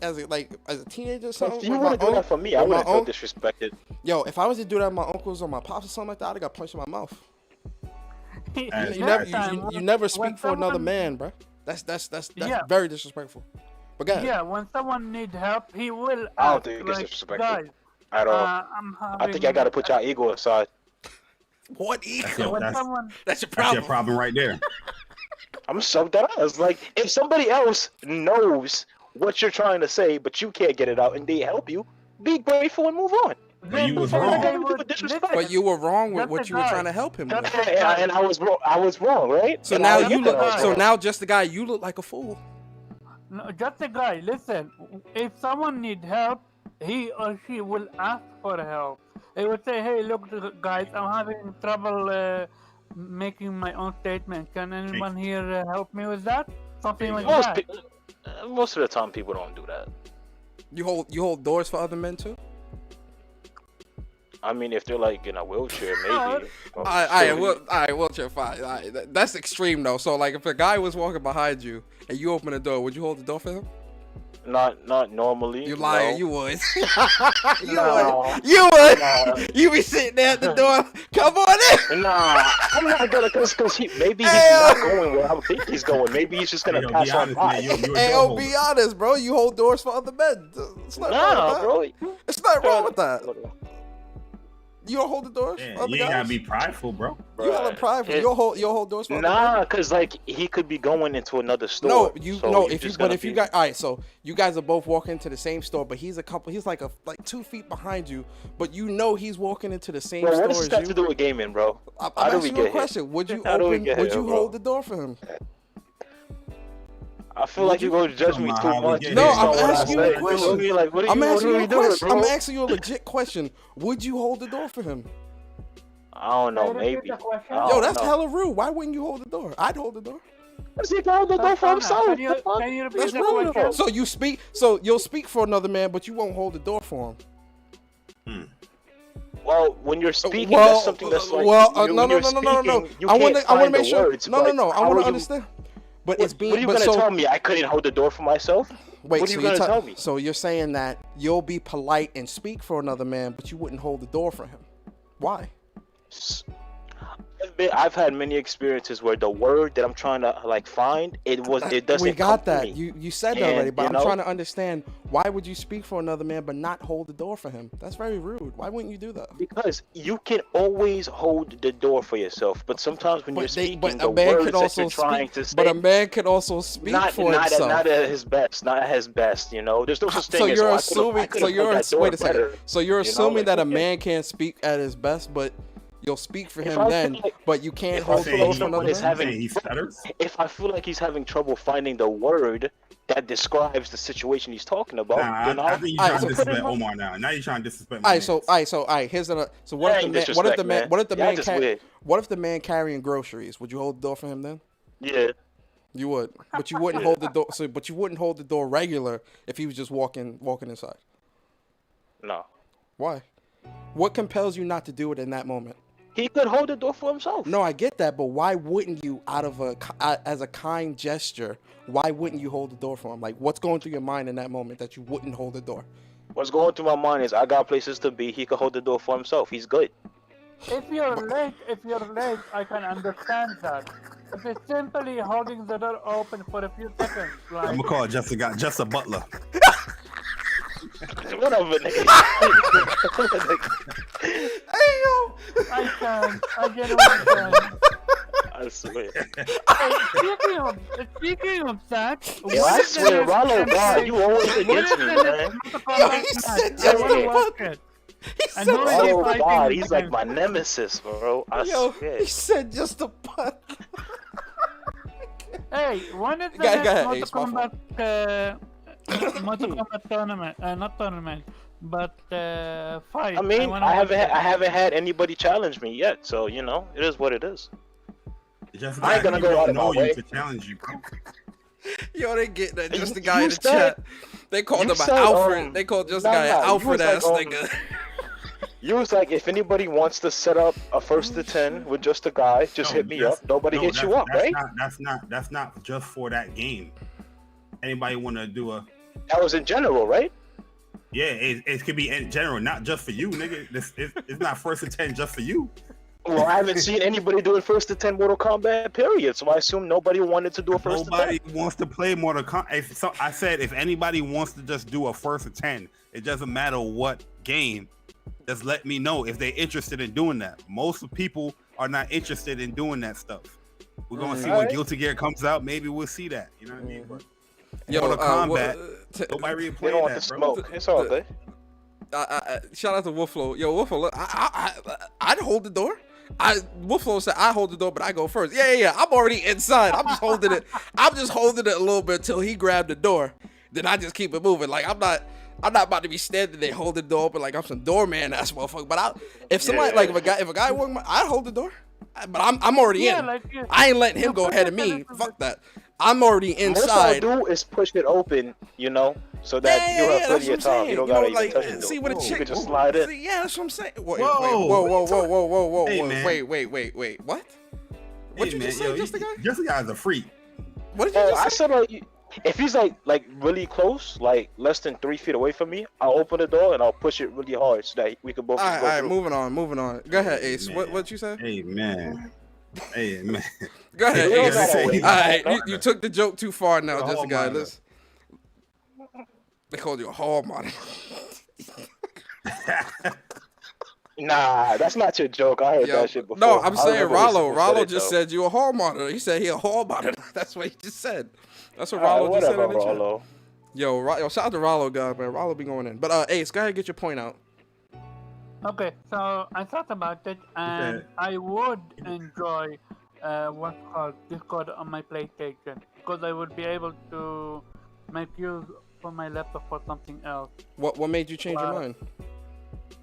teenager or something, If you with want my to do that uncle- for me, I with my wouldn't feel uncle- disrespected. Yo, if I was to do that with my uncles or my pops or something like that, I'd have got punched in my mouth. You Next never, time, you never when speak for another someone- man, bro. That's Yeah. very disrespectful. But go ahead. Yeah, when someone needs help, he will I don't ask, think it's like, disrespectful guys, at all. I'm I think having- y'all gotta put y'all ego aside. What That's ego? your, when that's, someone, That's your that's problem. your problem right there. I'm so that I was like, if somebody else knows what you're trying to say, but you can't get it out, and they help you, be grateful and move on. But you was then wrong. they would Disrespect. listen. But you were wrong with That's what the you were guy. trying to help him with. And I was wrong. I was wrong, right? So And now I you admit look. that I was So wrong. now just the guy, you look like a fool. No, just a guy. Listen, if someone needs help, he or she will ask for help. They would say, "Hey, look, guys, I'm having trouble making my own statement. Can anyone here help me with that?" Something like most, that. most of the time, people don't do that. You hold doors for other men too. I mean, if they're like in a wheelchair, maybe. All right, wheelchair fine. All right, that's extreme though. So like, if a guy was walking behind you and you open the door, would you hold the door for him? Not normally. You lying? no. You would. you No. would. You would. No. You be sitting there at the door. Come on in. Nah, I'm not gonna, cause maybe he's Hey, not going where I think he's going. Maybe he's just gonna Yo, pass be on honest, by. man. You a Hey, door oh, holder. be honest, bro. You hold doors for other men. It's not wrong Nah, with that. bro. It's not wrong with that. You don't hold the doors Yeah, for other you ain't gotta guys. be prideful, bro. You hella prideful. You'll hold doors for other men. Nah, cause like he could be going into another store. No, so if you just gonna if you be- got all right, so you guys are both walking into the same store, but he's like 2 feet behind you, but you know he's walking into the same Bro, what store does as this got you. to do with gaming, bro? I'm How do we asking you a get here? question. Would you How do we open? get Would here, you bro? hold the door for him? I feel like you're gonna judge me Come on, too how we much. get based here? No, I'm on what I asking you a say. question. I mean, like, what are I'm you, what asking are you we a doing, question. bro? I'm asking you a legit question. Would you hold the door for him? I don't know, Can you repeat maybe. the question? I Yo, don't that's know. hella rude. Why wouldn't you hold the door? I'd hold the door. Does he hold the door for himself? Can you, The fuck? can you repeat That's the rude. question? So you'll speak for another man, but you won't hold the door for him. Well, when you're speaking, Well, that's something that's like. no. when you're speaking, you can't I find want to make the sure. words, No. like, I how want are to you- understand. But What, it's being. what are you but gonna so, tell me? I couldn't hold the door for myself? Wait, what are so you gonna tell me? So you're saying that you'll be polite and speak for another man, but you wouldn't hold the door for him. Why? I've had many experiences where the word that I'm trying to like find, it doesn't. We got come to that. me. You said that And, already, but you I'm know- trying to understand why would you speak for another man but not hold the door for him? That's very rude. Why wouldn't you do that? Because you can always hold the door for yourself, but sometimes when you're speaking, but the a man words could that also you're trying speak. to say, But a man could also speak for himself. not at his best, not at his best. You know, there's no such thing So as. you're "Oh, I assuming. could've So you're held that door wait a second. better." So you're you know, assuming like, that a okay. man can't speak at his best, but you'll speak for If him I then, feel like- but you can't if I hold the feel door like for someone another is man. having- He stutters. If I feel like he's having trouble finding the word that describes the situation he's talking about, Nah, then I I'll, think you're Alright, trying so to put disrespect him up. Omar now. Now you're trying to disrespect my Alright, so mans. so what if That the ain't man what if the disrespect, man man. what if the Y'all man just weird. what if the man carrying groceries? Would you hold the door for him then? yeah. You would, but you wouldn't hold the door. So, but you wouldn't hold the door regular if he was just walking inside. No. Why? What compels you not to do it in that moment? He could hold the door for himself. No, I get that, but why wouldn't you, as a kind gesture, why wouldn't you hold the door for him? Like, what's going through your mind in that moment that you wouldn't hold the door? What's going through my mind is I got places to be. He could hold the door for himself. He's good. If you're late, I can understand that. If it's simply holding the door open for a few seconds, I'm like gonna call Jessica Butler. Whatever. Nigga. Hey yo! I genuinely can. I swear. Hey, speaking of that, Yeah, I swear, Rollo, God, you always against me, man. Yo, he said just I a watch butt. it. He I said, know just, it. Oh fighting God, he's like against- my nemesis, bro. I yo, swear. he said just a butt. Hey, when is the Go ahead, next Ace, my Mortal Kombat Mortal Kombat tournament, not tournament, but fight. I mean, wanna I watch it. haven't had anybody challenge me yet, so you know, it is what it is. Just I ain't gonna go out of my know you way. to challenge you, bro. Yo, they get that. Just the You guy in the said- chat. They called you him an said, Alfred. They called just the guy an you Alfred was ass like, nigga. You was like, if anybody wants to set up a 1st to 10 with just a guy, just hit me up. Nobody hit you up, right? That's not just for that game. Anybody want to do a? That was in general, right? Yeah, it could be in general, not just for you, nigga. It's not 1st to 10 just for you. Well, I haven't seen anybody doing 1st to 10 Mortal Kombat, period. So I assume nobody wanted to do a 1st to 10. Nobody wants to play Mortal Kombat. So I said, if anybody wants to just do a 1st to 10, it doesn't matter what game. Just let me know if they're interested in doing that. Most people are not interested in doing that stuff. We're gonna see when Alright. Guilty Gear comes out. Maybe we'll see that. You know what I mean? But Yo, Mortal Kombat, nobody really They played don't want the that, bro. smoke. It's all good. Shout out to Wolflo. Yo, Wolflo, look, I'd hold the door. Wolflo said I hold the door, but I go first. Yeah. I'm already inside. I'm just holding it. I'm just holding it a little bit till he grabbed the door. Then I just keep it moving. Like I'm not about to be standing there holding the door open like I'm some doorman ass motherfucker. But if somebody like if a guy walk my, I'd hold the door. But I'm already in. Like, I ain't letting him go ahead of me. Fuck that. I'm already inside. Most I'll do is push it open, you know, so that you have plenty of time. You don't gotta even touch it. See what a You chick. can just slide in. See, yeah, that's what I'm saying. Whoa, Whoa. Hey, man. Wait. What? What you just say, just the guy? Just the guy's a freak. What did you Oh, just I say? said like, if he's like really close, like less than 3 feet away from me, I'll open the door and I'll push it really hard so that we can both All just go right, through. moving on. Go ahead, Ace. Man. What you say? Hey man. Go ahead, You Ace. don't gotta All wait. right, you took the joke too far now, A just hall the guy. monitor. Let's. They called you a hall monitor. Nah, that's not your joke. I heard Yo, that shit before. no, I'm I saying remember when someone Rollo said it, just though. said you a hall monitor. He said he a hall monitor. That's what he just said. That's what Alright, Rollo just said whatever, in the chat. Rollo. Yo, shout out to Rollo, God, man. Rollo be going in. But Ace, go ahead and get your point out. Okay, so I thought about it, and I would enjoy what's called Discord on my PlayStation because I would be able to make use for my laptop for something else. What made you change your mind?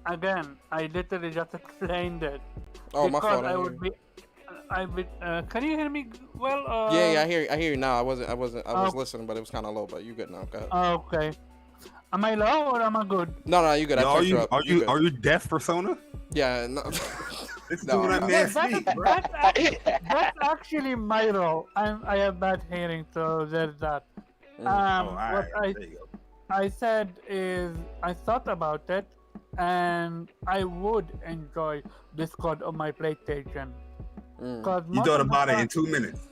Again, I literally just explained it. Oh, my Because fault. I would be. Can you hear me well? Yeah, I hear you now. I was Oh. listening, but it was kind of low. But you good now. Go ahead. Okay. Am I low or am I good? No, you good. I Yo, checked you up. You good. are you deaf, Persona? Yeah, no. Listen No, to what I'm that not. man That's, speak, bro. that's actually my role. I have bad hearing, so there's that. Mm. all What right, there you go. I said is I thought about it, and I would enjoy Discord on my PlayStation. Mm. You thought about it in 2 minutes.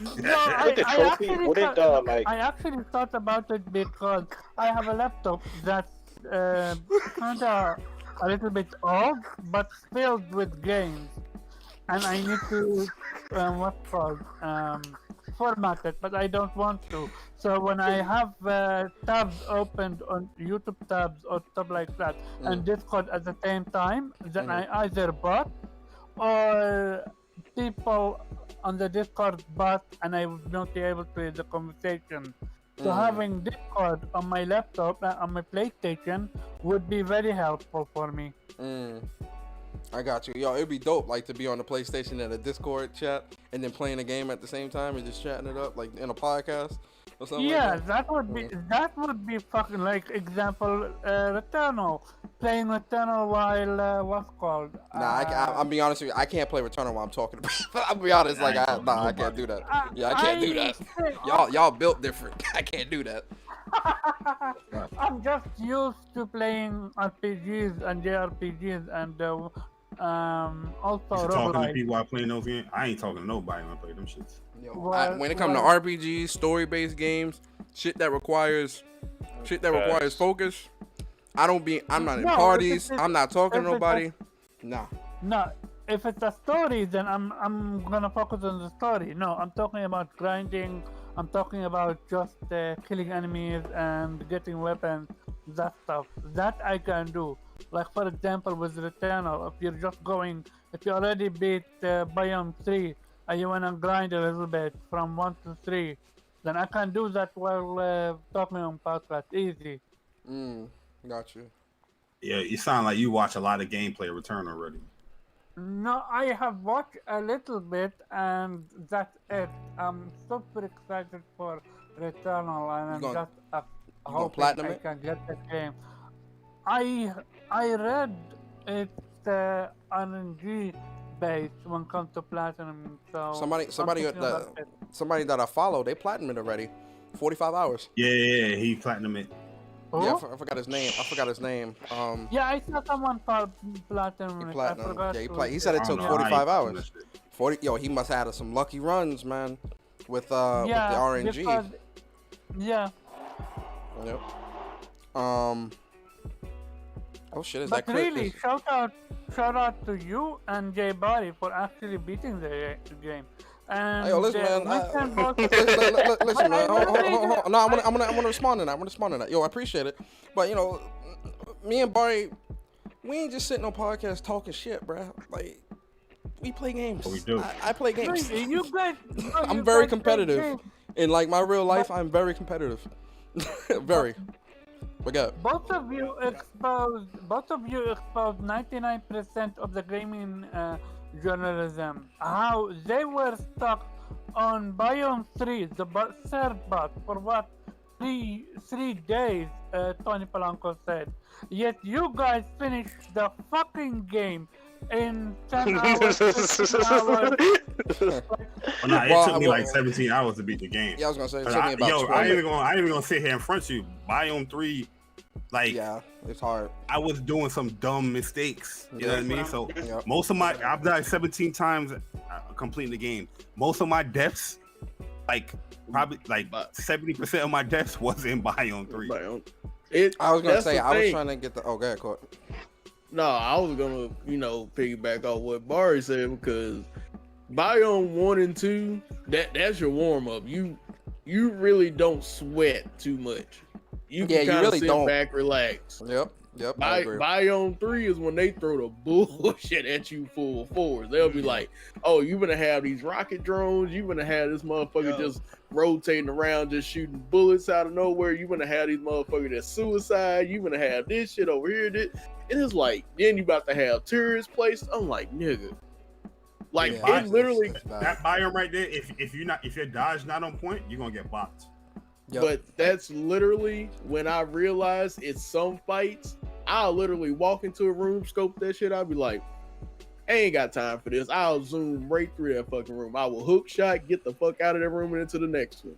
No, With the trophy, wouldn't like I actually thought about it because I have a laptop that's kind of a little bit old, but filled with games, and I need to format it, but I don't want to. So when I have tabs opened on YouTube tabs or stuff like that, and Discord at the same time, then I either bot or people on the Discord bot, and I would not be able to hear the conversation. So having Discord on my laptop, on my PlayStation, would be very helpful for me. I got you. Yo, it'd be dope, like, to be on the PlayStation and a Discord chat, and then playing a game at the same time and just chatting it up, like in a podcast or something. Yeah, like that would be fucking like example Returnal, playing Returnal while what's called. Nah, I'll be honest with you. I can't play Returnal while I'm talking about. I'll be honest, like I can't do that. Yeah, I can't do that. Y'all built different. I can't do that. I'm just used to playing RPGs and JRPGs and also You talking to roguelike. people while playing those games? I ain't talking to nobody when I play them shits. Yo, Well, when it comes to RPGs, story-based games, shit that requires focus, I'm not in No, parties. if it's- I'm not talking to if it's nobody. Nah. No, if it's a story, then I'm gonna focus on the story. No, I'm talking about grinding. I'm talking about just killing enemies and getting weapons, that stuff. That I can do. Like for example, with Returnal, if you already beat Biome 3 and you wanna grind a little bit from 1 to 3, then I can do that while talking on podcast. Easy. Got you. Yeah, you sound like you watch a lot of gameplay Return already. No, I have watched a little bit, and that's it. I'm super excited for Returnal, and I'm gonna- just gonna hoping platinum I it? can get this game. I read it's RNG based when it comes to platinum. So Somebody I'm that thinking about it. somebody that I follow, they platinumed already. 45 hours. Yeah, he platinum it. Yeah, Who? I forgot his name. Yeah, I saw someone for platinum. He it. I platinum. forgot Yeah, he who he said it I took don't know how 45 you hours. that shit. 40. Yo, he must have had some lucky runs, man, with the RNG. Because, yeah, Yep. Oh shit, is but that Chris? really, shout out to you and Jay Body for actually beating the game. And Hey, yo, listen, man. Winston was- Listen, man. But I Hold really- on. No, I want to respond to that. I want to respond to that. Yo, I appreciate it, but you know, me and Barry, we ain't just sitting on podcasts talking shit, bruh. Like, we play games. Oh, we do. I play games. Really, you guys, I'm you very guys play competitive. games. In like my real life, I'm very competitive. Very. But go. Both of you exposed 99% of the gaming journalism. How they were stuck on Biome 3, the third bot, for what? Three days, Tony Polanco said. Yet you guys finished the fucking game in 10 hours, 15 hours. Well, nah, it Well, took me well- like 17 hours to beat the game. Yeah, I was gonna say it But took me about 12. I ain't even gonna sit here in front of you. Biome 3, like Yeah, it's hard. I was doing some dumb mistakes. You know what I mean? So Yep. most of I've died 17 times completing the game. Most of my deaths, like probably like 70% of my deaths was in Biome 3. I was gonna That's say the I was thing. trying to get the. Oh, go ahead, Court. No, I was gonna, piggyback off what Barry said because Biome 1 and 2, that's your warm up. You really don't sweat too much. You Yeah, can you kind of really sit don't. back, relax. Yep. I agree. Biome 3 is when they throw the bullshit at you full force. They'll be like, "Oh, you gonna have these rocket drones? You gonna have this motherfucker just rotating around, just shooting bullets out of nowhere? You gonna have these motherfuckers that's suicide? You gonna have this shit over here? And it's like, then you about to have terrorists placed. I'm like, nigga, like Yeah, it literally. it's bad. That biome right there, if your dodge not on point, you're gonna get bopped. Yep. But that's literally when I realized it's some fights. I'll literally walk into a room, scope that shit. I'll be like, I ain't got time for this. I'll zoom right through that fucking room. I will hook shot, get the fuck out of that room and into the next one.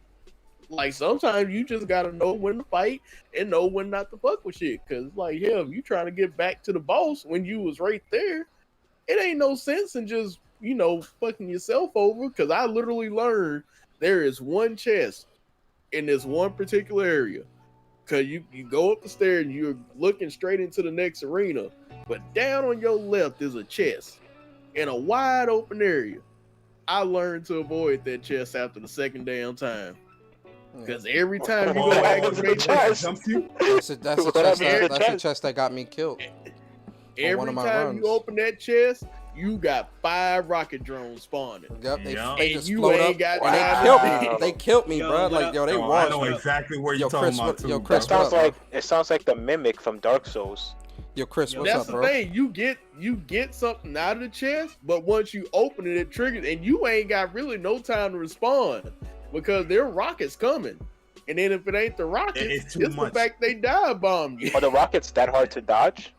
Like sometimes you just gotta know when to fight and know when not to fuck with shit. Cause like hell, if you trying to get back to the boss when you was right there, it ain't no sense in just fucking yourself over. Cause I literally learned there is one chest in this one particular area. Cause you go up the stairs and you're looking straight into the next arena, but down on your left is a chest in a wide open area. I learned to avoid that chest after the second damn time. Because every time you go activate chest, Jumps you. That's a What chest. happened? That's a chest that got me killed. one every of my time runs. you open that chest, you got 5 rocket drones spawning. Yep. Yeah. They And just you float ain't up. got And they time killed to me. beat. They killed me, Yo, bro. what Like up? yo, they Oh, I know washed me. exactly where Yo, you're Chris, talking about what- too. yo, It Chris, bro. what up, sounds like the mimic from Dark Souls. Yo, Chris, what's That's up, the bro? thing. You get something out of the chest, but once you open it, it triggers, and you ain't got really no time to respond because there are rockets coming. And then if it ain't the rockets, It's too it's much. the fact they dive bomb you. Are the rockets that hard to dodge?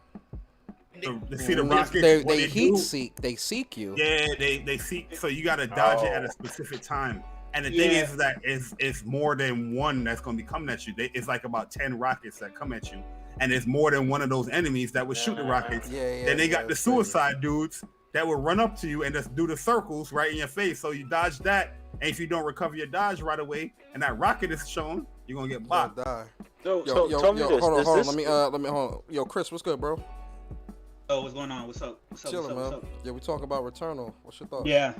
See the rockets. They what heat do- seek. They seek you. Yeah, they see. So you gotta dodge it at a Oh. specific time. And the thing Yeah. is that it's more than one that's gonna be coming at you. It's like about 10 rockets that come at you, and it's more than one of those enemies that would shoot the rockets. Yeah. Then they got the it's crazy. suicide dudes that will run up to you and just do the circles right in your face. So you dodge that, and if you don't recover your dodge right away, and that rocket is shown, you're gonna get You'll bopped. die. So, Yo, tell me this. hold on, Is hold on. this- Let me hold on. Yo, Chris, what's good, bro? Oh, what's going on? What's up? What's up? Chilling, what's man. up? What's up? Yeah, we talking about Returnal. What's your thoughts? Yeah.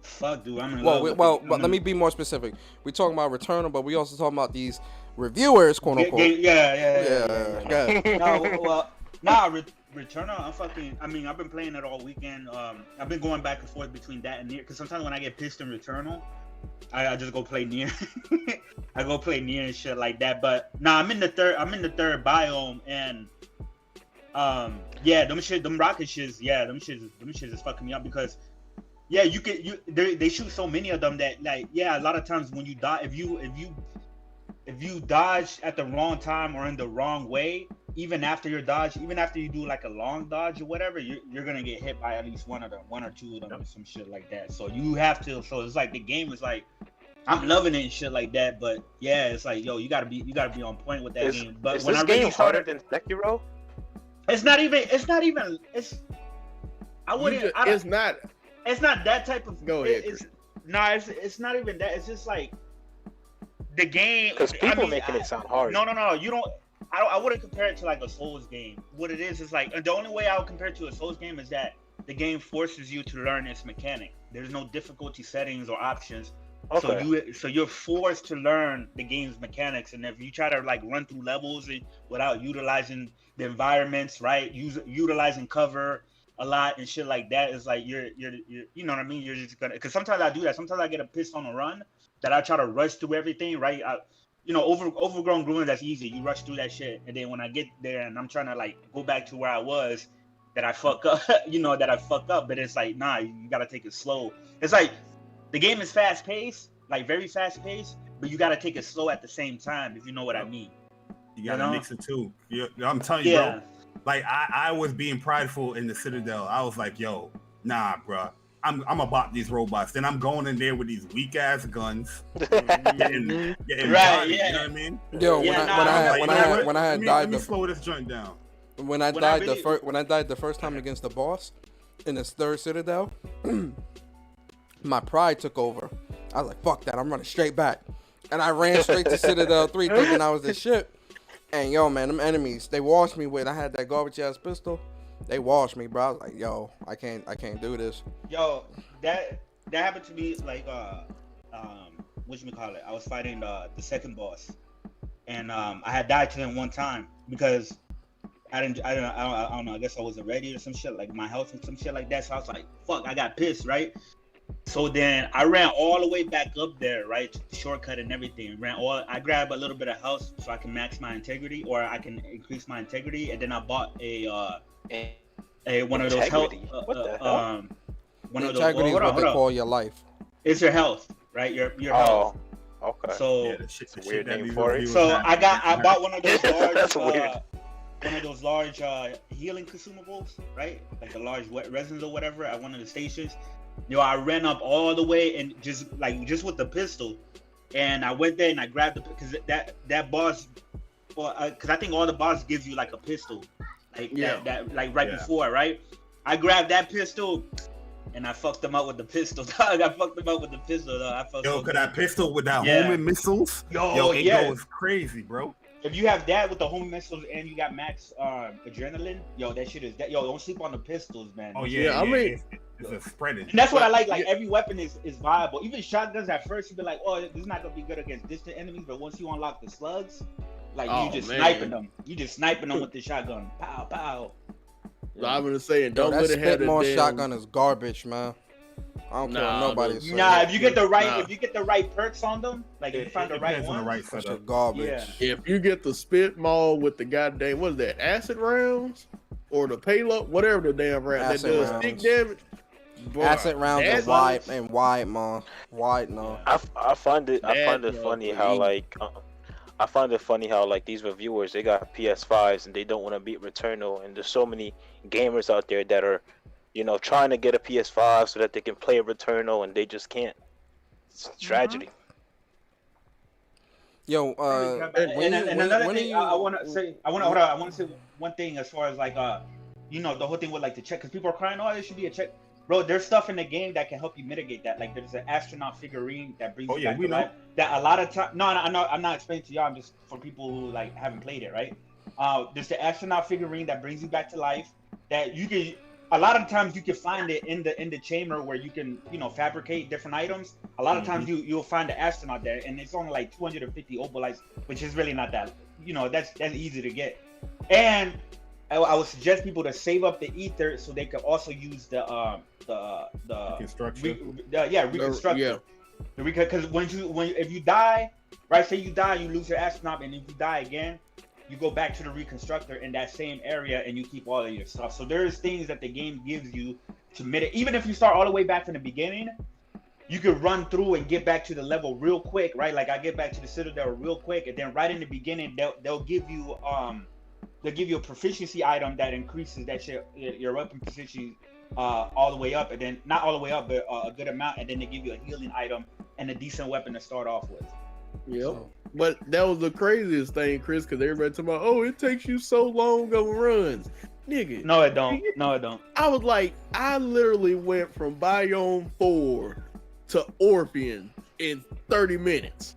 Fuck, dude. I'm in Well, love with well, it. but let me be more specific. We talking about Returnal, but we also talking about these reviewers, quote unquote. Yeah. Yeah. No, well, nah, Returnal. I've been playing it all weekend. I've been going back and forth between that and Nier, because sometimes when I get pissed in Returnal, I just go play near. I go play near and shit like that. But nah, I'm in the third biome, and yeah, them rocket shits, yeah, them shits is fucking me up because yeah, they shoot so many of them that like yeah, a lot of times when you die, if you dodge at the wrong time or in the wrong way, even after you do like a long dodge or whatever, you're gonna get hit by at least one or two of them or some shit like that. So you have to. So it's like the game is like, I'm loving it and shit like that. But yeah, it's like yo, you gotta be on point with that game. But is when this I really game harder than Sekiro? It's not even. I wouldn't. It's not. It's not that type of. Go ahead. It's not even that. It's just like the game. Because people making it sound hard. No. You don't. I wouldn't compare it to like a Souls game. What it is like the only way I would compare it to a Souls game is that the game forces you to learn its mechanic. There's no difficulty settings or options. Okay. So you're forced to learn the game's mechanics, and if you try to like run through levels without utilizing the environments, right? Utilizing cover a lot and shit like that, is like you're you know what I mean? You're just gonna, because sometimes I do that. Sometimes I get a pissed on a run that I try to rush through everything, right? Overgrown Ruin, that's easy. You rush through that shit, and then when I get there and I'm trying to like go back to where I was, that I fuck up, but it's like, nah, you gotta take it slow. It's like the game is fast paced, like very fast paced, but you gotta take it slow at the same time, if you know what I mean. You gotta mix it too. I'm telling you, bro. Like I was being prideful in the Citadel. I was like, yo, nah, bro. I'm about these robots. Then I'm going in there with these weak ass guns. Getting right, yeah. You know what I mean? Yo, when I had died, let me slow this joint down. When I died the first time against the boss in this third Citadel, my pride took over. I was like, fuck that, I'm running straight back. And I ran straight to Citadel 3 thinking I was the shit. And yo, man, them enemies, they washed me with. I had that garbage ass pistol. They washed me, bro. I was like, yo, I can't do this. Yo, that happened to me like whatchamacallit? I was fighting the second boss, and I had died to him one time because I don't know. I guess I wasn't ready or some shit, like my health and some shit like that. So I was like, fuck, I got pissed, right? So then I ran all the way back up there, right? Took the shortcut and everything. I grabbed a little bit of health so I can max my integrity, or I can increase my integrity, and then I bought one of those health. What the hell? One of those. Integrity is what they call your life. It's your health, right? Your health. Okay. So it's a weird name for it. So I bought one of those large. That's weird. One of those large healing consumables, right? Like the large wet resins or whatever at one of the stations. Yo, I ran up all the way and just with the pistol, and I went there and I grabbed because that boss, because I think all the bosses gives you like a pistol, like that like right before, right? I grabbed that pistol and I fucked them up with the pistol. I fucked them up with the pistol. That pistol with that homing missiles, it goes crazy, bro. If you have that with the homing missiles and you got max adrenaline, that shit is that. Yo, don't sleep on the pistols, man. Oh yeah, I mean, it's a spreading. And that's what I like. Like every weapon is viable. Even shotguns at first you'd be like, oh, this is not gonna be good against distant enemies. But once you unlock the slugs, like sniping them. You just sniping them with the shotgun. Pow pow. I'm gonna say, and don't let it have more shotgun is garbage, man. I don't care what nobody says. Nah, if you get the right perks on them, like if you find the right one, the right setup. Garbage. Yeah. If you get the spit maul with the goddamn, what is that, acid rounds or the payload, whatever the damn round that does stick damage. Boy, acid rounds are wide, man. Wide, no. I find it funny how like these reviewers, they got PS5s and they don't want to beat Returnal, and there's so many gamers out there that are, trying to get a PS5 so that they can play Returnal and they just can't. It's a tragedy. Yo, another thing I want to say one thing as far as like the whole thing with like the check, because people are crying, oh, there should be a check. Bro, there's stuff in the game that can help you mitigate that. Like there's an astronaut figurine that brings you back to life. That a lot of time. No, I'm not explaining to y'all. I'm just for people who like haven't played it, right? There's the astronaut figurine that brings you back to life. That you can. A lot of times you can find it in the chamber where you can fabricate different items. A lot of times you'll find the astronaut there, and it's only like 250 obolites, which is really not that. That's easy to get. And I would suggest people to save up the ether so they could also use the reconstructor. Because if you die, right? Say you die, you lose your astronaut, and if you die again, you go back to the reconstructor in that same area, and you keep all of your stuff. So there's things that the game gives you to mitigate. Even if you start all the way back from the beginning, you could run through and get back to the level real quick, right? Like I get back to the Citadel real quick, and then right in the beginning, they'll give you a proficiency item that increases that your weapon proficiency all the way up, and then not all the way up, but a good amount, and then they give you a healing item and a decent weapon to start off with. Yep. So. But that was the craziest thing, Chris, because everybody talking about, oh, it takes you so long on runs. Nigga. No, it don't. No, it don't. I was like, I literally went from Biome 4 to Orphean in 30 minutes.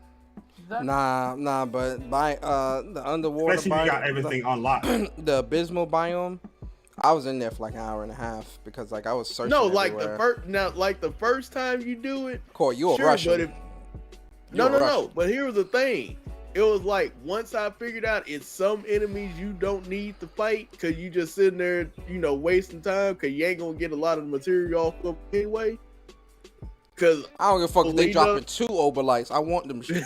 Nah, but by the underwater Especially biome, you got everything unlocked. the abysmal biome, I was in there for like an hour and a half because like I was searching. No, like everywhere. the first time you do it, Cool, you a sure, Russian. but no. But here was the thing. It was like once I figured out it's some enemies you don't need to fight because you just sitting there, wasting time because you ain't gonna get a lot of the material off them anyway. Because I don't give a fuck if they dropping 2 Oberlights. I want them shit.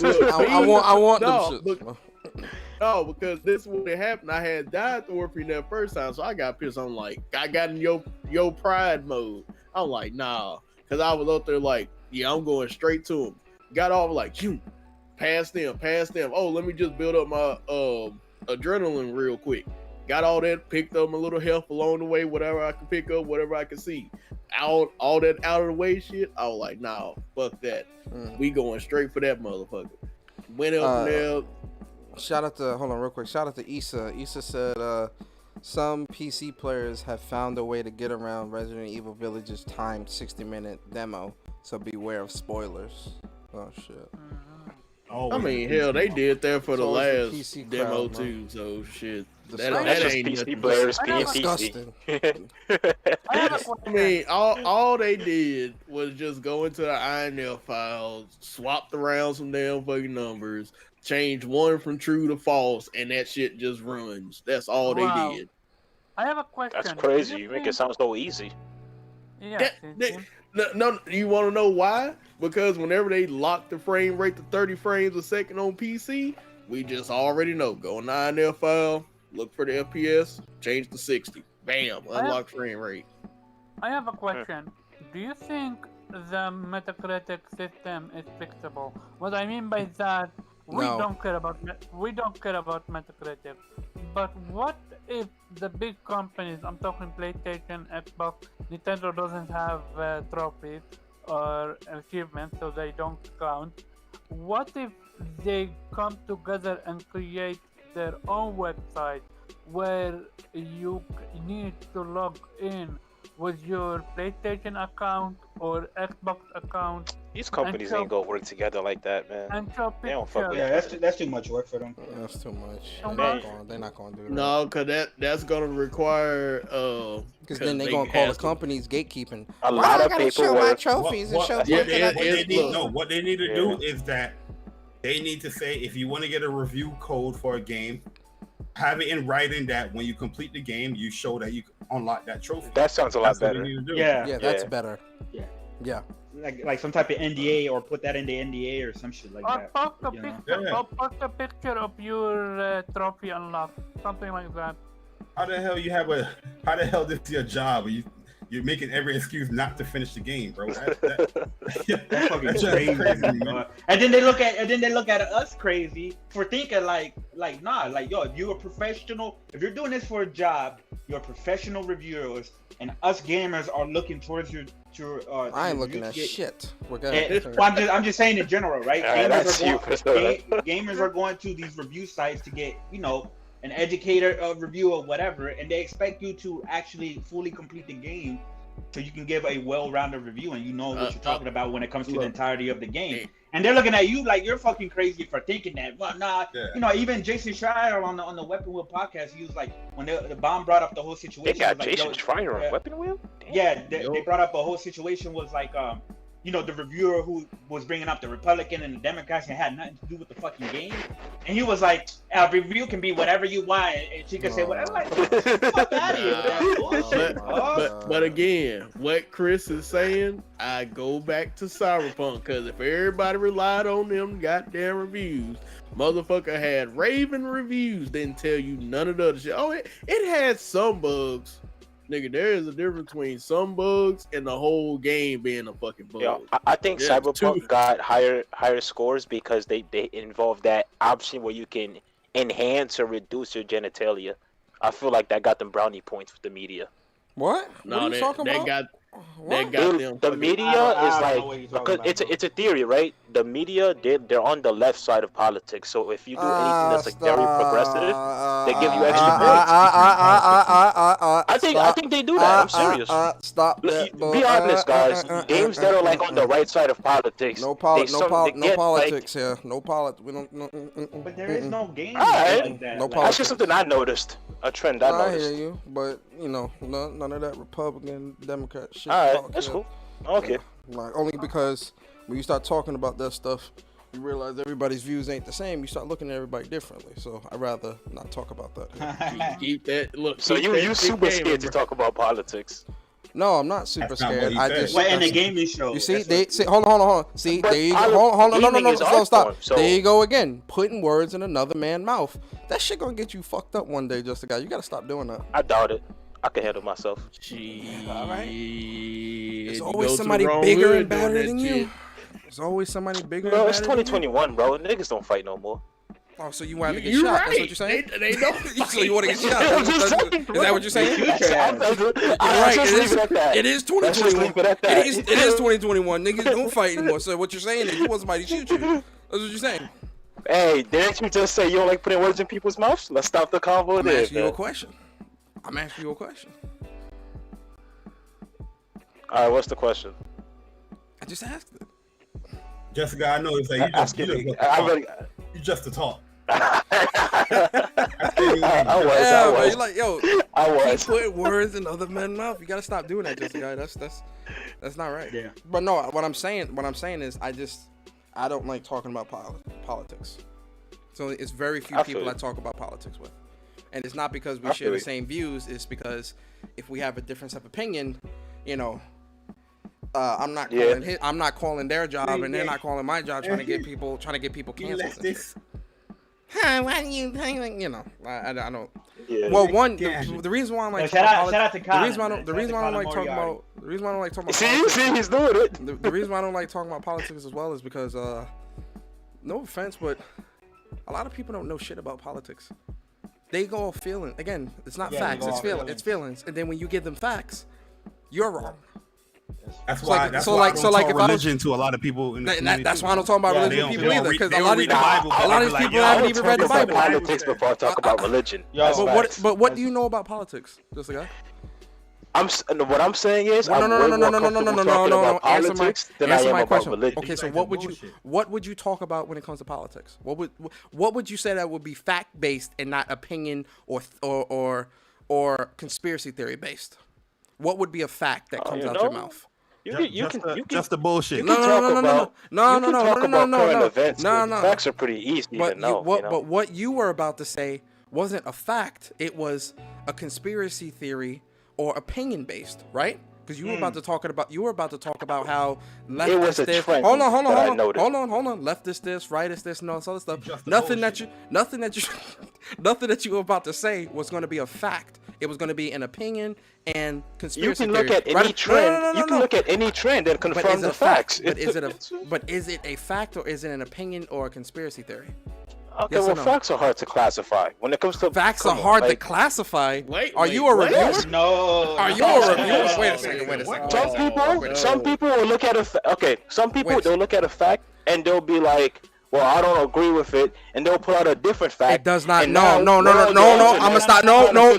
Look, I want them shit. No, because this is what happened. I had died to Orphean that first time, so I got pissed. I'm like, I got in your pride mode. I'm like, nah, because I was up there like, yeah, I'm going straight to him. Got off like, past them. Oh, let me just build up my adrenaline real quick. Got all that, picked up a little health along the way, whatever I could pick up, whatever I could see. All that out of the way shit, I was like, nah, fuck that. We going straight for that motherfucker. Went up there. Hold on real quick. Shout out to Issa. Issa said some PC players have found a way to get around Resident Evil Village's timed 60-minute demo, so beware of spoilers. Oh shit. Oh, I mean, hell, they did that for the It's always last the PC demo crowd, too. So shit, Disgusting. that Just ain't PC nothing. players being Disgusting. PC. I have a I question. mean, all they did was just go into the INL files, swapped around some damn fucking numbers, change one from true to false, and that shit just runs. That's all Wow. they did. I have a question. That's crazy. Do You make think- it sound so easy. Yeah. No, you want to know why? Because whenever they lock the frame rate to 30 frames a second on PC, we just already know. Go on the INL file, look for the FPS, change to 60. Bam, unlock frame rate. I have a question. Do you think the Metacritic system is fixable? What I mean by that, we No. don't care about Metacritic. But what if the big companies, I'm talking PlayStation, Xbox, Nintendo doesn't have trophies or achievements, so they don't count. What if they come together and create their own website where you need to log in with your PlayStation account or Xbox account These companies so- ain't gonna work together like that, man. and show They don't fuck pictures? with Yeah, that's too much work for them. That's too much. Too They're much? not gonna do that. No, because that's going to require... Because then they're gonna call the companies gatekeeping. A Why lot I of gotta show my paperwork. trophies and show what Yeah, people that I it- did? look. what they need to do is that they need to say, if you want to get a review code for a game, have it in writing that when you complete the game, you show that you unlock that trophy. That sounds a lot That's what they better. need to do. Yeah, Yeah, that's Yeah. better. Yeah. Yeah. like some type of NDA, or put that in the NDA or some shit like Or that. post a you know? picture, Yeah. or post a picture of your trophy unlocked, something like that. How the hell this is your job? You're making every excuse not to finish the game, bro. That's fucking That's just crazy. crazy, man. And then they look at us crazy for thinking like nah, like yo, if you're a professional, if you're doing this for a job, you're professional reviewers, and us gamers are looking towards your I ain't your looking reviews at to get- shit. We're Well, I'm just saying in general, right? That's you, Gamers are going to these review sites to get, an educator review or whatever, and they expect you to actually fully complete the game so you can give a well-rounded review and you know what you're talking about when it comes to the entirety of the game. And they're looking at you like you're fucking crazy for thinking that. Well, nah, Yeah. Even Jason Schreier on the Weapon Wheel podcast, he was like, when the bomb brought up the whole situation, They got he was like, Jason Schreier on yeah. Weapon Wheel? Damn. Yeah, they brought up a whole situation was like the reviewer who was bringing up the Republican and the Democrats and had nothing to do with the fucking game. And he was like, a review can be whatever you want, and she could say whatever. Like, fuck out of here with that bullshit. But again, what Chris is saying, I go back to Cyberpunk, because if everybody relied on them goddamn reviews, motherfucker had raving reviews, didn't tell you none of the other shit. Oh, it had some bugs. Nigga, there is a difference between some bugs and the whole game being a fucking bug. Yeah, I think Cyberpunk got higher scores because they involved that option where you can enhance or reduce your genitalia. I feel like that got them brownie points with the media. What? What are you talking about? The media is like, because it's a theory, right? The media, they're on the left side of politics. So if you do anything that's like very progressive, they give you extra points. I think they do that. I'm serious. Stop that. Be honest, guys. Games that are like on the right side of politics. No politics here. No politics. We don't. But there is no game like that. No Like, politics. That's just something I noticed. A trend I I noticed. hear you, but none of that Republican Democrat shit. All right, talk that's here. cool. Okay. Like, only because when you start talking about that stuff, you realize everybody's views ain't the same. You start looking at everybody differently. So I'd rather not talk about that. Keep that. Look. So you super scared to talk about politics? No, I'm not super That's not what scared. he I said. just Well, in the gaming show. you see, that's what- hold on. See, But there you I- go. Hold on, no, gaming is art stop. form, so- There you go again, putting words in another man's mouth. That shit gonna get you fucked up one day, just a guy. You gotta stop doing that. I doubt it. I can handle myself. All right. There's There's always somebody bigger and badder than you. There's always somebody bigger Bro, and it's badder than you. 2021, bro. Niggas don't fight no more. Oh, so you want to get You're shot? right. That's what you're saying? They don't. So you want to get shot? I'm just Is saying, that what you're saying? Future ass. You're Right, right. just leave it at that. It is Let's just 2021. leave it at that. It is 2021. Niggas don't fight anymore. So what you're saying is you want somebody to shoot you. That's what you're saying. Hey, didn't you just say you don't like putting words in people's mouths? Let's stop the convo I'm there, asking you a man. question. I'm asking you a question. All right, what's the question? I just asked it. Jessica, I know it's like you just to talk. I Yeah, was. you're like, yo, I keep was. putting words in other men's mouth. You gotta stop doing that, just guy. That's not right. Yeah. But no, what I'm saying is I don't like talking about politics. So it's very few I feel people you. I talk about politics with, and it's not because we I share feel the you. same views. It's because if we have a difference of opinion, I'm not calling their job, and they're not calling my job, trying to get people canceled. And shit. Huh, why do you think, I don't. Yeah. Well, the reason why I'm like Shout out to Colin. the reason why I don't like talking about See, politics, he's doing it. the reason why I don't like talking about politics as well is because no offense, but a lot of people don't know shit about politics. They go off feeling. Again, it's not facts, it's feelings. And then when you give them facts, you're wrong. That's So why. like- That's so why like- I don't so like talk if I was- religion to a lot of people in the community. That's why I don't talk about Yeah, religion they with don't people either, read- because they a don't lot of read the Bible, but a lot they of be these like, people yo, haven't I even don't read the talk about Bible. Politics before I talk about religion. That's facts. But what do you know about politics, just a guy? What I'm saying is, I'm way more comfortable talking about politics than I am about religion. Okay, so Like what the would you talk about when it comes to politics? What would you say that would be fact based and not opinion or conspiracy theory based? What would be a fact that comes out your mouth? You can Just the bullshit. No. current events. No. Facts are pretty easy to know. But what you were about to say wasn't a fact. It was a conspiracy theory or opinion based, right? Because you were about to talk about how left It is was a this. trend Hold that I on. noticed. Hold on. Left is this, right is this, and all this other stuff. Just the Nothing bullshit. that you were about to say was going to be a fact. It was going to be an opinion and You conspiracy can look theory. at any Right? trend. No. You can look at any trend and But confirm is it the a fact? facts. But is it a fact or is it an opinion or a conspiracy theory? Okay, Yes or well, no? facts are hard to classify. When it comes to Facts come are on, hard to like, classify. Wait, Are you a what? reviewer? No. Are you a reviewer? Wait a second. Some people will look at some people Wait. they'll look at a fact and they'll be like, well, I don't agree with it, and they'll pull out a different fact. It does not. and No. now- I'm gonna stop. No. I'm gonna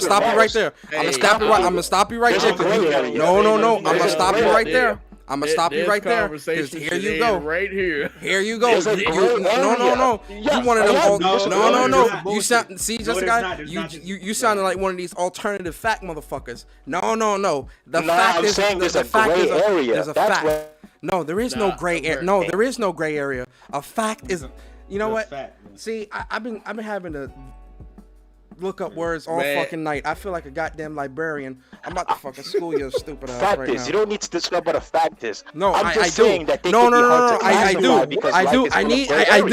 stop you right there. I'm gonna stop you right there. No. I'm gonna stop you right I'm gonna stop you right there. 'Cause here you go. Right here. Here you go. There's a You- gray no. area. You one of them. Yeah, No. You sound No, just a there's guy. not, there's not. You sounded like one of these alternative fact motherfuckers. No. The No, fact I'm is saying there's the a fact gray is area. there's a That's fact. what- No, there is no gray area. No, there is no gray area. A fact is. You know what? See, I've been having to look up words all fucking night. I feel like a goddamn librarian. I'm about to fucking school your stupid ass Fact right is, now. you don't need to describe what a fact is. No, I'm I just do. saying that they No. can be hard to I classify do. because I life do. is full of gray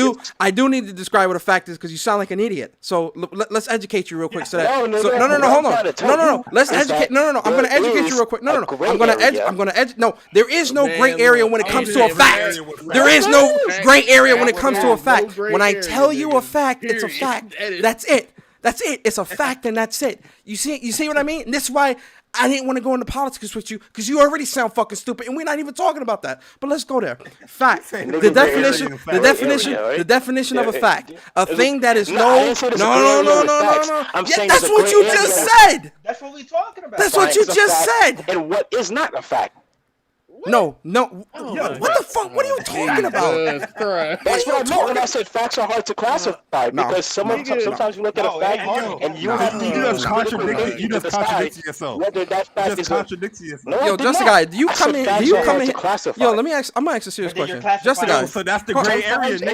areas. I do need to describe what a fact is because you sound like an idiot. So let's educate you real quick. So that No, hold what on. I'm trying to tell you Let's is educate. that No. I'm gonna there educate is you real quick. No. a gray I'm gonna area. No, there is no gray Man, area look, when it I'm comes to a saying fact. gray area There is no gray area when it comes to a No fact. gray When I area, tell you a nigga. fact, it's a Period. fact. That is- That's it. That's it. It's a fact and that's it. You see what I mean? And this is why I didn't want to go into politics with you because you already sound fucking stupid and we're not even talking about that. But let's go there. Fact. The definition of a fact. A thing that is no. I'm Yeah, saying that's there's a what gray you area. just said. That's what we talking about. That's what you Facts just are fact, said. And what is not a fact? No. What the fuck? What are you talking about? Jesus Christ. That's what I meant when I said facts are hard to classify No. because sometimes you look at a fact and you have to You use just critical contradicted. thinking You to just decide contradicted yourself. whether that You fact just is a contradicted yourself. No, I Yo, did just a not. guy. Do you I come said in? facts Do you are come hard in? to classify. Yo, I'm gonna ask a serious But then you're question. Just a guy. classifying- So that's the gray area, Sometimes in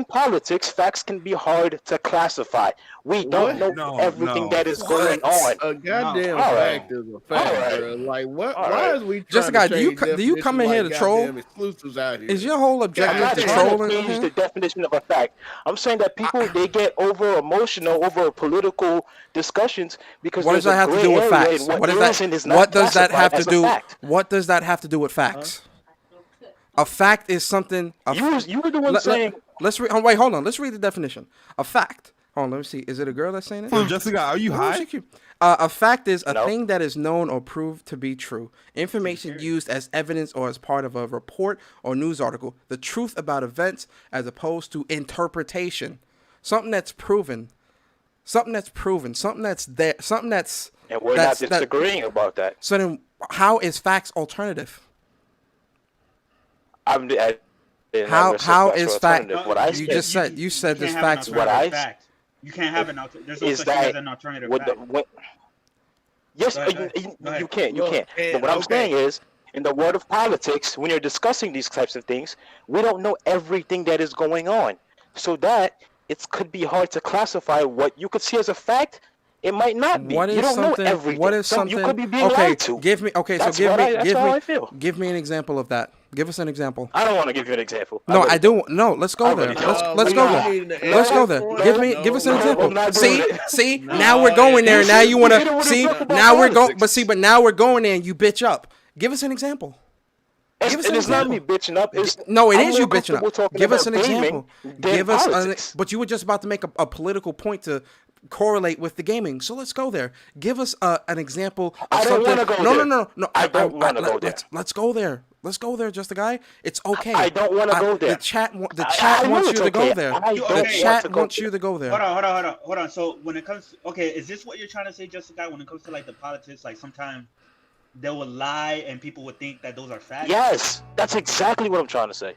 nigga. politics, facts can be hard to classify. We don't know No, everything no. that is going on. A goddamn All right. fact is a fact, All right. bro. Like what? All Why right. is we Just a trying guy, to change do you come in here to like troll? goddamn exclusives out here? Is your whole I'm objective not to trying troll? to change in the here? definition of a fact. I'm saying that people they get over emotional over political discussions because What does there's that a have to do gray with area facts? in what What is does and is that? not What does that classified have to as a do? fact. What does that have to do with facts? A fact is something. You were the one saying. Let's read. Oh, wait, hold on. Let's read the definition. A fact. Hold on. Let me see. Is it a girl that's saying it? Yo, Jessica, are you Oh, high? she cute. A fact is a No. thing that is known or proved to be true. Information used as evidence or as part of a report or news article. The truth about events as opposed to interpretation. Something that's proven. Something that's proven. Something that's there. Something that's. And we're not that- disagreeing about that. So then, how is facts alternative? I didn't How ever say how facts is are fact? alternative. What I You said just said you said can't this have an facts. What alternative I- fact. You can't have an alternative. There's no is such thing as that an alternative with fact. yes, Go ahead, you go ahead. can't. Look, But what I'm okay. saying is, in the world of politics, when you're discussing these types of things, we don't know everything that is going on. So that it could be hard to classify what you could see as a fact. It might not be. What is You don't something? know everything. What is something? You could be being Okay, lied to. give me. Okay, That's so that's how I feel. give me an example of that. Give us an example. I don't want to give you an example. No, really I do. No, let's go I there. really don't. Let's go there. Let's go there. Give us an no, example. I'm not See, doing it. see. Now we're going there. Now you want to see. Now we're going. But see, but now we're going there, and you bitch up. Give us an example. Give us an It's not me example. bitching up. It's, No, it I'm is you more bitching comfortable up. talking Give us an about gaming example. than Give us. politics. But you were just about to make a political point to correlate with the gaming. So let's go there. Give us an example of I don't something. wanna go No, there. no. I don't wanna go there. Let's go there. Let's go there, just a guy. It's okay. I don't wanna go there. The chat I wants know you it's to go okay. there. I don't The want chat to go wants there. you to go there. Hold on. So when it comes, okay, is this what you're trying to say, Jessica? When it comes to like the politics, like sometimes they will lie and people would think that those are facts. Yes, that's exactly what I'm trying to say.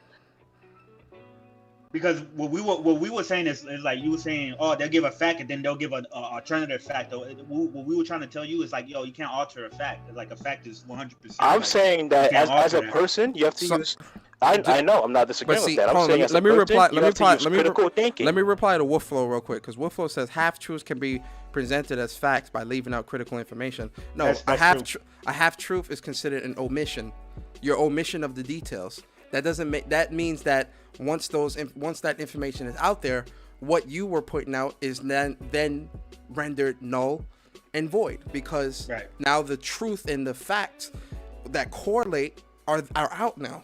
Because what we were saying is like you were saying, oh, they'll give a fact and then they'll give an alternative fact. What we were trying to tell you is like, yo, you can't alter a fact. Like a fact is 100%. I'm like, saying that can't as a alter that. person, you have to So- use. I know I'm not disagreeing But see, with that. I'm hold on, saying let as me a person, reply. you Let me have to reply. use Let me critical thinking. Let me reply to Wolfflow real quick, because Wolfflow says half truths can be presented as facts by leaving out critical information. No, That's a half truth is considered an omission. Your omission of the details. That doesn't make. That means that once that information is out there, what you were putting out is then rendered null and void, because Right. now the truth and the facts that correlate are out now.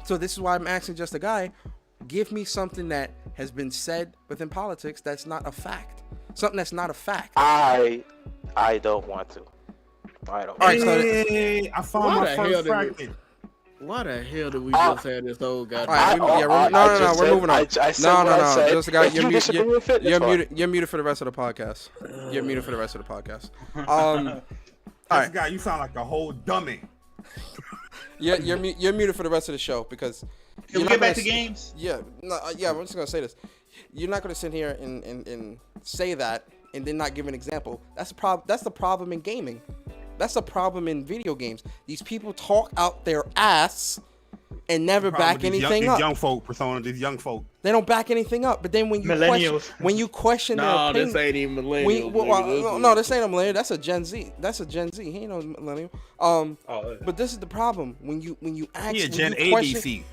So this is why I'm asking just a guy, give me something that has been said within politics that's not a fact. Something that's not a fact. I don't want to. I don't. All right, so Hey, I found Why my the first hell did fragment. Why the hell did we just have this whole goddamn? All right, we're moving on. I said what I said. Just a guy, If you disagree with it, it's fine. you're muted for the rest of the podcast. You're muted for the rest of the podcast. All right. Guy, you sound like a whole dummy. You're muted for the rest of the show because. Can we get back to games? Yeah, no, yeah. I'm just gonna say this. You're not gonna sit here and say that and then not give an example. That's the problem. That's the problem in gaming. That's the problem in video games. These people talk out their ass and never back anything up. These young folk, Persona, these young folk. They don't back anything up. But then when you question their opinion, this ain't even millennials. No, this ain't a millennial. That's a Gen Z. He ain't no millennial. But this is the problem. When you ask, Gen ABC.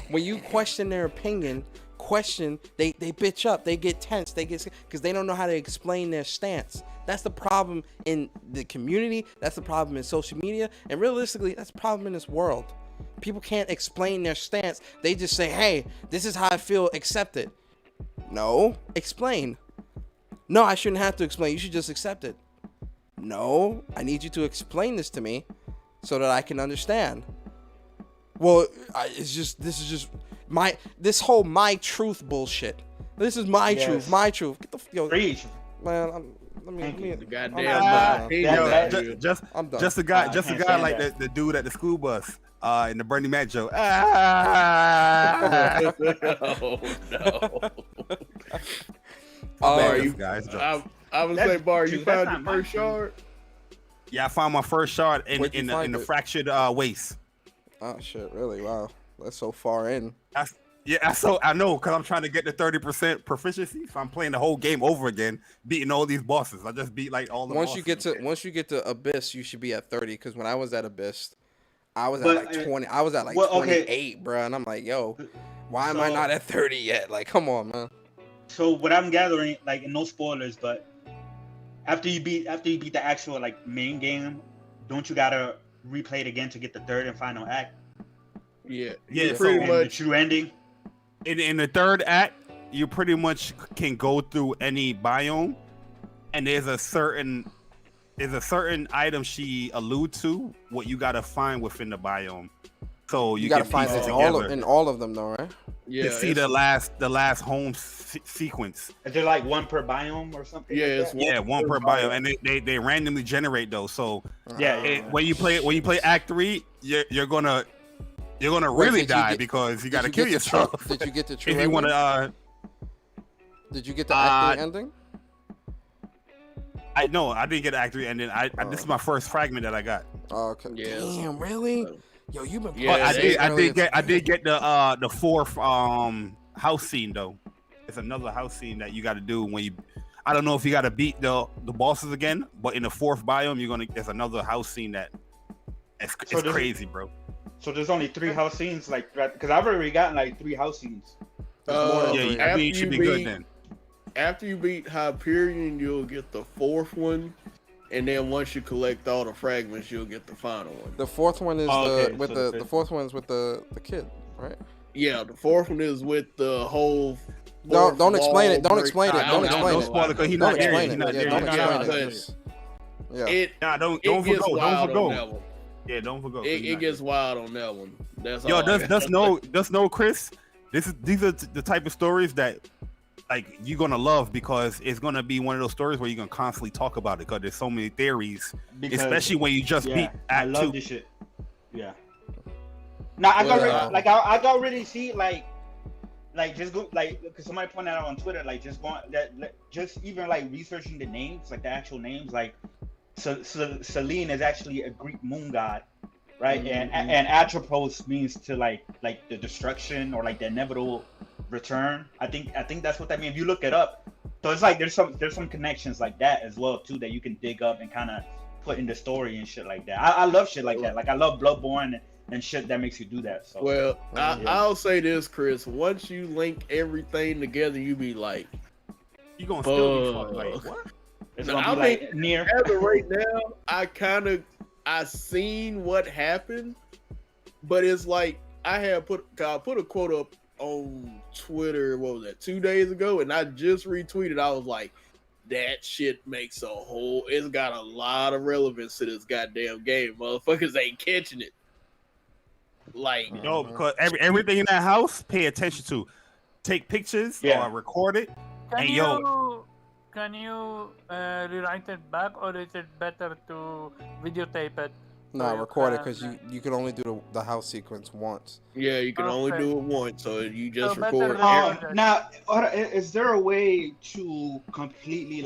When you question their opinion, they bitch up. They get tense. Because they don't know how to explain their stance. That's the problem in the community. That's the problem in social media. And realistically, that's the problem in this world. People can't explain their stance. They just say, hey, this is how I feel, accept it. No, explain. No, I shouldn't have to explain. You should just accept it. No, I need you to explain this to me so that I can understand. Well, this is just this whole my truth bullshit. This is my truth, my truth. Get the man. I'm done. Just a guy like the dude at the school bus in the Bernie Mac joke. Oh no. I would say, Bar, you found your first shard? Yeah, I found my first shard in the fractured waist. Oh shit! Really? Wow, that's so far in. I know, because I'm trying to get the 30% proficiency. So I'm playing the whole game over again, beating all these bosses. I just beat like all the once bosses. Once you get to Abyss, you should be at 30. Because when I was at Abyss, I was at like 20. I was at like 28, bro. And I'm like, yo, why am I not at 30 yet? Like, come on, man. So what I'm gathering, like, no spoilers, but after you beat the actual like main game, don't you gotta replay it again to get the third and final act? Yeah, pretty much the true ending. In the third act, you pretty much can go through any biome, and there's a certain item she allude to what you gotta find within the biome. So you gotta find it in all of them, though, right? Yeah, to see the last home sequence. Is there like one per biome or something? Yeah, like one per biome, and they randomly generate those. So when you play Act 3, you're gonna really die because you gotta kill yourself. Did you get the true if you want to? Did you get the Act 3 ending? I didn't get the Act 3 ending. This is my first fragment that I got. Oh, okay. Yeah. Damn, really? Yo, you've been. I did get the fourth house scene though. It's another house scene that you got to do when you. I don't know if you got to beat the bosses again, but in the fourth biome, there's another house scene that it's crazy, bro. So there's only 3 house scenes, like, because I've already gotten like 3 house scenes. I mean, it should be good then. After you beat Hyperion, you'll get the 4th one, and then once you collect all the fragments, you'll get the final one. The 4th one is the 4th one's with the kid, right? Yeah, the 4th one is with the whole. Don't explain it. Don't explain it. Don't spoil it because he's not there. Don't explain it. Yeah. Don't forgo. Yeah, don't forget. It gets wild on that one. That's yo. All Does no Chris. These are the type of stories that like you're gonna love because it's gonna be one of those stories where you're gonna constantly talk about it because there's so many theories, especially when you just beat Act 2. I love this shit. Yeah. Now I got really see like just go like because somebody pointed out on Twitter like just even like researching the names like the actual names like. So Selene is actually a Greek moon god, right? Mm-hmm. And Atropos means to like the destruction or like the inevitable return. I think that's what that means. If you look it up, so it's like there's some connections like that as well too that you can dig up and kind of put in the story and shit like that. I love shit like that. Like I love Bloodborne and shit that makes you do that. So well, I'll say this, Chris. Once you link everything together, you be like, you gonna still be fucked, like what? It's gonna be like near. As of right now, I seen what happened, but it's like I put a quote up on Twitter. What was that? 2 days ago, and I just retweeted. I was like, that shit makes a whole. It's got a lot of relevance to this goddamn game. Motherfuckers ain't catching it. Like because everything in that house, pay attention to. Take pictures or record it. Can you rewrite it back, or is it better to videotape it? Nah, you record it can, because you can only do the house sequence once. Yeah, you can only Okay. do it once, so you just So better record. record it. Now, is there a way to completely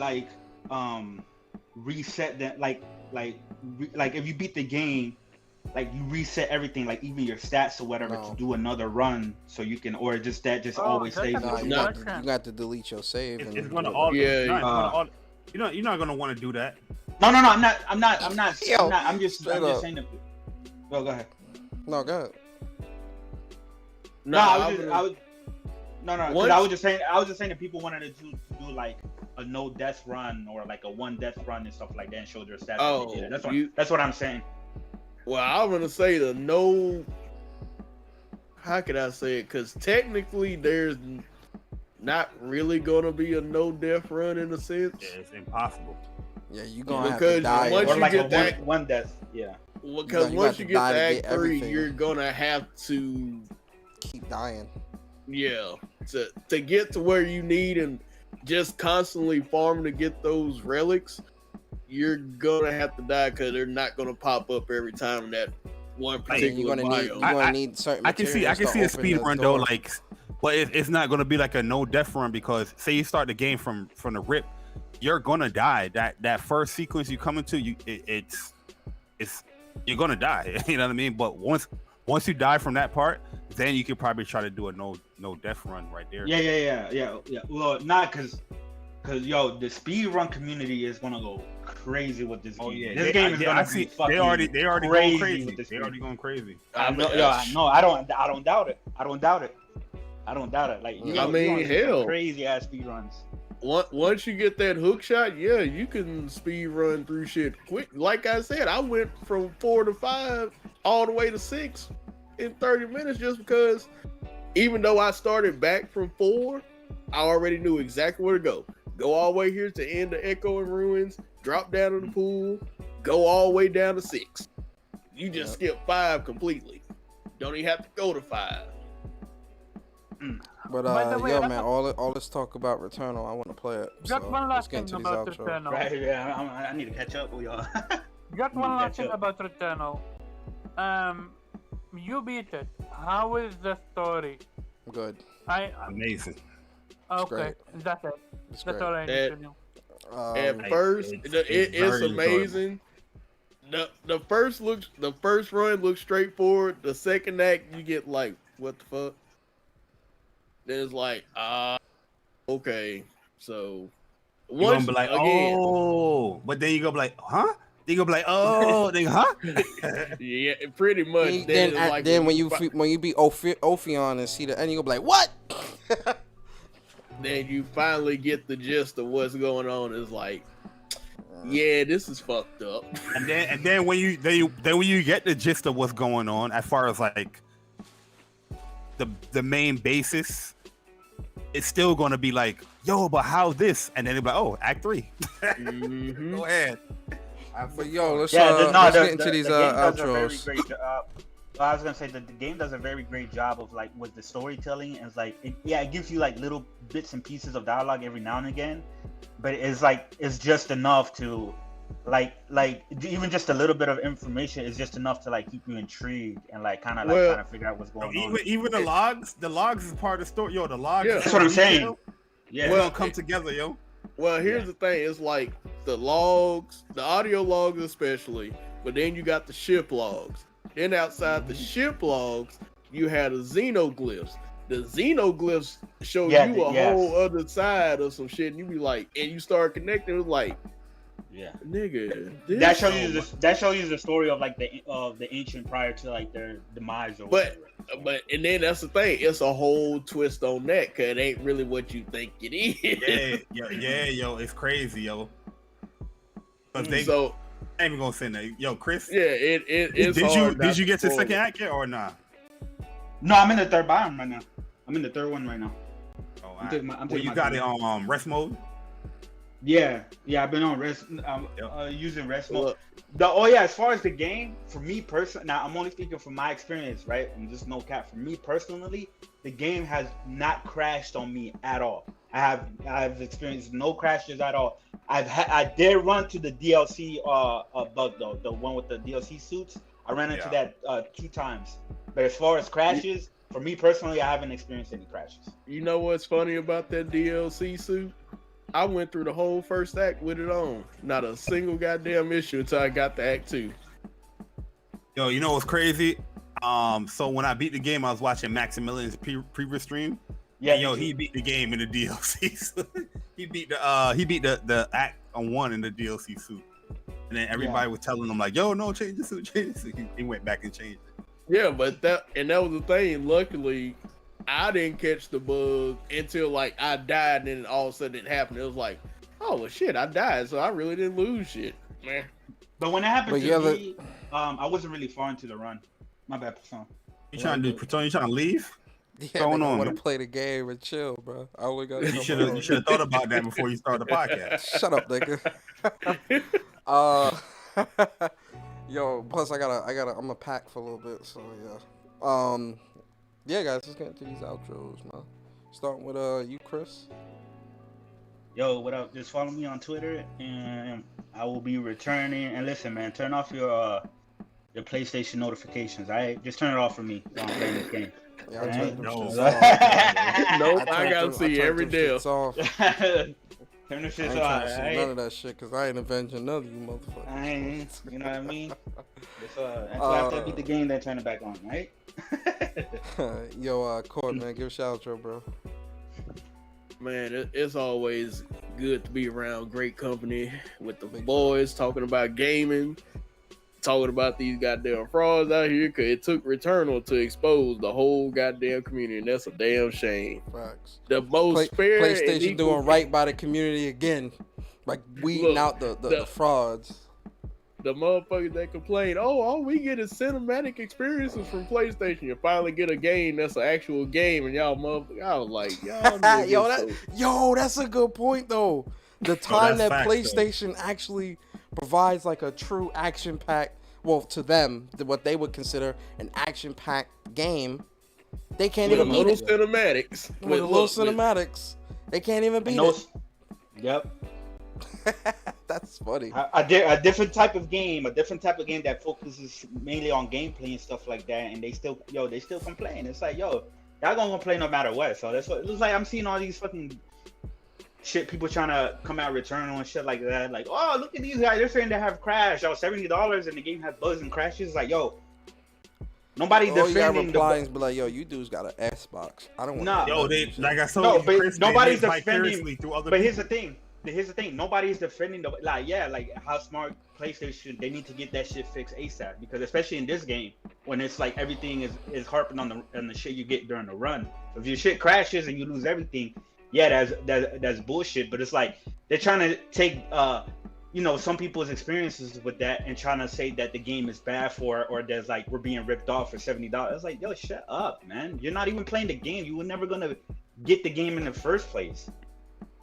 reset that? Like if you beat the game, like you reset everything, like even your stats or whatever, No. to do another run, so you can, or just Oh, always that's stays a with Nah, good you. you got question. you got to delete your save. It's and going to do it. all. Yeah, No, it's gonna uh, all. You're not gonna want to do that. No, I'm not. Yo, I'm just straight up. saying that. Well, go ahead. No, go ahead. No, I was just saying that people wanted to do like a no death run or like a one death run and stuff like that and show their stats. Oh, That's what I'm saying. Well, I'm gonna say the no. How can I say it? Because technically, there's not really gonna be a no death run in a sense. Yeah, it's impossible. Yeah, you gonna have to Because die. once Or you like get a that- one death. Yeah. Because you once have you to get die to to Act get 3, everything. you're gonna have to, keep dying. yeah, to get to where you need and just constantly farm to get those relics. You're gonna have to die because they're not gonna pop up every time that one And particular you're biome. gonna need certain. I can see materials to a open speed the run though, door. like, but it's not gonna be like a no death run because say you start the game from the rip, you're gonna die. That first sequence you come into, it's you're gonna die. You know what I mean? But once you die from that part, then you could probably try to do a no death run right there. Yeah. Well, not because yo, the speed run community is gonna go crazy with this game. Oh yeah, This game is gonna be fucking they already going crazy crazy. with this They game. already going crazy. I know. I don't doubt it. I don't doubt it. Like I mean, hell. crazy ass speed runs. Once you get that hook shot, yeah, you can speed run through shit quick. Like I said, I went from 4 to 5 all the way to 6 in 30 minutes just because even though I started back from 4, I already knew exactly where to go. Go all the way here to end the Echo and Ruins, drop down in the pool, go all the way down to 6. You just skip 5 completely. Don't even have to go to 5. But By the way, yo, I'm man, all this talk about Returnal, I want to play it. Got So one let's last get thing into these about outros. Returnal. Right? Yeah. I need to catch up with y'all. Got one last thing Catch up. about Returnal. You beat it. How is the story? Good. Amazing. Okay, great. that's it. It's That's great. all I need to know. At first, it's it's very amazing. The first run looks straightforward. The second act, you get like, what the fuck? Then it's like, okay. So You're gonna be like, oh, but then you go be like, huh? Then you go be like, oh, then huh? yeah, pretty much. Then when you beat Ophion and see the end, you go be like, what? Then you finally get the gist of what's going on. It's like, yeah, this is fucked up. And then when you get the gist of what's going on, as far as like the main basis, it's still gonna be like, yo, but how this? And then it'll be like, oh, Act 3. Mm-hmm. Go ahead. But yo, let's let's get into these game does a very outros. great job. I was gonna say that the game does a very great job of like with the storytelling, and it's like it gives you like little bits and pieces of dialogue every now and again, but it's just enough to like even just a little bit of information is just enough to like keep you intrigued and like kind of trying to figure out what's going on. Even the logs is part of the story. Yo, the logs. Yeah. That's what I'm saying. Yeah. Well, come together, yo. Well, here's the thing. It's like the logs, the audio logs especially, but then you got the ship logs. Then outside the ship logs, you had the xenoglyphs. The xenoglyphs show you a whole other side of some shit, and you be like, and you start connecting. It's like, yeah, nigga, that shows you the story of like the ancient prior to like their demise or whatever. But and then that's the thing. It's a whole twist on that, cause it ain't really what you think it is. Yeah, yo, it's crazy, yo. So I ain't even gonna say that. Yo, Chris. yeah, it's Did you get to second act yet or not? No, I'm in the third biome right now. I'm in the third one right now. Oh, I'm taking my you got time. it on rest mode. Yeah, I've been on rest, using rest mode. As far as the game, for me personally, now I'm only speaking from my experience, right? And just no cap. For me personally, the game has not crashed on me at all. I've experienced no crashes at all. I did run to the DLC bug though, the one with the DLC suits. I ran into that 2 times. But as far as crashes, for me personally, I haven't experienced any crashes. You know what's funny about that DLC suit? I went through the whole first act with it on. Not a single goddamn issue until I got to Act 2. Yo, you know what's crazy? So when I beat the game, I was watching Maximilian's previous stream. Yeah, and he beat the game in the DLC. So he beat the act on 1 in the DLC suit. And then everybody was telling him like, "Yo, no, change the suit, change the suit." He went back and changed it. Yeah, but that was the thing. Luckily, I didn't catch the bug until like I died, and then all of a sudden it happened. It was like, oh well, shit, I died, so I really didn't lose shit, man. But when it happened to me, I wasn't really far into the run. My bad, Patron. You trying to do? Patron, you trying to leave? Yeah, going on? Want to play the game and chill, bro. I only got. You should have thought about that before you started the podcast. Shut up, nigga. Yo, plus I'm a pack for a little bit, so yeah. Yeah, guys, let's get into these outros, man. Starting with you, Chris. Yo, what up? Just follow me on Twitter, and I will be returning. And listen, man, turn off your PlayStation notifications. Just turn it off for me while I'm playing this game. Yeah, I gotta see you every day. Turn the shit off. None of that shit, cause I ain't avenging none of you motherfuckers. I ain't, you know what I mean? Until after I beat the game, then turn it back on, right? Yo, Court, man, give a shout out, bro. Man, it's always good to be around great company with the boys, talking about gaming, talking about these goddamn frauds out here, because it took Returnal to expose the whole goddamn community, and that's a damn shame. Facts. The most fair PlayStation doing right by the community again, like weeding out the frauds. The motherfuckers that complain, all we get is cinematic experiences from PlayStation. You finally get a game that's an actual game, and y'all motherfuckers, I was like, y'all. That's a good point though. The time that facts, PlayStation actually provides like a true action-packed, well, to them, what they would consider an action-packed game, they can't even beat it. Cinematics. With little cinematics, they can't even beat it. Yep. That's funny. A different type of game that focuses mainly on gameplay and stuff like that, and they still complain. It's like, yo, y'all gonna complain no matter what. So that's what it looks like. I'm seeing all these fucking shit, people trying to come out Returnal and shit like that. Like, oh, look at these guys, they're saying they have crashed. Yo, $70 and the game had bugs and crashes. Like, yo, nobody's defending. Replies be like, yo, you dudes got an S-box. I don't want. Nah, yo, they like I saw. No, but nobody's defending. But here's the thing. Nobody's defending how smart PlayStation. They need to get that shit fixed ASAP, because especially in this game, when it's like everything is harping on the shit you get during the run. If your shit crashes and you lose everything, yeah, that's bullshit. But it's like they're trying to take some people's experiences with that and trying to say that the game is bad or there's like we're being ripped off for $70. It's like, yo, shut up, man. You're not even playing the game. You were never gonna get the game in the first place.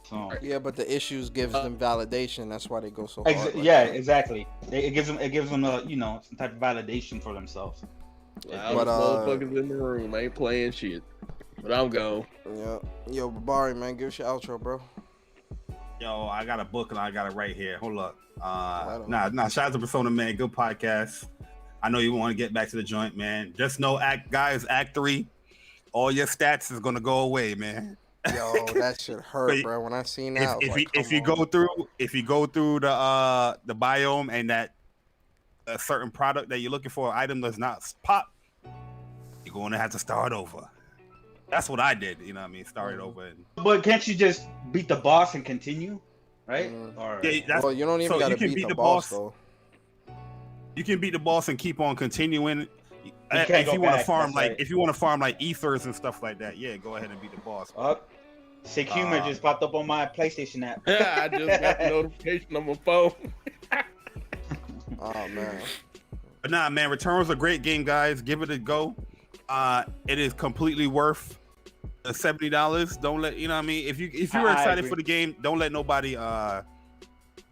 So yeah, but the issues gives them validation. That's why they go so hard. Exactly. It gives them some type of validation for themselves. But motherfuckers in the room ain't playing shit. But I'm gone. Yeah. Yo, Babari, man, give us your outro, bro. Yo, I got a book and I got it right here. Hold up. Shout out to Persona, man. Good podcast. I know you want to get back to the joint, man. Just know, Act 3, all your stats is gonna go away, man. Yo, that shit hurt, bro. When I seen that, if you go through the biome and that a certain product that you're looking for, item does not pop, you're gonna have to start over. That's what I did, you know what I mean? Started over. But can't you just beat the boss and continue, right? Well, you don't even gotta beat the boss though. You can beat the boss and keep on continuing. If you want to farm like ethers and stuff like that, yeah, go ahead and beat the boss. Sick Humor just popped up on my PlayStation app. I just got the notification on my phone. Oh man. But nah, man, Returnal's a great game, guys. Give it a go. It is completely worth the $70. Don't let you know what I mean. If you're excited for the game, don't let nobody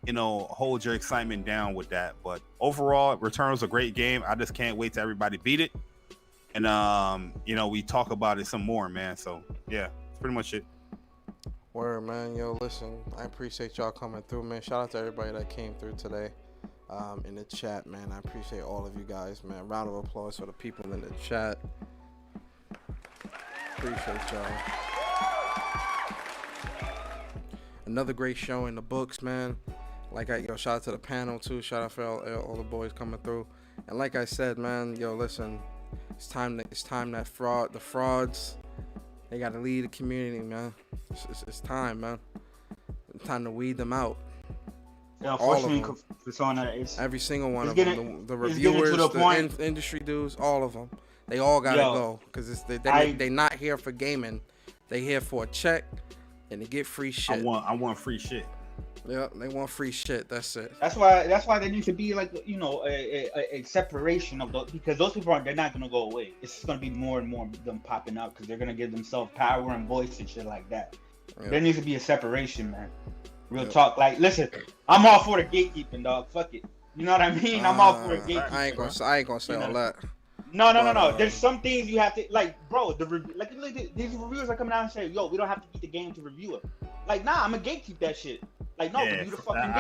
hold your excitement down with that. But overall, Returnal's a great game. I just can't wait till everybody beat it. And we talk about it some more, man. So yeah, that's pretty much it. Word, man. Yo, listen, I appreciate y'all coming through, man. Shout out to everybody that came through today in the chat, man. I appreciate all of you guys, man. Round of applause for the people in the chat. Appreciate y'all. Another great show in the books, man. Shout out to the panel, too. Shout out for all the boys coming through. And like I said, man, yo, listen, it's time that the frauds, they got to lead the community, man. It's time, man. It's time to weed them out. Yeah, all of them. Every single one of them. The reviewers, the industry dudes, all of them. They all got to go because they not here for gaming. They here for a check and to get free shit. I want free shit. Yeah, they want free shit. That's it. That's why there needs to be a separation of those, because those people they're not gonna go away. It's just gonna be more and more of them popping up because they're gonna give themselves power and voice and shit like that. Yeah. There needs to be a separation, man. Real talk. Like, listen, I'm all for the gatekeeping, dog. Fuck it. You know what I mean? I'm all for the gatekeeping. I ain't gonna say all that. No. There's some things you have to, like, bro. These reviewers are coming out and saying, "Yo, we don't have to beat the game to review it." Like, nah, I'm gonna gatekeep that shit. Like, no, review the fucking game.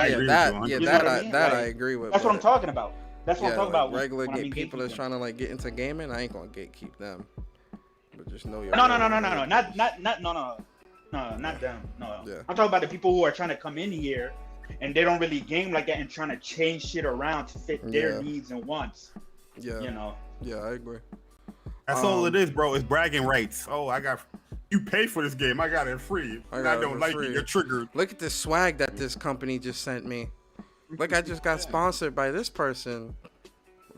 I agree with. That's what I'm talking about. That's what I'm talking about. Regular people that's trying to like get into gaming, I ain't gonna gatekeep them. But just know your. No, not them. No. Yeah. I'm talking about the people who are trying to come in here and they don't really game like that and trying to change shit around to fit their needs and wants. Yeah. You know. Yeah, I agree. That's all it is, bro. It's bragging rights. Oh, you pay for this game. I got it free. I don't like it. You're triggered. Look at the swag that this company just sent me. Look, I just got sponsored by this person.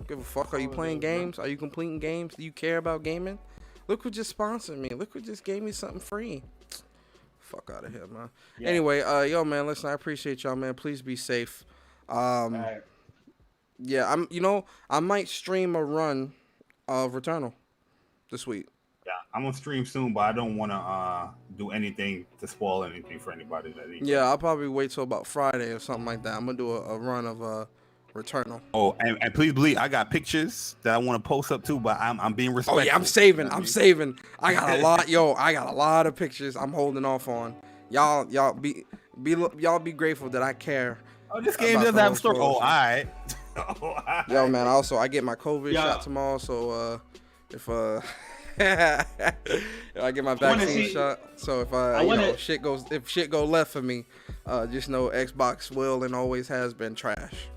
Give a fuck. Are you playing games? Are you completing games? Do you care about gaming? Look who just sponsored me. Look who just gave me something free. Fuck out of here, man. Yeah. Anyway, yo, man, listen, I appreciate y'all, man. Please be safe. Yeah, I might stream a run of Returnal this week. Yeah, I'm gonna stream soon, but I don't want to do anything to spoil anything for anybody that needs. Yeah, I'll probably wait till about Friday or something like that. I'm gonna do a run of Returnal. Oh, and please believe I got pictures that I want to post up too, but I'm being respectful. Oh yeah, I'm saving. I got a lot. Yo, I got a lot of pictures I'm holding off on. Y'all be grateful that I care. Oh, this game doesn't have a story. Oh, all right. Yo, man. Also, I get my COVID shot tomorrow, so if I get my vaccine shot, so if shit go left for me, just know Xbox will and always has been trash.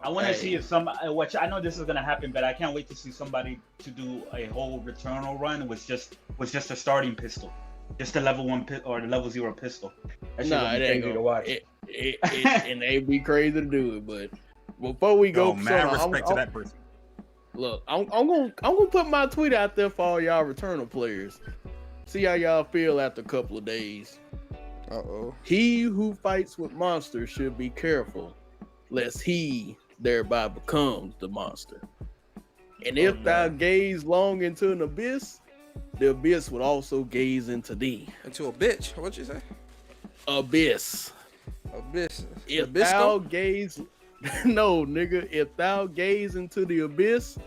I want to see if which I know this is gonna happen, but I can't wait to see somebody to do a whole Returnal run with just a starting pistol, just the level 1 or the level 0 pistol. It ain't gonna watch. And they'd be crazy to do it, but before we go, mad respect to that person. Look, I'm gonna put my tweet out there for all y'all Returnal players. See how y'all feel after a couple of days. He who fights with monsters should be careful, lest he thereby becomes the monster. And if thou gaze long into an abyss, the abyss would also gaze into thee. Into a bitch? What'd you say? Abyss. Abyss. If thou gaze, no, nigga. If thou gaze into the abyss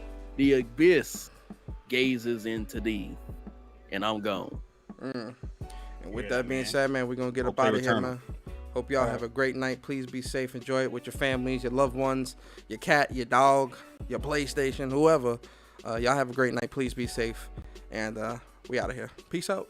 gazes into thee. And I'm gone. And with that being said, man, we're gonna get up out of here, man. Hope y'all have a great night. Please be safe. Enjoy it with your families, your loved ones, your cat, your dog, your PlayStation, whoever. Y'all have a great night. Please be safe. And we out of here. Peace out.